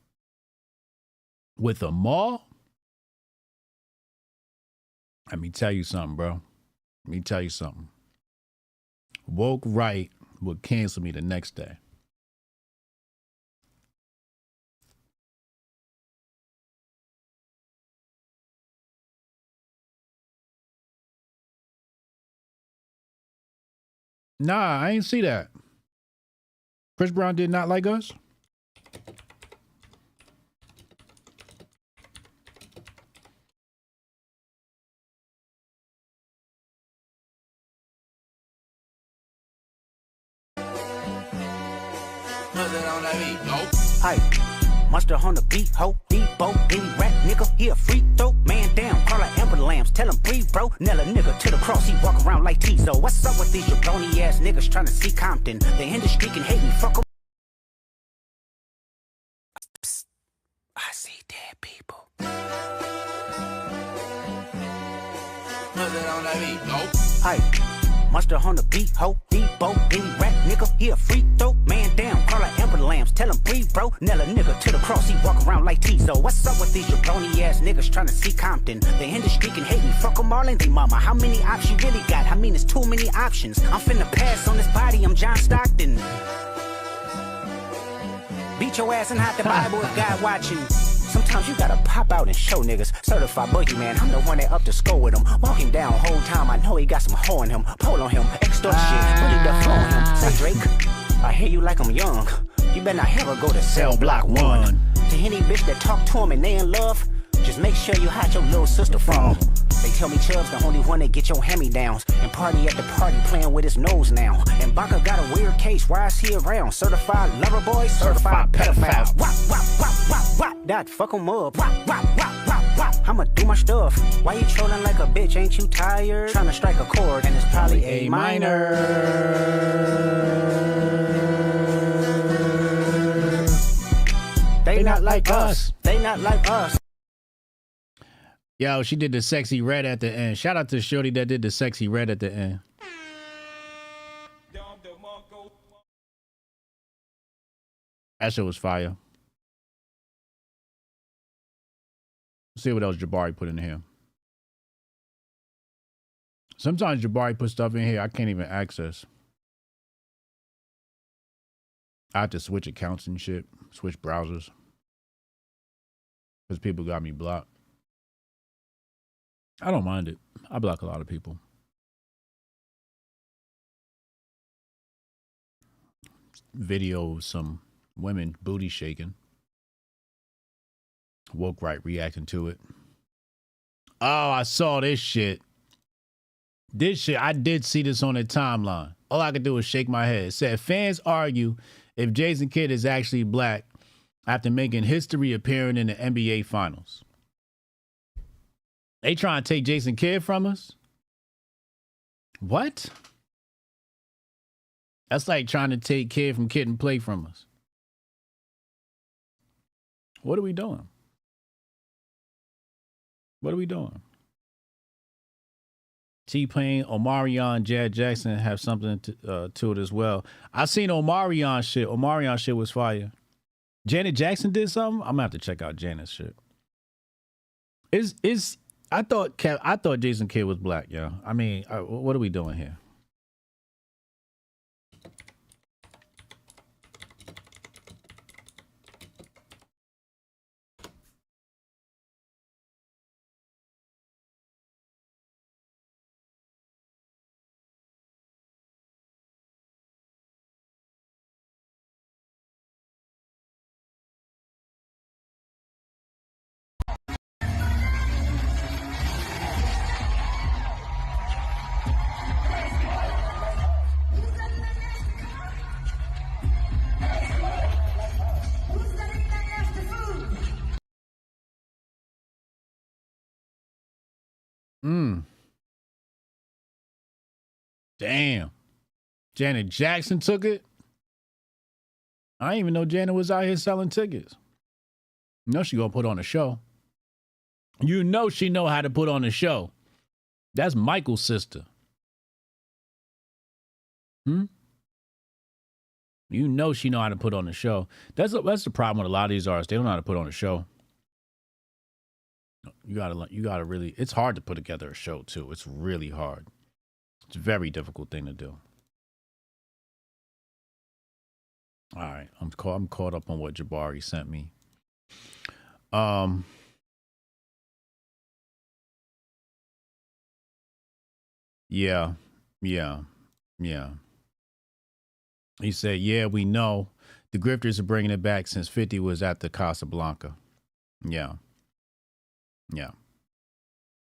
With a mall? Let me tell you something, bro. Let me tell you something. Woke right would cancel me the next day. Nah, I ain't see that. Chris Brown did not like us? Hey, monster on the beat, ho, Debo, any rap nigga, he a free throw, man down, call her Amber Lambs, tell him breathe, bro, nail a nigga to the cross, he walk around like Tizo. What's up with these jabroni ass niggas trying to see Compton? The industry can hate me, fuck 'em. Psst, I see dead people. Hey, monster on the beat, ho, Debo, any rap nigga, he a free throw, man down, call her Amber Lambs, tell him breathe, bro, nail a nigga to the cross, he walk around like Tizo. What's up with these jabroni ass niggas trying to see Compton? The industry can hate me, fuck 'em all and they mama. How many options you really got? I mean, it's too many options. I'm finna pass on this body, I'm John Stockton. Beat your ass and hide the Bible if God watching. Sometimes you gotta pop out and show niggas. Certified boogeyman, I'm the one that up to score with him. Walk him down whole time, I know he got some hoe in him. Pole on him, extort shit, really the flow on him. Say Drake, I hear you like I'm young. You better not ever go to cell block 1. To any bitch that talk to him and they in love, just make sure you hide your little sister from. They tell me Chubb's the only one that get your hand-me-downs. And party at the party playing with his nose now. And Baca got a weird case, why is he around? Certified lover boy, certified pedophile. Wop, wop, wop, wop, wop. That fuck him up. Wop, wop, wop, wop, wop. I'ma do my stuff. Why you trolling like a bitch, ain't you tired? Trying to strike a chord and it's probably A minor. They not like us. They not like us. Yo, she did the sexy red at the end. Shout out to Shorty that did the sexy red at the end. That shit was fire. Let's see what else Jabari put in here. Sometimes Jabari puts stuff in here I can't even access. I have to switch accounts and shit. Switch browsers. Because people got me blocked. I don't mind it. I block a lot of people. Video of some women booty shaking. Woke right reacting to it. Oh, I saw this shit. I did see this on the timeline. All I could do was shake my head. It said fans argue if Jason Kidd is actually black after making history appearing in the NBA Finals. They trying to take Jason Kidd from us? What? That's like trying to take Kidd from Kid and Play from us. What are we doing? What are we doing? T-Pain, Omarion, Jad Jackson have something to it as well. I seen Omarion shit. Omarion shit was fire. Janet Jackson did something? I'm gonna have to check out Janet's shit. I thought Jason Kidd was black, yo. I mean, what are we doing here? Damn. Janet Jackson took it? I didn't even know Janet was out here selling tickets. You know she gonna put on a show. You know she know how to put on a show. That's Michael's sister. You know she know how to put on a show. That's the problem with a lot of these artists. They don't know how to put on a show. You gotta really, it's hard to put together a show too. It's really hard. It's a very difficult thing to do. All right, I'm caught up on what Jabari sent me. Yeah. He said, yeah, we know. The Grifters are bringing it back since 50 was at the Casablanca. Yeah.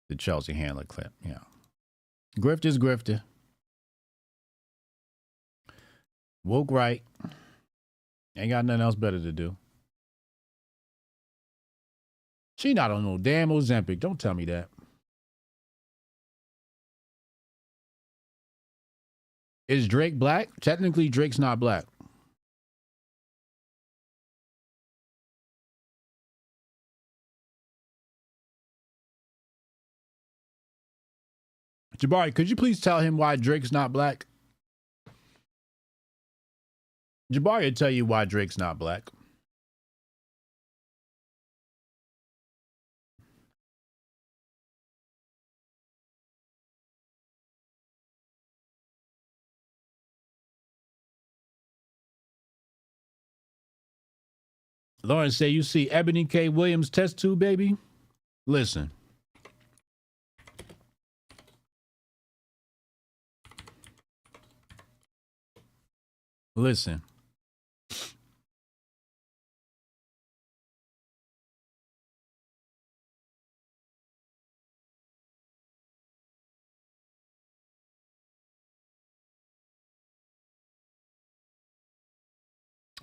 The Chelsea Handler clip. Yeah. Grift is grifted. Woke right. Ain't got nothing else better to do. She not on no damn Ozempic. Don't tell me that. Is Drake black? Technically, Drake's not black. Jabari, could you please tell him why Drake's not black? Jabari will tell you why Drake's not black. Lawrence say, you see Ebony K. Williams test tube, baby? Listen. Listen.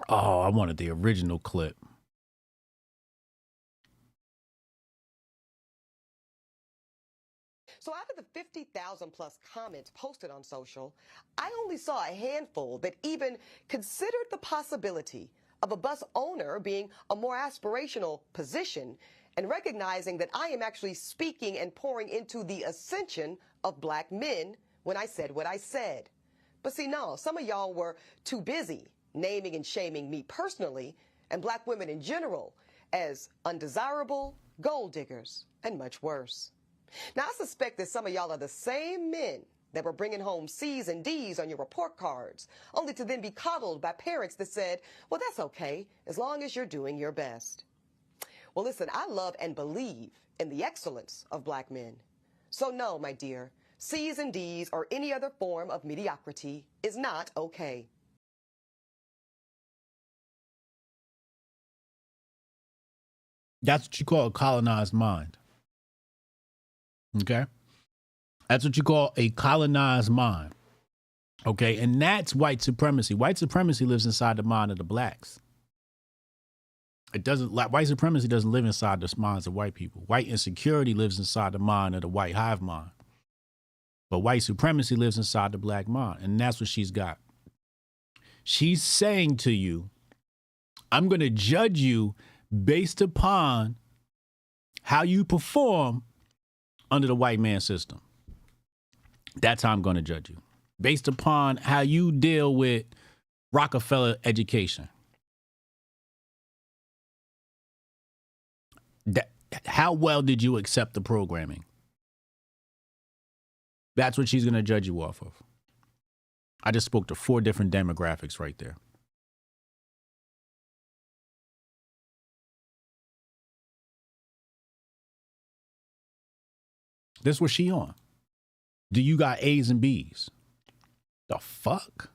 Oh, I wanted the original clip. So out of the 50,000 plus comments posted on social, I only saw a handful that even considered the possibility of a bus owner being a more aspirational position and recognizing that I am actually speaking and pouring into the ascension of black men when I said what I said. But see, no, some of y'all were too busy naming and shaming me personally and black women in general as undesirable, gold diggers, and much worse. Now, I suspect that some of y'all are the same men that were bringing home C's and D's on your report cards, only to then be coddled by parents that said, well, that's okay, as long as you're doing your best. Well, listen, I love and believe in the excellence of black men. So no, my dear, C's and D's or any other form of mediocrity is not okay. That's what you call a colonized mind. Okay? That's what you call a colonized mind. Okay? And that's white supremacy. White supremacy lives inside the mind of the blacks. It doesn't, white supremacy doesn't live inside the minds of white people. White insecurity lives inside the mind of the white hive mind. But white supremacy lives inside the black mind. And that's what she's got. She's saying to you, I'm going to judge you based upon how you perform under the white man system. That's how I'm going to judge you. Based upon how you deal with Rockefeller education. How well did you accept the programming? That's what she's going to judge you off of. I just spoke to 4 different demographics right there. This was she on. Do you got A's and B's? The fuck?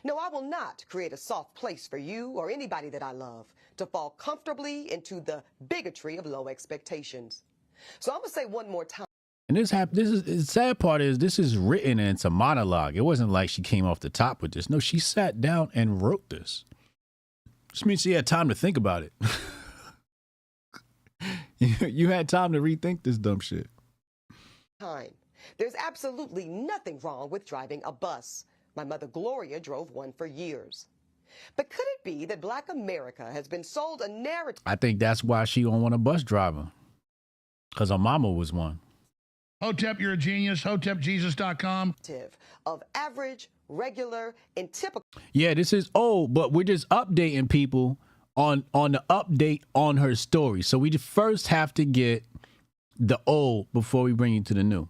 No, I will not create a soft place for you or anybody that I love to fall comfortably into the bigotry of low expectations. So I'm going to say one more time. And the sad part is this is written and it's a monologue. It wasn't like she came off the top with this. No, she sat down and wrote this. Which means she had time to think about it. You had time to rethink this dumb shit. There's absolutely nothing wrong with driving a bus. My mother Gloria drove one for years. But could it be that black America has been sold a narrative? I think that's why she don't want a bus driver. Because her mama was one. Hotep, you're a genius. HotepJesus.com. Of average, regular, and typical. Yeah, this is old, but we're just updating people on the update on her story. So we first have to get the old before we bring you to the new.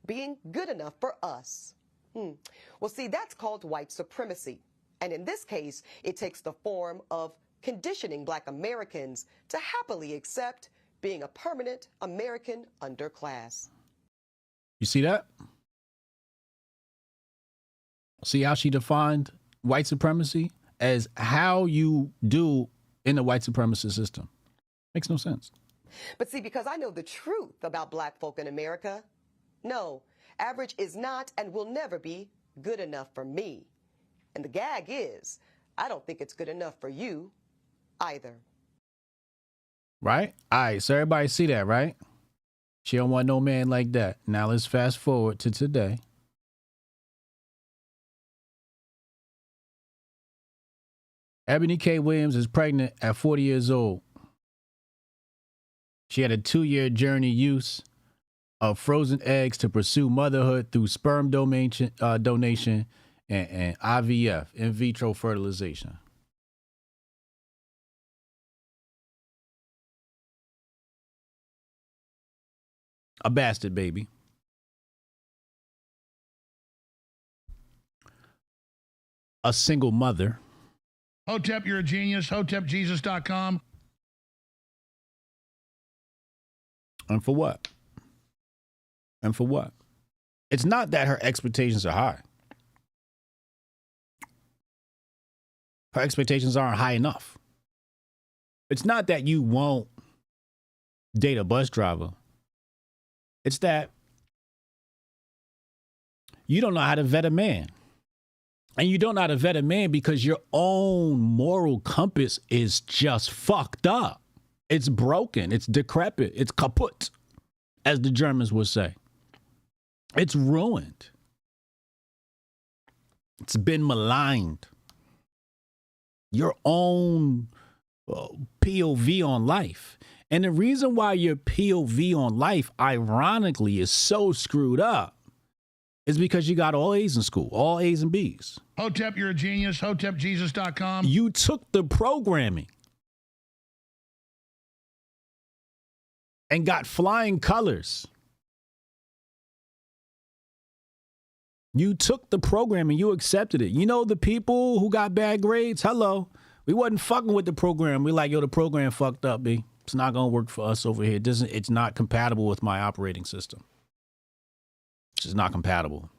Being good enough for us. Well, see, that's called white supremacy. And in this case, it takes the form of conditioning black Americans to happily accept being a permanent American underclass. You see that? See how she defined white supremacy as how you do in the white supremacist system. Makes no sense. But see, because I know the truth about black folk in America, no, average is not and will never be good enough for me. And the gag is, I don't think it's good enough for you either. Right? All right, so everybody see that, right? She don't want no man like that. Now let's fast forward to today. Ebony K. Williams is pregnant at 40 years old. She had a 2-year journey use of frozen eggs to pursue motherhood through sperm donation and IVF, in vitro fertilization. A bastard baby. A single mother. Hotep, you're a genius. HotepJesus.com. And for what? And for what? It's not that her expectations are high. Her expectations aren't high enough. It's not that you won't date a bus driver. It's that you don't know how to vet a man. And you don't know how to vet a man because your own moral compass is just fucked up. It's broken. It's decrepit. It's kaputt, as the Germans would say. It's ruined. It's been maligned. Your own POV on life. And the reason why your POV on life, ironically, is so screwed up is because you got all A's in school, all A's and B's. Hotep, you're a genius. HotepJesus.com. You took the programming and got flying colors. You took the program and you accepted it. You know the people who got bad grades? Hello. We wasn't fucking with the program. We like, yo, the program fucked up, B. It's not going to work for us over here. It's not compatible with my operating system. It's just not compatible.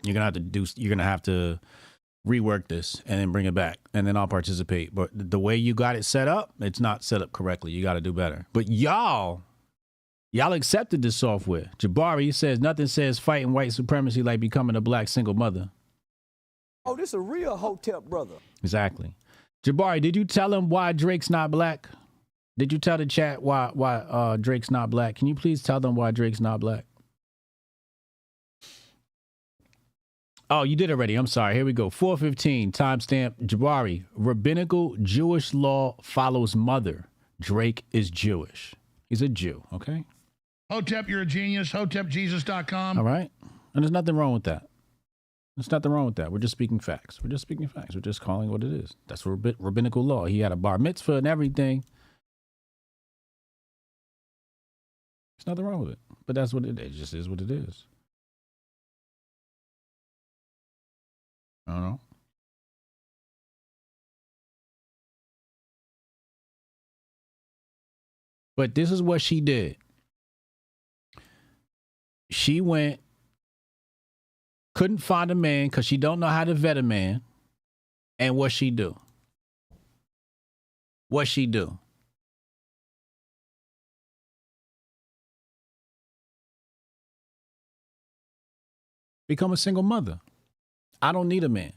You're going to have to rework this and then bring it back and then I'll participate. But the way you got it set up, it's not set up correctly. You got to do better. But y'all accepted this software. Jabari says nothing says fighting white supremacy like becoming a black single mother. Oh, this a real Hotep brother. Exactly. Jabari, did you tell him why Drake's not black? Did you tell the chat why Drake's not black? Can you please tell them why Drake's not black? Oh, you did already. I'm sorry. Here we go. 4:15 timestamp. Jabari, rabbinical Jewish law follows mother. Drake is Jewish. He's a Jew. Okay. Hotep, you're a genius. HotepJesus.com. All right. And there's nothing wrong with that. There's nothing wrong with that. We're just speaking facts. We're just calling what it is. That's rabbinical law. He had a bar mitzvah and everything. There's nothing wrong with it. But that's what it is. It just is what it is. I don't know. But this is what she did. She went, couldn't find a man because she don't know how to vet a man. And what she do? What she do? Become a single mother. I don't need a man.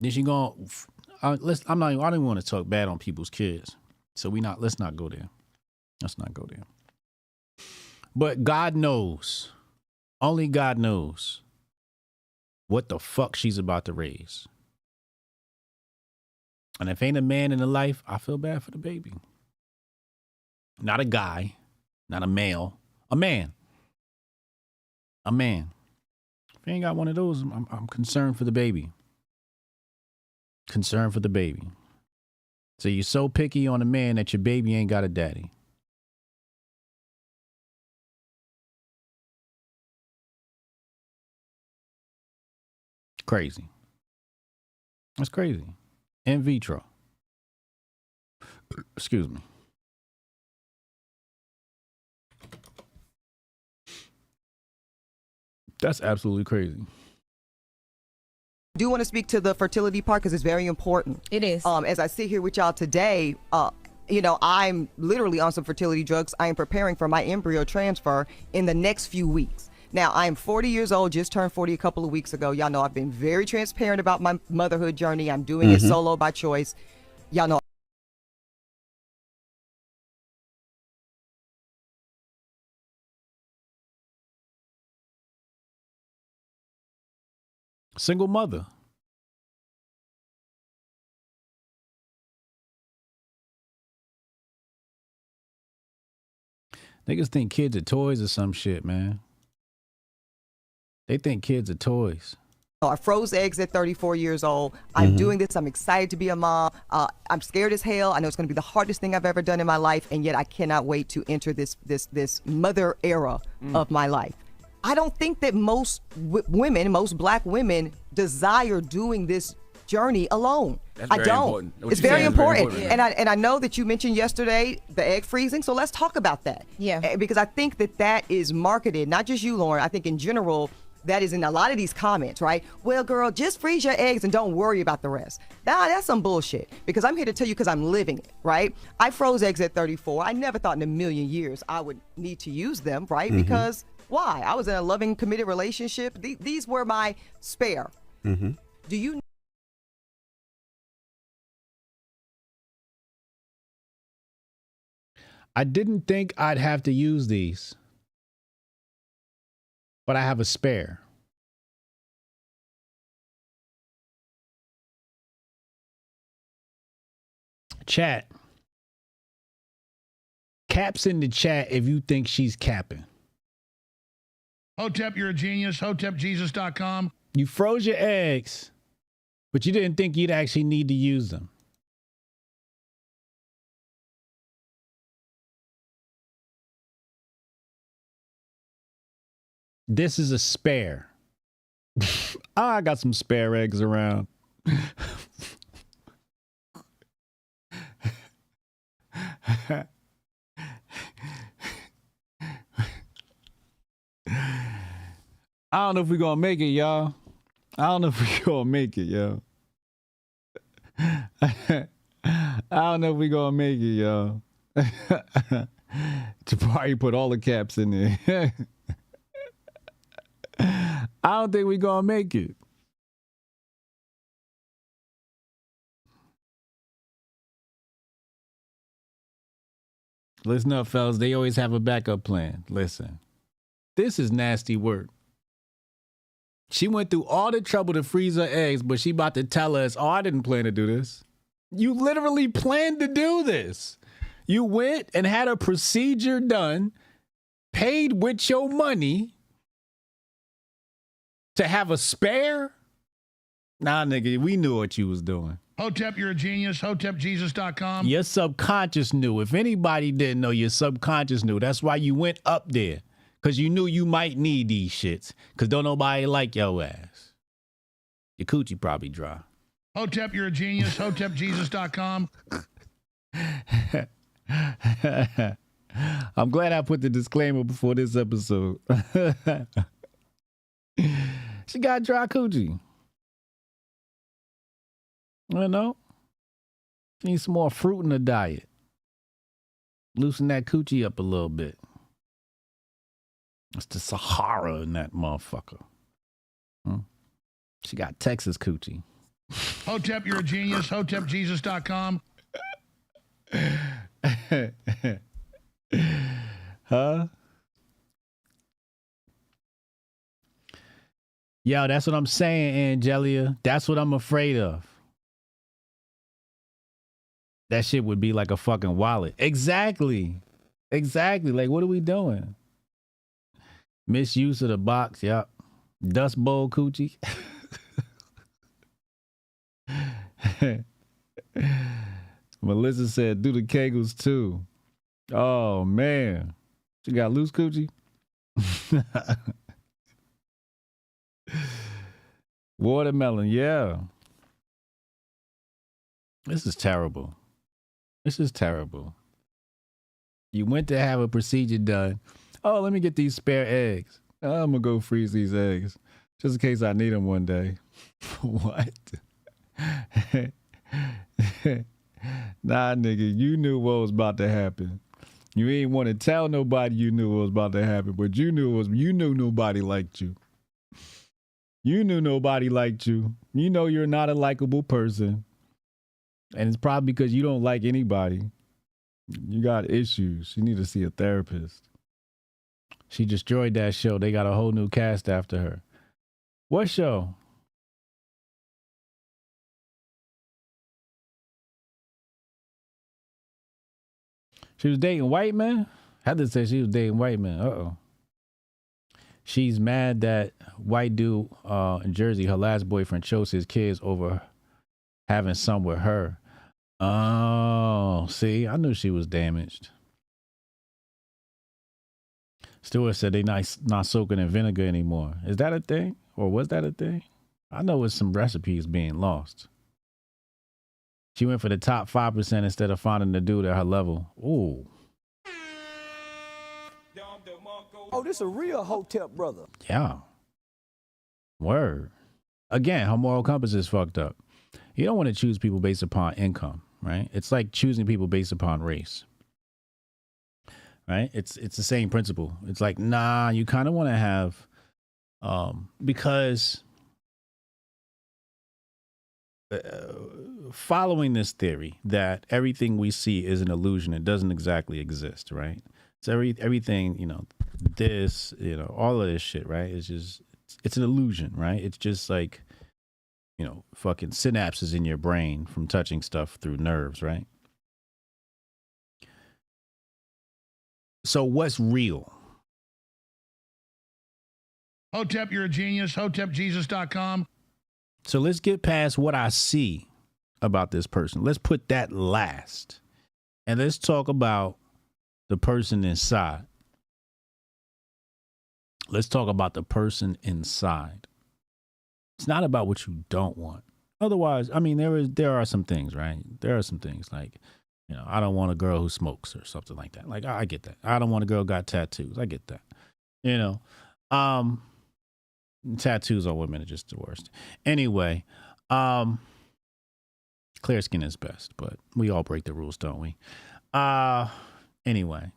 Then she going, I don't even want to talk bad on people's kids. So let's not go there. Let's not go there. But God knows, only God knows what the fuck she's about to raise. And if ain't a man in her life, I feel bad for the baby. Not a guy, not a male, a man. A man. If you ain't got one of those, I'm concerned for the baby. Concerned for the baby. So you're so picky on a man that your baby ain't got a daddy. Crazy. That's crazy. In vitro. Excuse me. That's absolutely crazy. I do want to speak to the fertility part because it's very important. It is. As I sit here with y'all today, I'm literally on some fertility drugs. I am preparing for my embryo transfer in the next few weeks. Now, I am 40 years old, just turned 40 a couple of weeks ago. Y'all know I've been very transparent about my motherhood journey. I'm doing it solo by choice. Y'all know. Single mother. Niggas think kids are toys or some shit, man. They think kids are toys. I froze eggs at 34 years old. I'm doing this. I'm excited to be a mom. I'm scared as hell. I know it's going to be the hardest thing I've ever done in my life, and yet I cannot wait to enter this mother era of my life. I don't think that most women, most black women, desire doing this journey alone. That's I very don't. important. What It's you're very saying is very important. important. And I know that you mentioned yesterday the egg freezing, so let's talk about that. Yeah. Because I think that is marketed, not just you, Lauren. I think in general, that is in a lot of these comments, right? Well, girl, just freeze your eggs and don't worry about the rest. Nah, that's some bullshit. Because I'm here to tell you because I'm living it, right? I froze eggs at 34. I never thought in a million years I would need to use them, right? Because why? I was in a loving, committed relationship. These were my spare. Do you? I didn't think I'd have to use these, but I have a spare. Chat. Caps in the chat if you think she's capping. Hotep, you're a genius. HotepJesus.com. You froze your eggs, but you didn't think you'd actually need to use them. This is a spare. I got some spare eggs around. I don't know if we're going to make it, y'all. I don't know if we're going to make it, y'all. I don't know if we're going to make it, y'all. Jabari put all the caps in there. I don't think we're going to make it. Listen up, fellas. They always have a backup plan. Listen, this is nasty work. She went through all the trouble to freeze her eggs, but she about to tell us, oh, I didn't plan to do this. You literally planned to do this. You went and had a procedure done, paid with your money to have a spare? Nah, nigga, we knew what you was doing. Hotep, you're a genius. HotepJesus.com. Your subconscious knew. If anybody didn't know, your subconscious knew. That's why you went up there. Because you knew you might need these shits. Because don't nobody like your ass. Your coochie probably dry. Hotep, you're a genius. HotepJesus.com. I'm glad I put the disclaimer before this episode. She got dry coochie. You know? She needs some more fruit in the diet. Loosen that coochie up a little bit. It's the Sahara in that motherfucker. She got Texas coochie. Hotep, you're a genius. HotepJesus.com. Huh? Yo, that's what I'm saying, Angelia. That's what I'm afraid of. That shit would be like a fucking wallet. Exactly. Exactly. Like, what are we doing? Misuse of the box. Yep. Dust Bowl coochie. Melissa said, do the Kegels too. Oh, man. She got loose coochie? Watermelon, yeah. This is terrible. This is terrible. You went to have a procedure done. Oh, let me get these spare eggs. I'm going to go freeze these eggs just in case I need them one day. What? Nah, nigga, you knew what was about to happen. You ain't want to tell nobody you knew it was about to happen, but you knew nobody liked you. You knew nobody liked you. You know you're not a likable person. And it's probably because you don't like anybody. You got issues. You need to see a therapist. She destroyed that show. They got a whole new cast after her. What show? She was dating white men? Heather said she was dating white men. Uh-oh. She's mad that white dude in Jersey, her last boyfriend, chose his kids over having some with her. Oh, see, I knew she was damaged. Stewart said they not soaking in vinegar anymore. Is that a thing? Or was that a thing? I know it's some recipes being lost. She went for the top 5% instead of finding the dude at her level. Ooh. Oh, this a real Hotep brother. Yeah. Word. Again, her moral compass is fucked up. You don't want to choose people based upon income, right? It's like choosing people based upon race. Right? It's the same principle. It's like, nah, you kind of want to have, because following this theory that everything we see is an illusion, it doesn't exactly exist, right? So everything, you know, this, you know, all of this shit, right? It's an illusion, right? It's just like, you know, fucking synapses in your brain from touching stuff through nerves, right? So what's real? Hotep, you're a genius. HotepJesus.com. So let's get past what I see about this person. Let's put that last. And let's talk about the person inside. Let's talk about the person inside. It's not about what you don't want. Otherwise, I mean, there are some things, right? There are some things like, you know, I don't want a girl who smokes or something like that. Like, I get that. I don't want a girl who got tattoos. I get that. You know, tattoos on women are just the worst. Anyway, clear skin is best, but we all break the rules, don't we? Anyway,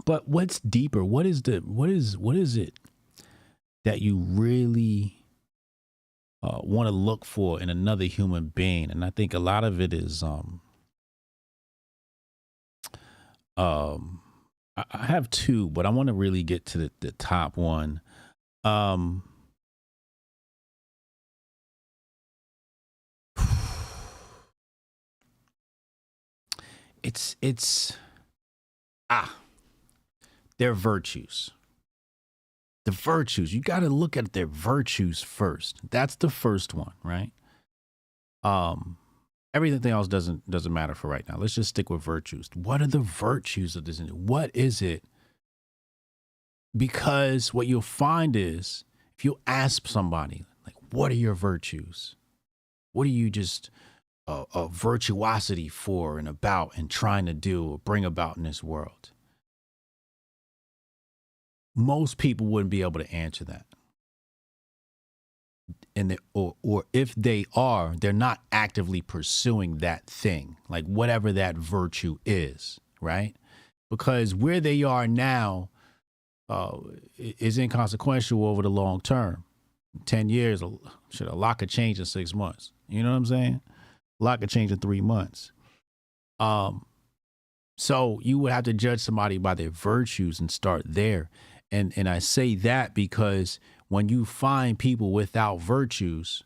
but what's deeper? What is it that you really want to look for in another human being? And I think a lot of it is, I have two, but I want to really get to the top one. Their virtues. The virtues. You got to look at their virtues first. That's the first one, right? Everything else doesn't matter for right now. Let's just stick with virtues. What are the virtues of this? What is it? Because what you'll find is, if you ask somebody, like, what are your virtues? What are you just a virtuosity for and about and trying to do or bring about in this world? Most people wouldn't be able to answer that. And or if they are, they're not actively pursuing that thing, like whatever that virtue is, right? Because where they are now is inconsequential over the long term. 10 years, a lot could change in 6 months. You know what I'm saying? A lot could change in 3 months. So you would have to judge somebody by their virtues and start there. And I say that because when you find people without virtues,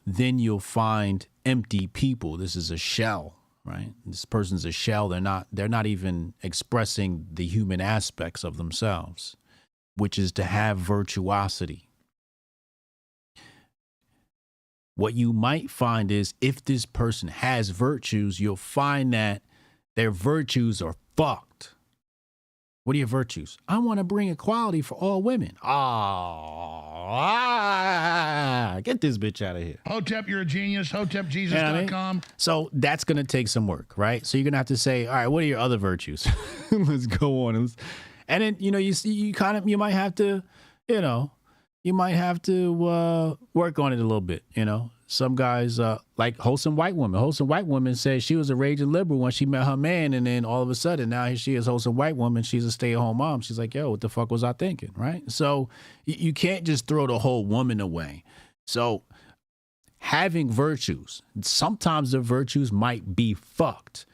then you'll find empty people. This is a shell, right? This person's a shell. They're not even expressing the human aspects of themselves, which is to have virtuosity. What you might find is if this person has virtues, you'll find that their virtues are fucked. What are your virtues? I want to bring equality for all women. Get this bitch out of here. Hotep, you're a genius. HotepJesus.com. You know what I mean? So that's going to take some work, right? So you're going to have to say, all right, what are your other virtues? Let's go on. And then, you know, you might have to, you know, you might have to work on it a little bit, you know. Some guys, like wholesome white woman. Wholesome white woman said she was a raging liberal when she met her man, and then all of a sudden, now here she is, wholesome white woman. She's a stay-at-home mom. She's like, yo, what the fuck was I thinking, right? So you can't just throw the whole woman away. So having virtues, sometimes the virtues might be fucked,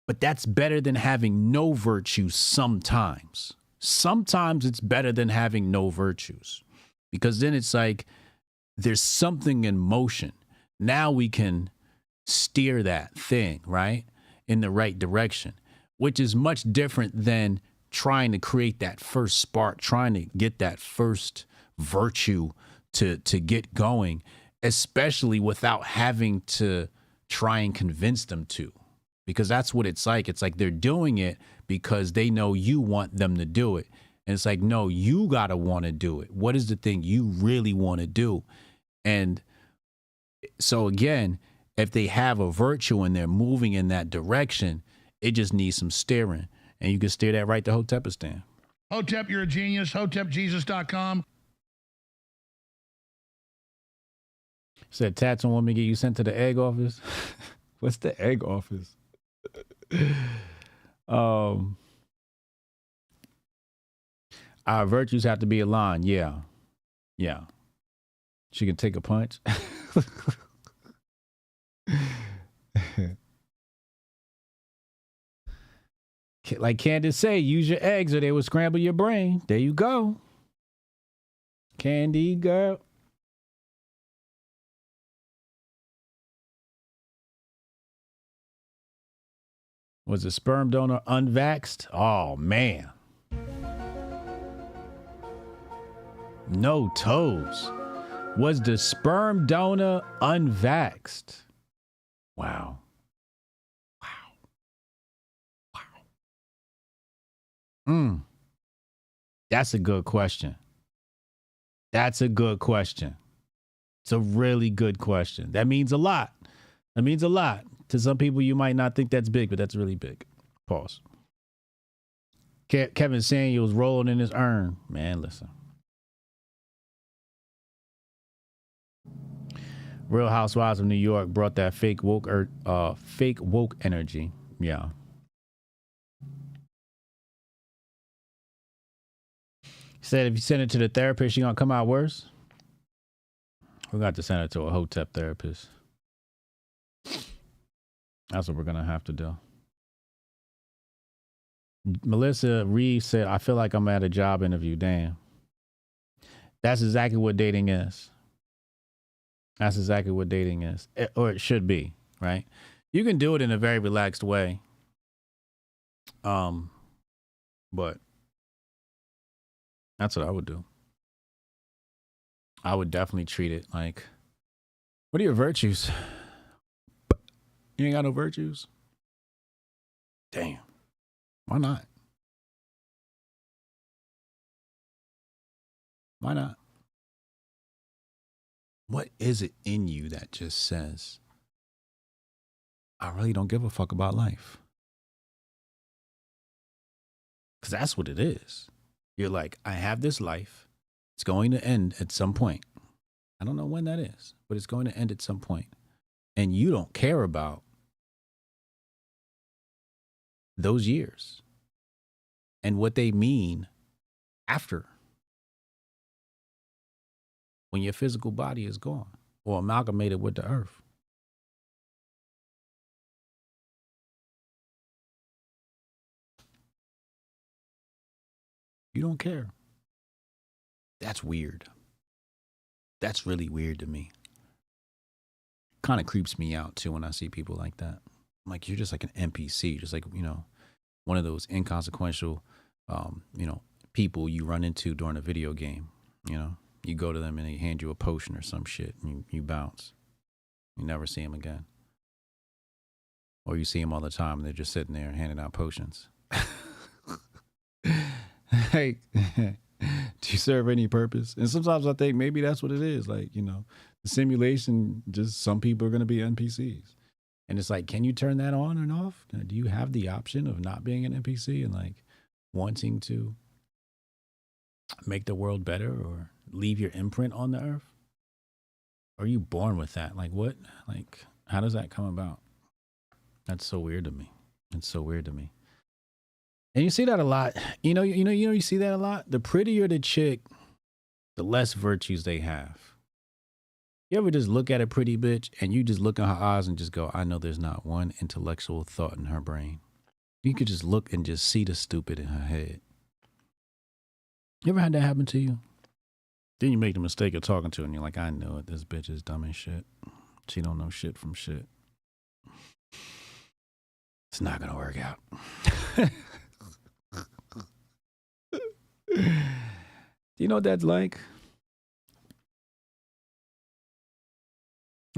but that's better than having no virtues sometimes. Sometimes it's better than having no virtues, because then it's like there's something in motion. Now we can steer that thing, right, in the right direction, which is much different than trying to create that first spark, trying to get that first virtue to get going, especially without having to try and convince them to, because that's what it's like. It's like they're doing it because they know you want them to do it. And it's like, no, you got to want to do it. What is the thing you really want to do? And so again, if they have a virtue and they're moving in that direction, it just needs some steering. And you can steer that right to Hotepistan. Hotep, you're a genius. HotepJesus.com. Said tats on women get you sent to the egg office. What's the egg office? Our virtues have to be aligned. Yeah. Yeah. She can take a punch. Like Candace say, use your eggs or they will scramble your brain. There you go. Candy girl. Was the sperm donor unvaxxed? Oh, man. No toes. Was the sperm donor unvaxxed? Wow. That's a good question. That's a good question. It's a really good question. That means a lot. That means a lot. To some people, you might not think that's big, but that's really big. Pause. Kevin Samuels rolling in his urn. Man, listen. Real Housewives of New York brought that fake woke energy. Yeah. Said if you send it to the therapist, you're going to come out worse. We got to send it to a Hotep therapist. That's what we're going to have to do. Melissa Reeves said, I feel like I'm at a job interview. Damn. That's exactly what dating is. That's exactly what dating is. Or it should be, right? You can do it in a very relaxed way. But that's what I would do. I would definitely treat it like, what are your virtues? You ain't got no virtues? Damn. Why not? Why not? What is it in you that just says, I really don't give a fuck about life? Because that's what it is. You're like, I have this life. It's going to end at some point. I don't know when that is, but it's going to end at some point. And you don't care about those years and what they mean after, when your physical body is gone or amalgamated with the earth. You don't care. That's weird. That's really weird to me. Kind of creeps me out too when I see people like that. I'm like, you're just like an NPC, just like, you know, one of those inconsequential, people you run into during a video game. You know, you go to them and they hand you a potion or some shit and you bounce. You never see them again. Or you see them all the time and they're just sitting there handing out potions. Hey, do you serve any purpose? And sometimes I think maybe that's what it is. Like, you know, the simulation, just some people are going to be NPCs. And it's like, can you turn that on and off? Do you have the option of not being an NPC and like wanting to make the world better or leave your imprint on the earth? Or are you born with that? Like what? Like how does that come about? That's so weird to me. It's so weird to me. And you see that a lot. You see that a lot. The prettier the chick, the less virtues they have. You ever just look at a pretty bitch and you just look in her eyes and just go, I know there's not one intellectual thought in her brain. You could just look and just see the stupid in her head. You ever had that happen to you? Then you make the mistake of talking to her and you're like, I know it. This bitch is dumb as shit. She don't know shit from shit. It's not going to work out. Do you know what that's like?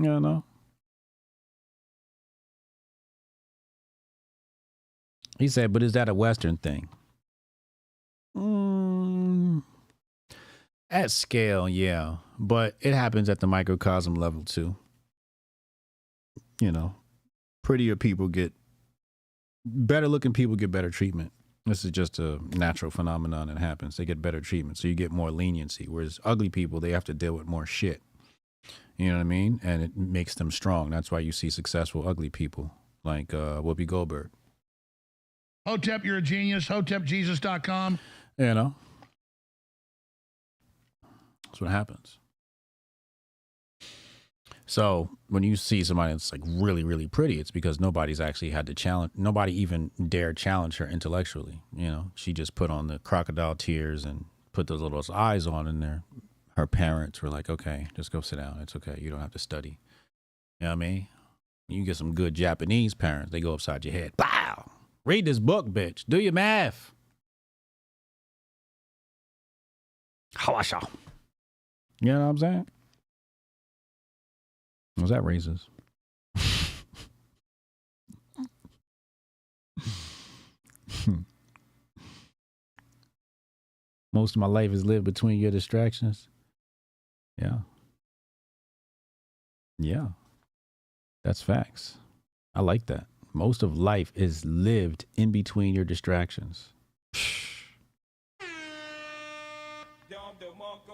Yeah, no. He said, but is that a Western thing? At scale, yeah. But it happens at the microcosm level too. You know, prettier people get, better looking people get better treatment. This is just a natural phenomenon that happens. They get better treatment, so you get more leniency. Whereas ugly people, they have to deal with more shit. You know what I mean? And it makes them strong. That's why you see successful ugly people like Whoopi Goldberg. Hotep, you're a genius. HotepJesus.com. You know? That's what happens. So when you see somebody that's like really, really pretty, it's because nobody's actually had to challenge. Nobody even dared challenge her intellectually. You know, she just put on the crocodile tears and put those little eyes on in there. Her parents were like, okay, just go sit down. It's okay. You don't have to study. You know what I mean? You get some good Japanese parents. They go upside your head. Bow! Read this book, bitch. Do your math. Hawasha. You know what I'm saying? Was that racist? Most of my life is lived between your distractions. Yeah. Yeah. That's facts. I like that. Most of life is lived in between your distractions.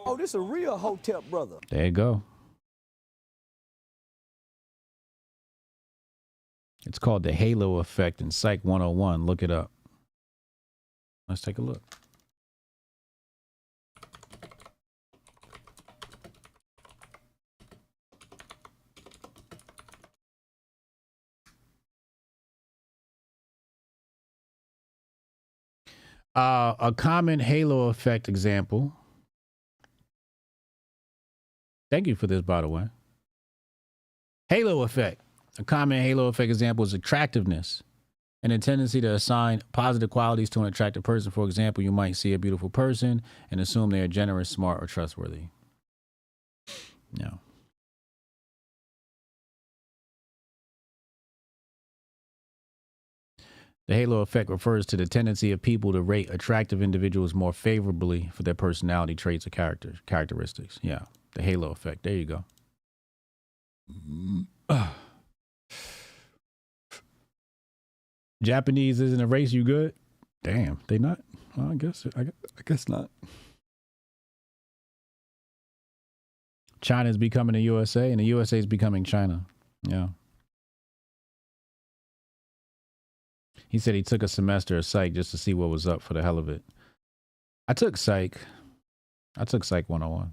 Oh, this a real Hotep brother. There you go. It's called the halo effect in Psych 101. Look it up. Let's take a look. A common halo effect example. Thank you for this, by the way. Halo effect. A common halo effect example is attractiveness and a tendency to assign positive qualities to an attractive person. For example, you might see a beautiful person and assume they are generous, smart, or trustworthy. No. The halo effect refers to the tendency of people to rate attractive individuals more favorably for their personality traits or characteristics. Yeah, the halo effect. There you go. Japanese isn't a race. You good? Damn, they not? Well, I guess not. China is becoming the USA, and the USA is becoming China. Yeah. He said he took a semester of psych just to see what was up for the hell of it. I took psych 101.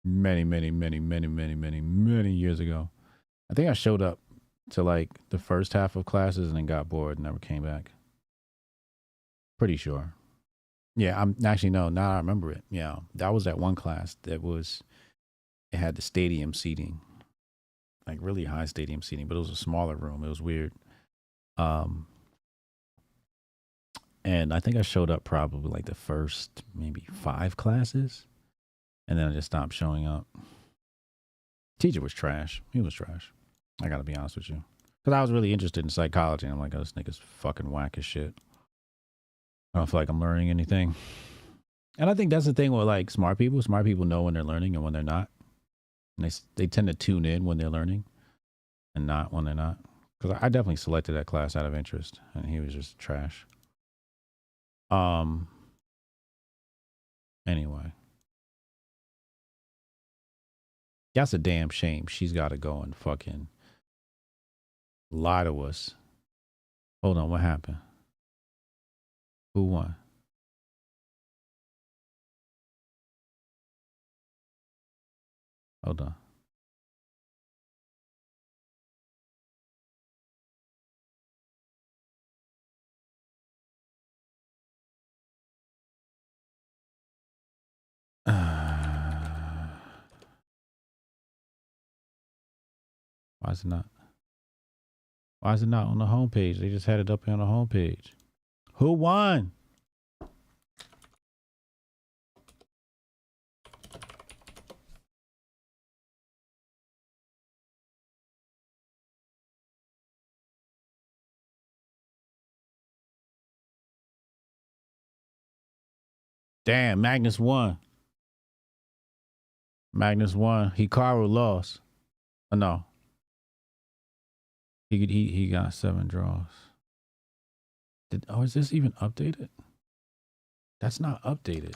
Many years ago. I think I showed up to like the first half of classes and then got bored and never came back. Pretty sure. Yeah, I'm actually, no, now I remember it. Yeah, that was that one class that it had the stadium seating, like really high stadium seating, but it was a smaller room. It was weird. And I think I showed up probably like the first maybe 5 classes, and then I just stopped showing up. Teacher was trash. He was trash. I gotta be honest with you, because I was really interested in psychology, and I'm like, oh, this nigga's fucking whack as shit. I don't feel like I'm learning anything. And I think that's the thing with like smart people. Smart people know when they're learning and when they're not. And they tend to tune in when they're learning and not when they're not. Because I definitely selected that class out of interest, and he was just trash. Anyway, That's a damn shame. She's got to go and fucking lie to us. Hold on, what happened? Who won? Hold on. Why is it not? Why is it not on the homepage? They just had it up here on the homepage. Who won? Damn, Magnus won. Magnus won. Hikaru lost. Oh, no. He got 7 draws. Is this even updated? That's not updated.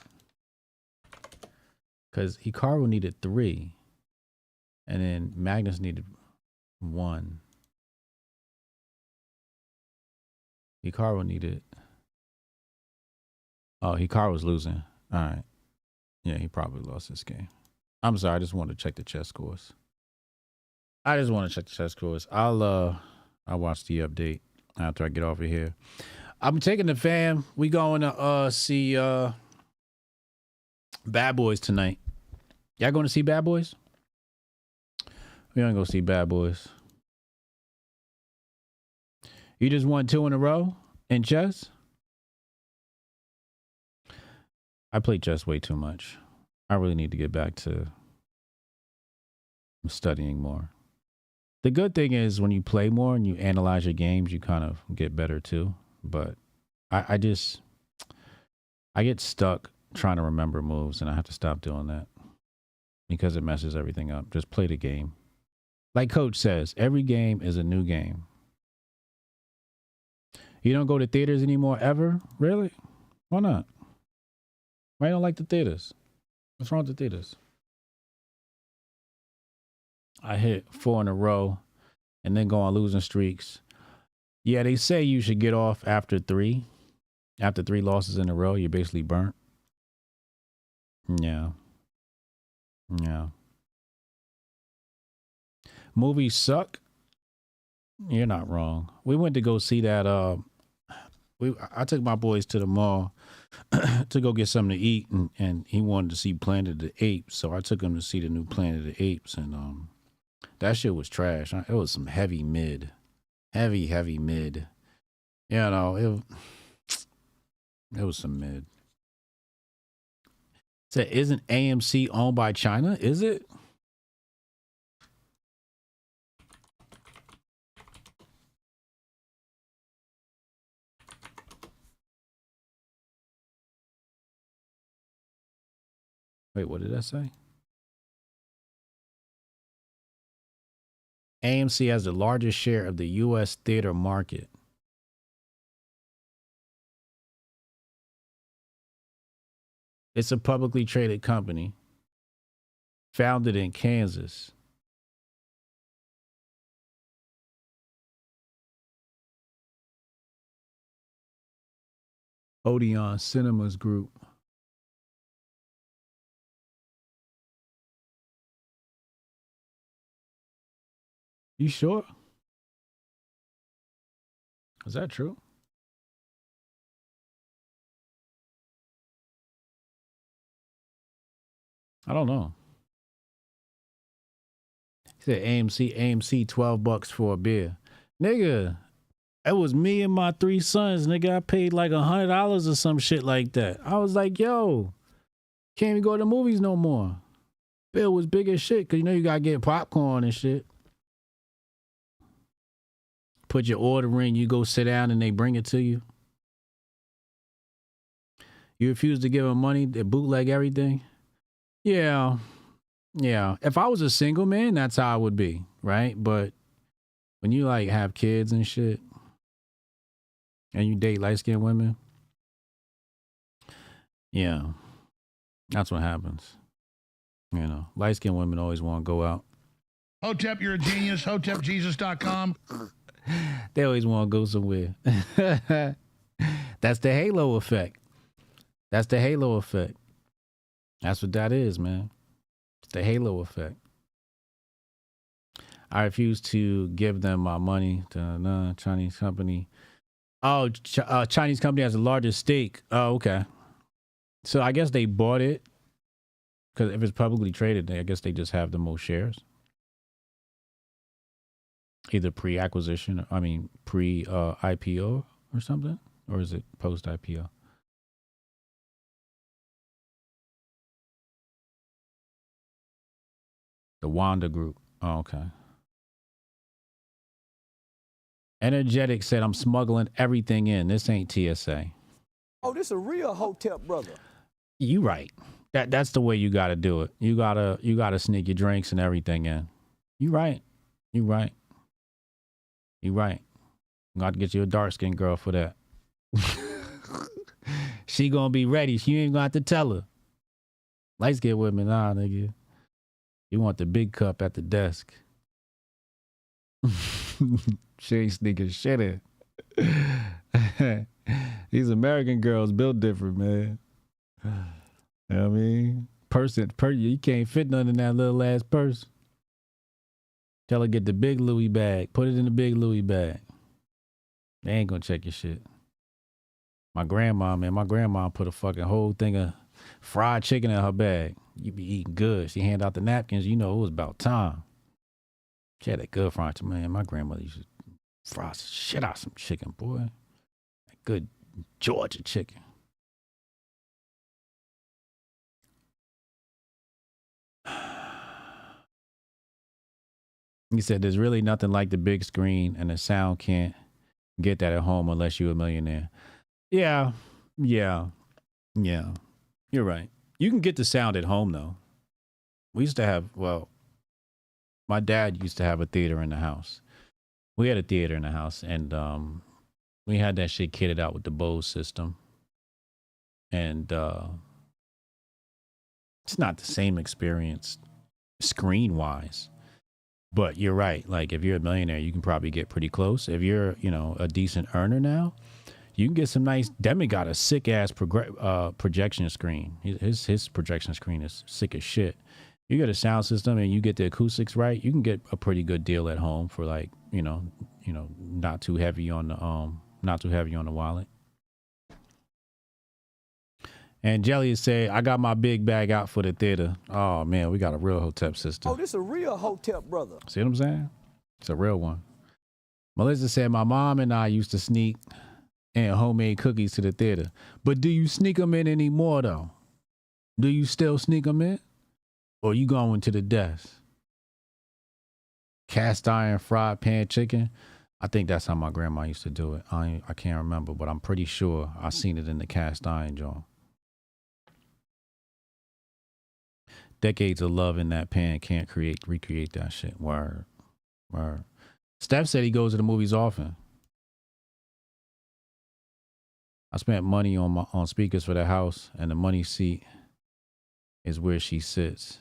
Because Hikaru needed 3. And then Magnus needed 1. Hikaru needed... Oh, Hikaru's losing. All right. Yeah, he probably lost this game. I'm sorry. I just wanted to check the chess scores. I'll watch the update after I get over here. I'm taking the fam. We going to see Bad Boys tonight. Y'all going to see Bad Boys? We gonna go see Bad Boys. You just won 2 in a row in chess? I play chess way too much. I really need to get back to studying more. The good thing is when you play more and you analyze your games, you kind of get better too. But I get stuck trying to remember moves, and I have to stop doing that because it messes everything up. Just play the game. Like Coach says, every game is a new game. You don't go to theaters anymore ever? Really? Why not? Why you don't like the theaters? What's wrong with the theaters? I hit 4 in a row and then go on losing streaks. Yeah, they say you should get off after 3. After 3 losses in a row, you're basically burnt. Yeah. Yeah. Movies suck? You're not wrong. We went to go see that. I took my boys to the mall to go get something to eat, and he wanted to see Planet of the Apes, so I took him to see the new Planet of the Apes, and that shit was trash. It was some heavy mid. Heavy mid. You know, it was some mid. So isn't AMC owned by China? Is it? Wait, what did I say? AMC has the largest share of the U.S. theater market. It's a publicly traded company founded in Kansas. Odeon Cinemas Group. You sure? Is that true? I don't know. He said AMC, $12 for a beer. Nigga, it was me and my 3 sons, nigga. I paid like $100 or some shit like that. I was like, yo, can't even go to the movies no more. Bill was big as shit, because you know you gotta get popcorn and shit. Put your order in, you go sit down and they bring it to you. You refuse to give them money, they bootleg everything. Yeah. If I was a single man, that's how I would be, right? But when you like have kids and shit, and you date light-skinned women, yeah, that's what happens. You know, light-skinned women always want to go out. Hotep, you're a genius. HotepJesus.com. They always want to go somewhere. That's the halo effect. That's the halo effect. That's what that is, man. It's the halo effect. I refuse to give them my money to Chinese company. Oh, Chinese company has the largest stake. Oh, okay. So I guess they bought it because if it's publicly traded, I guess they just have the most shares. Either pre-acquisition, pre-IPO or something, or is it post-IPO? The Wanda Group. Oh, okay. Energetic said, I'm smuggling everything in. This ain't TSA. Oh, this a real Hotep brother. You right. That's the way you got to do it. You gotta sneak your drinks and everything in. You right. You right. You right. I'm going to get you a dark-skinned girl for that. She going to be ready. She ain't going to have to tell her. Light-skinned women, nah, nigga. You want the big cup at the desk. She ain't sneaking shit in. These American girls built different, man. You know what I mean? You can't fit none in that little ass purse. Tell her get the big Louis bag. Put it in the big Louis bag. They ain't gonna check your shit. My grandma put a fucking whole thing of fried chicken in her bag. You be eating good. She hand out the napkins. You know it was about time. She had that good fried chicken. Man, my grandmother used to fry shit out some chicken, boy. That good Georgia chicken. He said, there's really nothing like the big screen, and the sound can't get that at home unless you're a millionaire. Yeah. You're right. You can get the sound at home, though. We used to have, my dad used to have a theater in the house. We had a theater in the house, and we had that shit kitted out with the Bose system. And it's not the same experience screen-wise. But you're right. Like, if you're a millionaire, you can probably get pretty close. If you're, a decent earner now, you can get some nice. Demi got a sick ass projection screen. His projection screen is sick as shit. You get a sound system and you get the acoustics right. You can get a pretty good deal at home for like, not too heavy on the wallet. And Jelly is saying, I got my big bag out for the theater. Oh, man, we got a real Hotep sister. Oh, this a real Hotep brother. See what I'm saying? It's a real one. Melissa said, my mom and I used to sneak in homemade cookies to the theater. But do you sneak them in anymore, though? Do you still sneak them in? Or you going to the desk? Cast iron fried pan chicken? I think that's how my grandma used to do it. I can't remember, but I'm pretty sure I seen it in the cast iron joint. Decades of love in that pan can't recreate that shit. Word. Steph said he goes to the movies often. I spent money on speakers for the house, and the money seat is where she sits.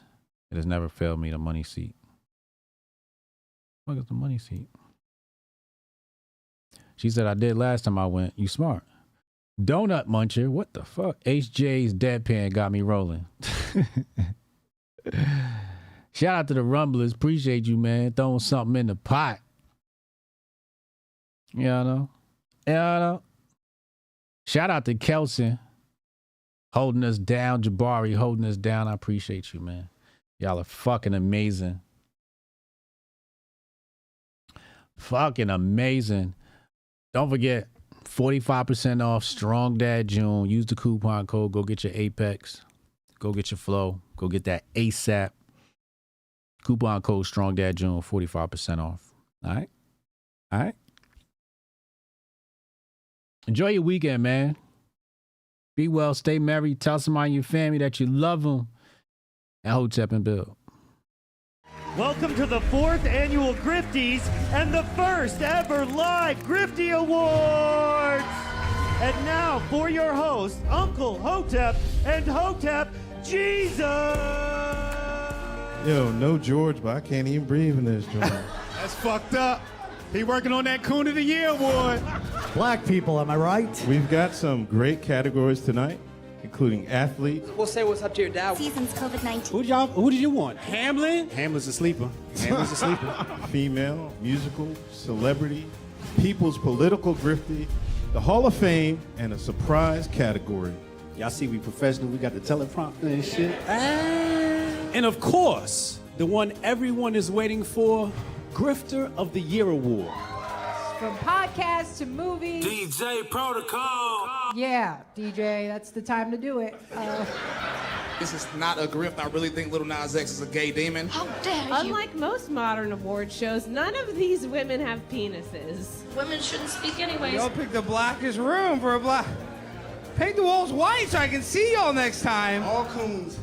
It has never failed me, the money seat. What is the money seat? She said, I did last time I went. You smart. Donut muncher. What the fuck? HJ's deadpan got me rolling. Shout out to the Rumblers. Appreciate you, man. Throwing something in the pot. Yeah, I know. Shout out to Kelson. Holding us down. Jabari holding us down. I appreciate you, man. Y'all are fucking amazing. Fucking amazing. Don't forget, 45% off Strong Dad June. Use the coupon code. Go get your Apex. Go get your Flow. Go get that ASAP. Coupon code Strong Dad June. 45% off. All right. Enjoy your weekend, man. Be well. Stay merry. Tell somebody in your family that you love them. And Hotep and Bill. Welcome to the 4th annual Grifties and the first ever live Grifty Awards. And now for your hosts, Uncle Hotep and Hotep Jesus. Yo, no George, but I can't even breathe in this joint. That's fucked up. He working on that Coon of the Year award. Black people, am I right? We've got some great categories tonight, including athletes. We'll say what's up to your dad. Season's COVID-19. Who did you want? Hamlin? Hamlin's a sleeper. Hamlin's a sleeper. Female, musical, celebrity, people's political grifty, the Hall of Fame, and a surprise category. Y'all see we professional, we got the teleprompter and shit. And of course, the one everyone is waiting for, Grifter of the Year award. From podcasts to movies. DJ Protocol. Yeah, DJ, that's the time to do it. This is not a grift. I really think Lil Nas X is a gay demon. How dare you? Unlike most modern award shows, none of these women have penises. Women shouldn't speak anyways. Y'all picked the blackest room for a black. Paint the walls white so I can see y'all next time. All coons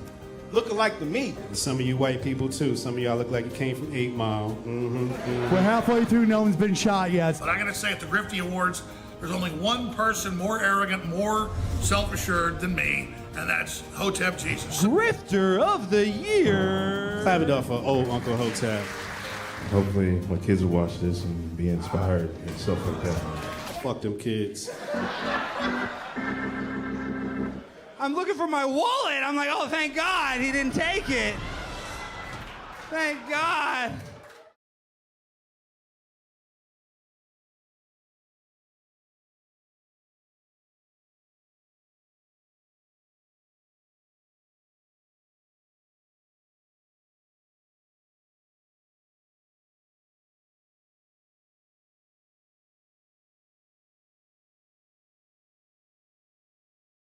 look alike to me. Some of you white people, too. Some of y'all look like you came from 8 Mile. We're halfway through, no one's been shot yet. But I'm going to say at the Grifty Awards, there's only one person more arrogant, more self-assured than me, and that's Hotep Jesus. Grifter of the Year. Clap it up for old Uncle Hotep. Hopefully my kids will watch this and be inspired and stuff like that. Fuck them kids. I'm looking for my wallet. I'm like, oh, thank God he didn't take it. Thank God.